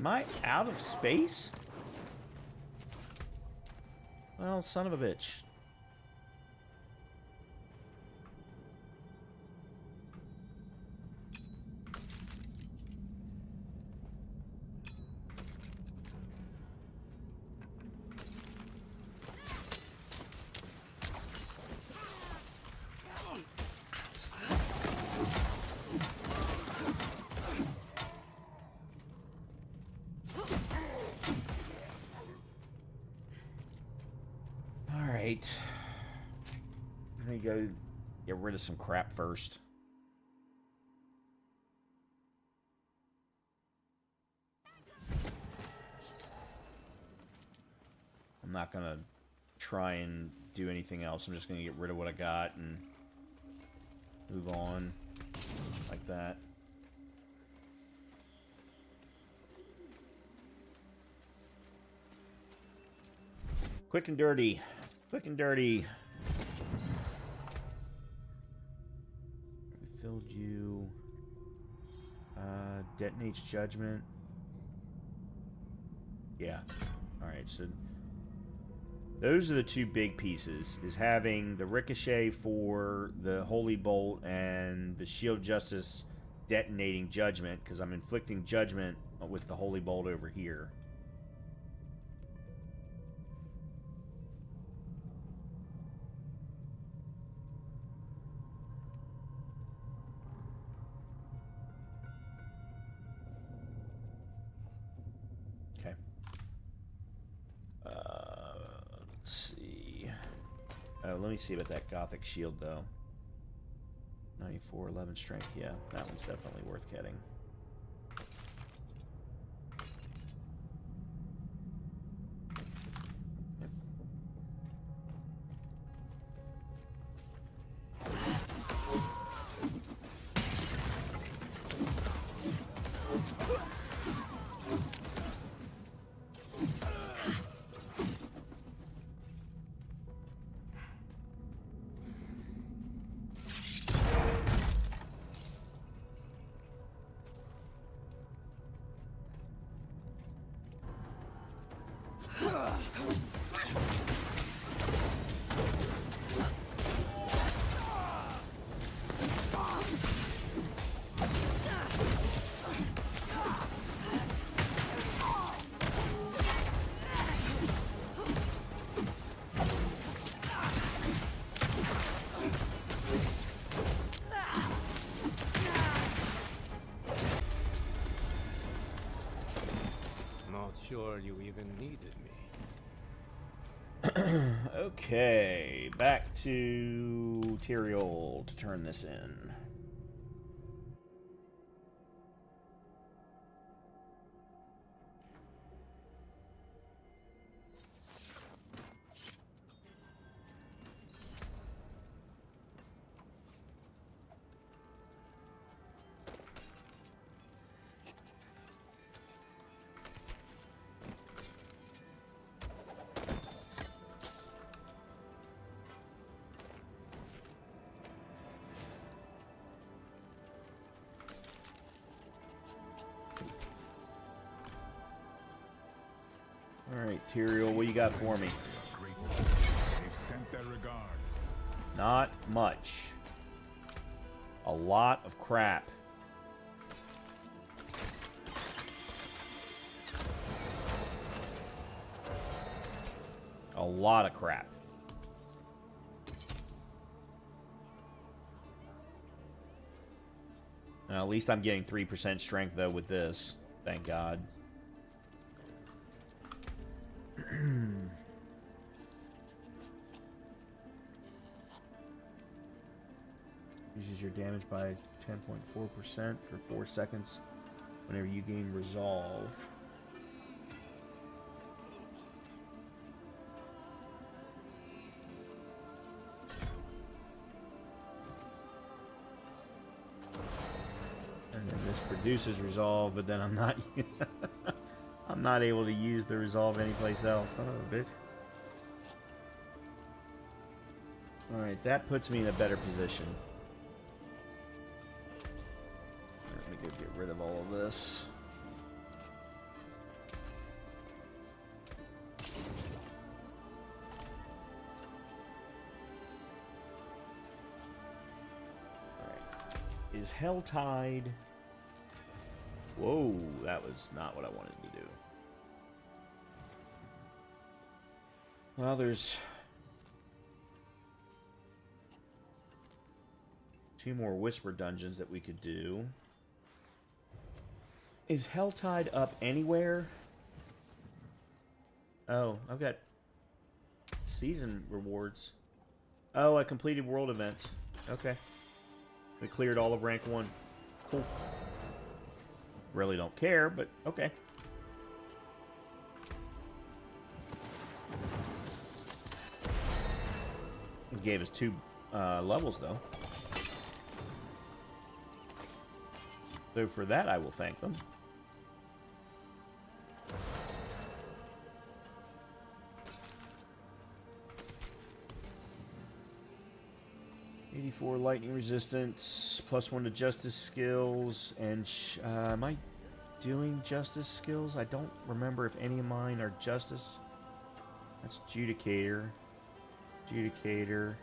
Am I out of space? Well, son of a bitch. Alright. Let me go get rid of some crap first. I'm not gonna try and do anything else. I'm just gonna get rid of what I got and move on like that. Quick and dirty. Quick and dirty. We filled you. Detonates judgment. Yeah. Alright, so those are the two big pieces, is having the ricochet for the holy bolt and the shield justice detonating judgment, because I'm inflicting judgment with the holy bolt over here. Okay. Let's see. Oh, let me see about that Gothic shield, though. 94, 11 strength. Yeah, that one's definitely worth getting. Not sure you even needed me. Okay, back to Tyrael to turn this in. Alright, Tyrael, what you got for me? They've sent their regards. Not much. A lot of crap. A lot of crap. Now, at least I'm getting 3% strength, though, with this. Thank God. Uses your damage by 10.4% for 4 seconds whenever you gain resolve. And then this produces resolve, but then I'm not I'm not able to use the resolve anyplace else. Son of a bitch. Alright, that puts me in a better position. Let me go get rid of all of this. Alright. Is Helltide... Whoa, that was not what I wanted to do. Well, there's 2 more Whisper dungeons that we could do. Is Helltide up anywhere? Oh, I've got season rewards. Oh, I completed world events. Okay. We cleared all of rank 1. Cool. Really don't care, but okay. It gave us 2 levels, though. So for that, I will thank them. +4 lightning resistance, +1 to justice skills, and am I doing justice skills? I don't remember if any of mine are justice. That's Judicator. Judicator.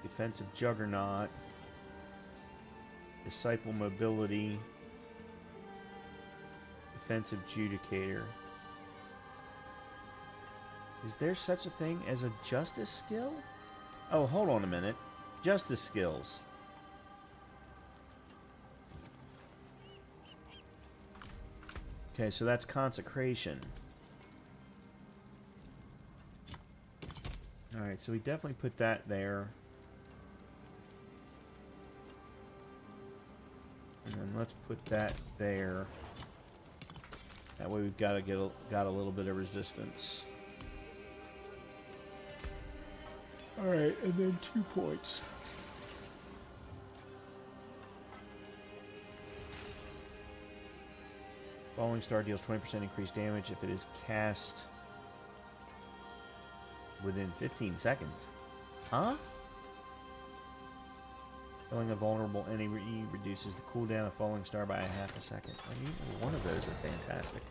Defensive Juggernaut. Disciple Mobility. Defensive Judicator. Is there such a thing as a justice skill? Oh, hold on a minute. Justice skills. Okay, so that's consecration. Alright, so we definitely put that there. And then let's put that there. That way we've got a little bit of resistance. Alright, and then 2 points. Falling Star deals 20% increased damage if it is cast within 15 seconds. Huh? Killing a vulnerable enemy reduces the cooldown of Falling Star by a half a second. I mean, one of those are fantastic.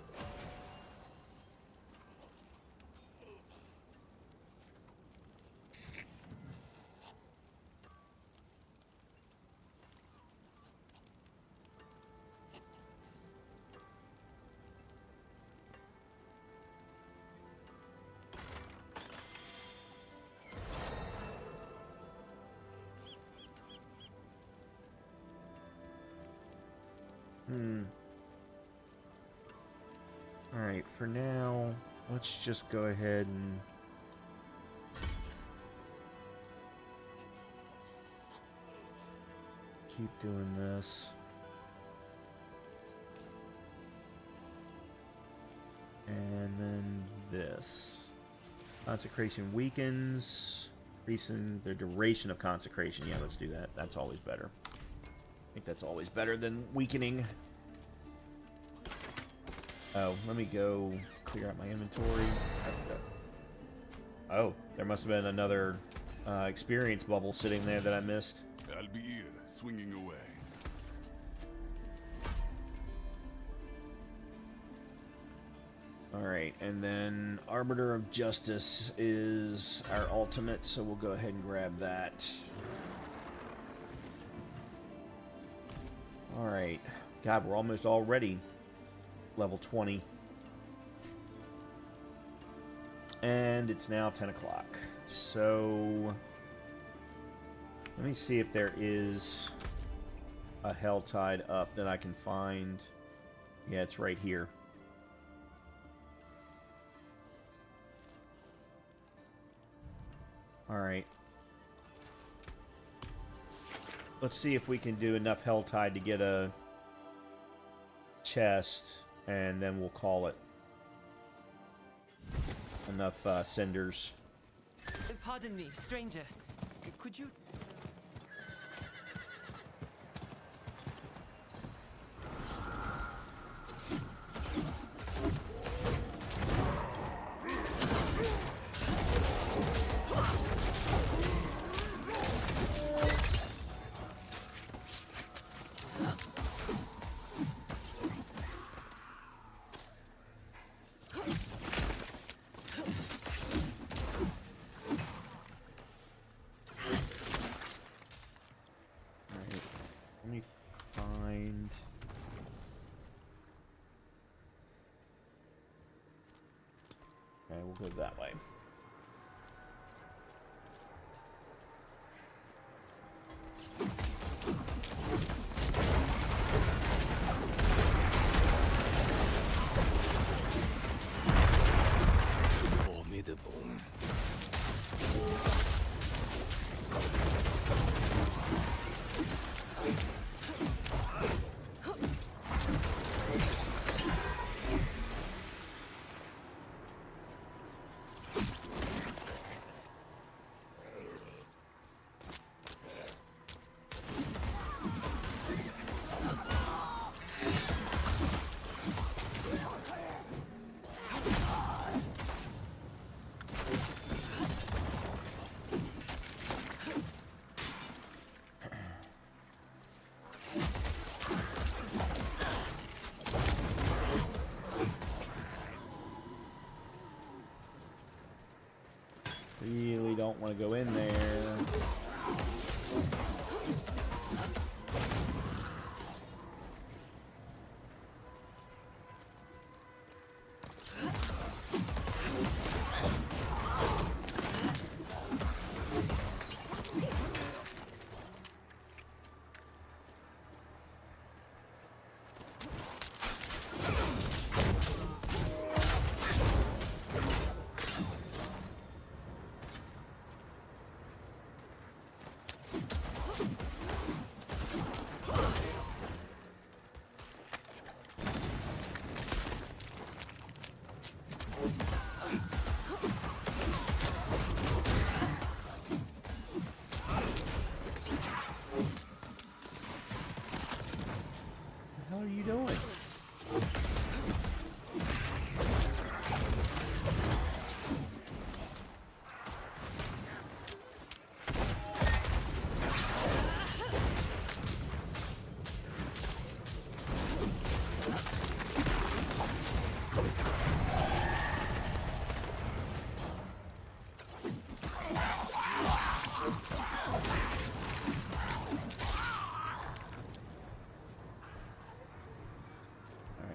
Alright, for now, let's just go ahead and keep doing this. And then this. Consecration weakens, increasing the duration of consecration. Yeah, let's do that. That's always better. I think that's always better than weakening. Oh, let me go clear out my inventory. Oh, there must have been another experience bubble sitting there that I missed. I'll be here, swinging away. Alright, and then Arbiter of Justice is our ultimate, so we'll go ahead and grab that. Alright. God, we're almost already level 20. And it's now 10 o'clock. So let me see if there is a Helltide up that I can find. Yeah, it's right here. Alright. Let's see if we can do enough Helltide to get a chest, and then we'll call it. Enough cinders. Pardon me, stranger. Could you... We'll go that way. Formidable.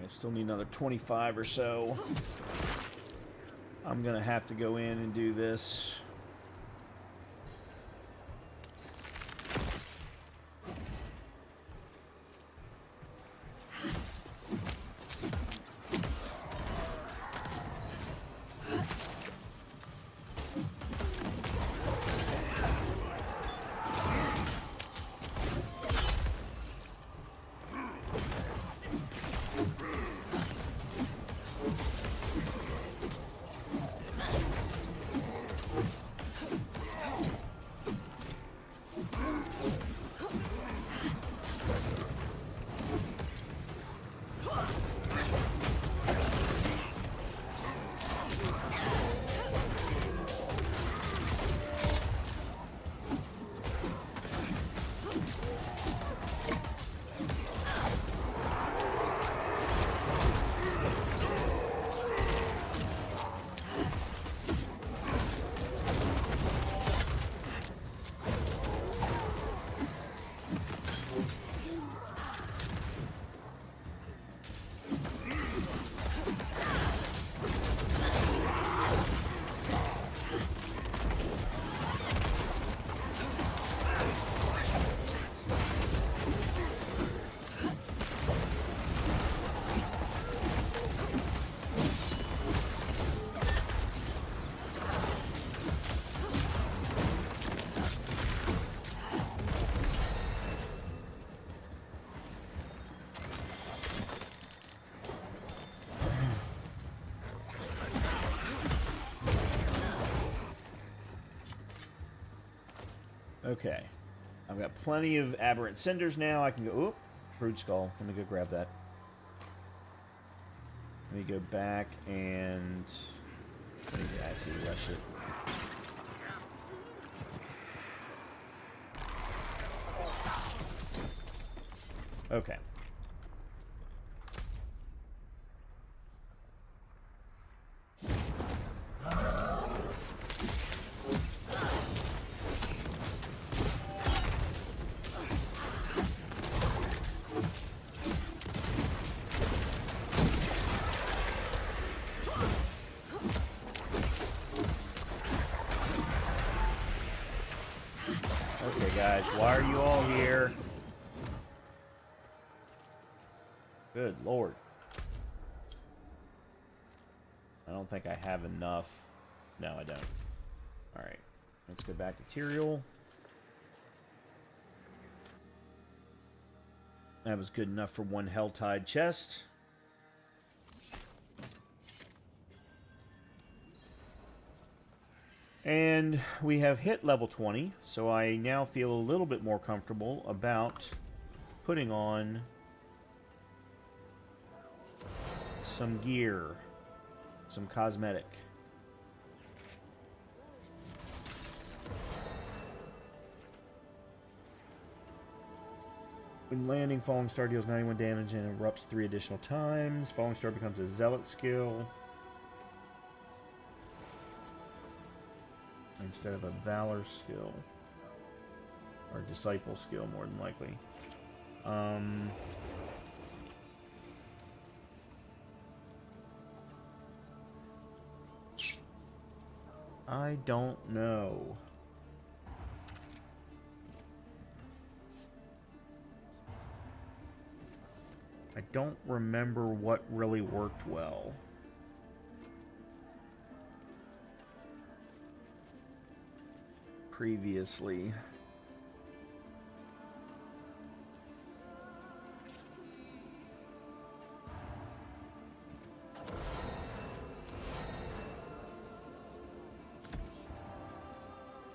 I still need another 25 or so. I'm gonna have to go in and do this. Okay. I've got plenty of aberrant cinders now. I can go... Oop! Brood skull. Let me go grab that. Let me go back and... I need to actually rush it. Okay. Okay, guys, why are you all here? Good Lord. I don't think I have enough. No, I don't. Alright, let's go back to Tyrael. That was good enough for one Helltide chest. And we have hit level 20, so I now feel a little bit more comfortable about putting on some gear, some cosmetic. When landing, Falling Star deals 91 damage and erupts 3 additional times. Falling Star becomes a Zealot skill instead of a Valor skill. Or Disciple skill, more than likely. I don't know. I don't remember what really worked well. Previously.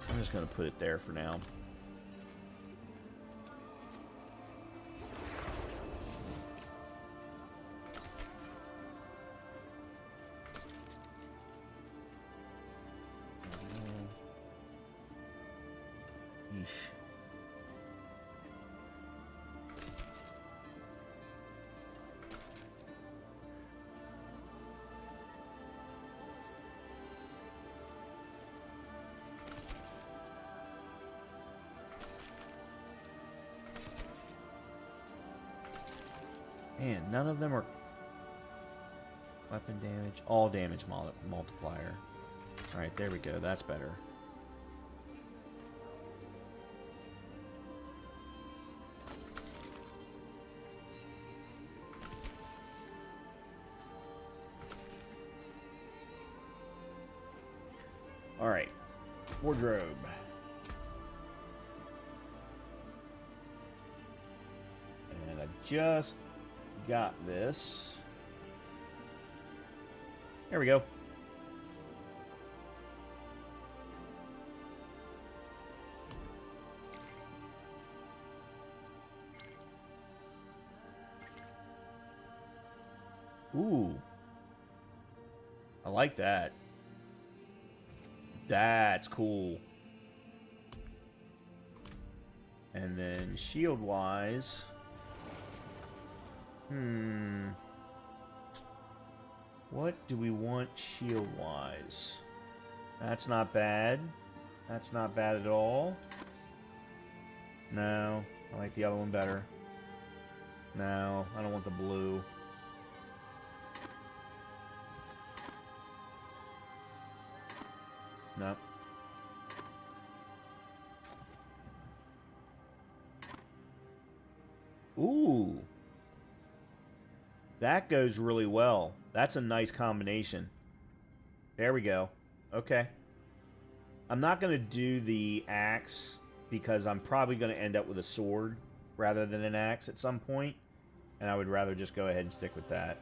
I'm just going to put it there for now. Man, none of them are Weapon damage, all damage multiplier. Alright, there we go. That's better. Alright. Wardrobe. And I just got this. There we go. Ooh. I like that. That's cool. And then shield-wise... What do we want shield-wise? That's not bad. That's not bad at all. No, I like the other one better. No, I don't want the blue. No. Ooh. That goes really well. That's a nice combination. There we go. Okay. I'm not going to do the axe because I'm probably going to end up with a sword rather than an axe at some point. And I would rather just go ahead and stick with that.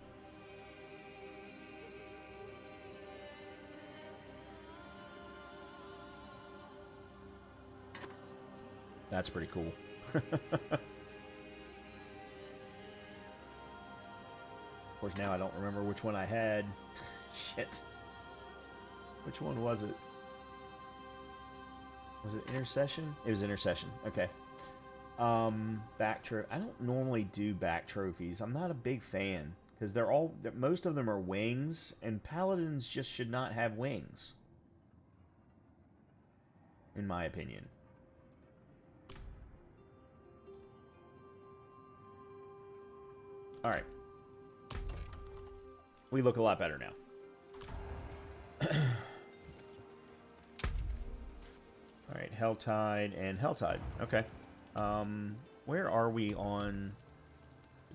That's pretty cool. Of course, now I don't remember which one I had. Shit. Which one was it? Was it Intercession? It was Intercession. Okay. Back trophy. I don't normally do back trophies. I'm not a big fan because most of them are wings, and paladins just should not have wings, in my opinion. All right. We look a lot better now. Alright, Helltide and Helltide. Okay. Where are we on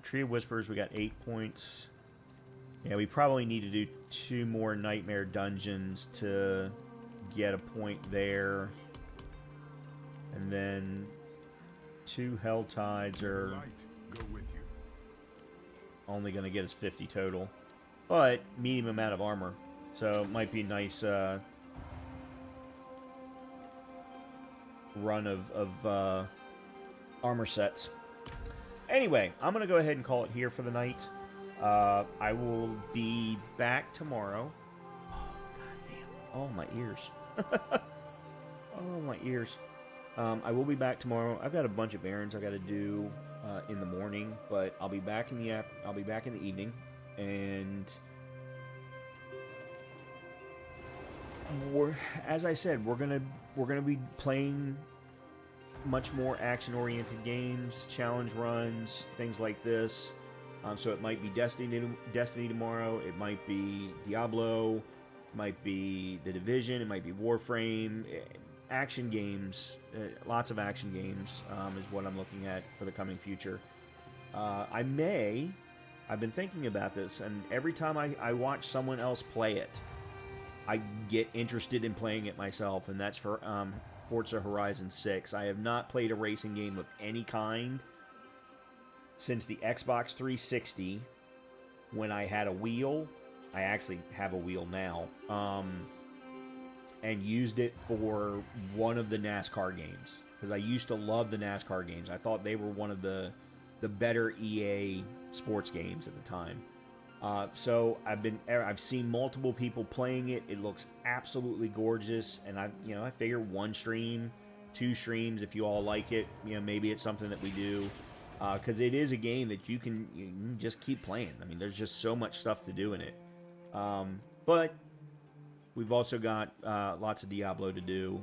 Tree of Whispers? We got 8 points. Yeah, we probably need to do 2 more Nightmare Dungeons to get a point there. And then 2 Helltides are only going to get us 50 total. But medium amount of armor. So it might be a nice run of armor sets. Anyway, I'm going to go ahead and call it here for the night. I will be back tomorrow. Oh, goddamn. Oh, my ears. Oh, my ears. I will be back tomorrow. I've got a bunch of errands I got to do in the morning, but I'll be back in the evening. And as I said, we're gonna be playing much more action-oriented games, challenge runs, things like this. So it might be Destiny tomorrow. It might be Diablo. It might be The Division. It might be Warframe. Action games, lots of action games is what I'm looking at for the coming future. I've been thinking about this, and every time I watch someone else play it, I get interested in playing it myself, and that's for Forza Horizon 6. I have not played a racing game of any kind since the Xbox 360, when I had a wheel. I actually have a wheel now, and used it for one of the NASCAR games, because I used to love the NASCAR games. I thought they were one of the better EA sports games at the time. So I've seen multiple people playing it. It looks absolutely gorgeous, and I figure 1 stream, 2 streams if you all like it. Maybe it's something that we do, because it is a game that you can just keep playing. I mean, there's just so much stuff to do in it. But we've also got lots of Diablo to do.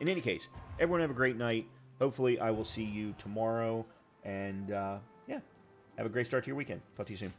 In any case, everyone have a great night. Hopefully I will see you tomorrow. And, yeah, have a great start to your weekend. Talk to you soon.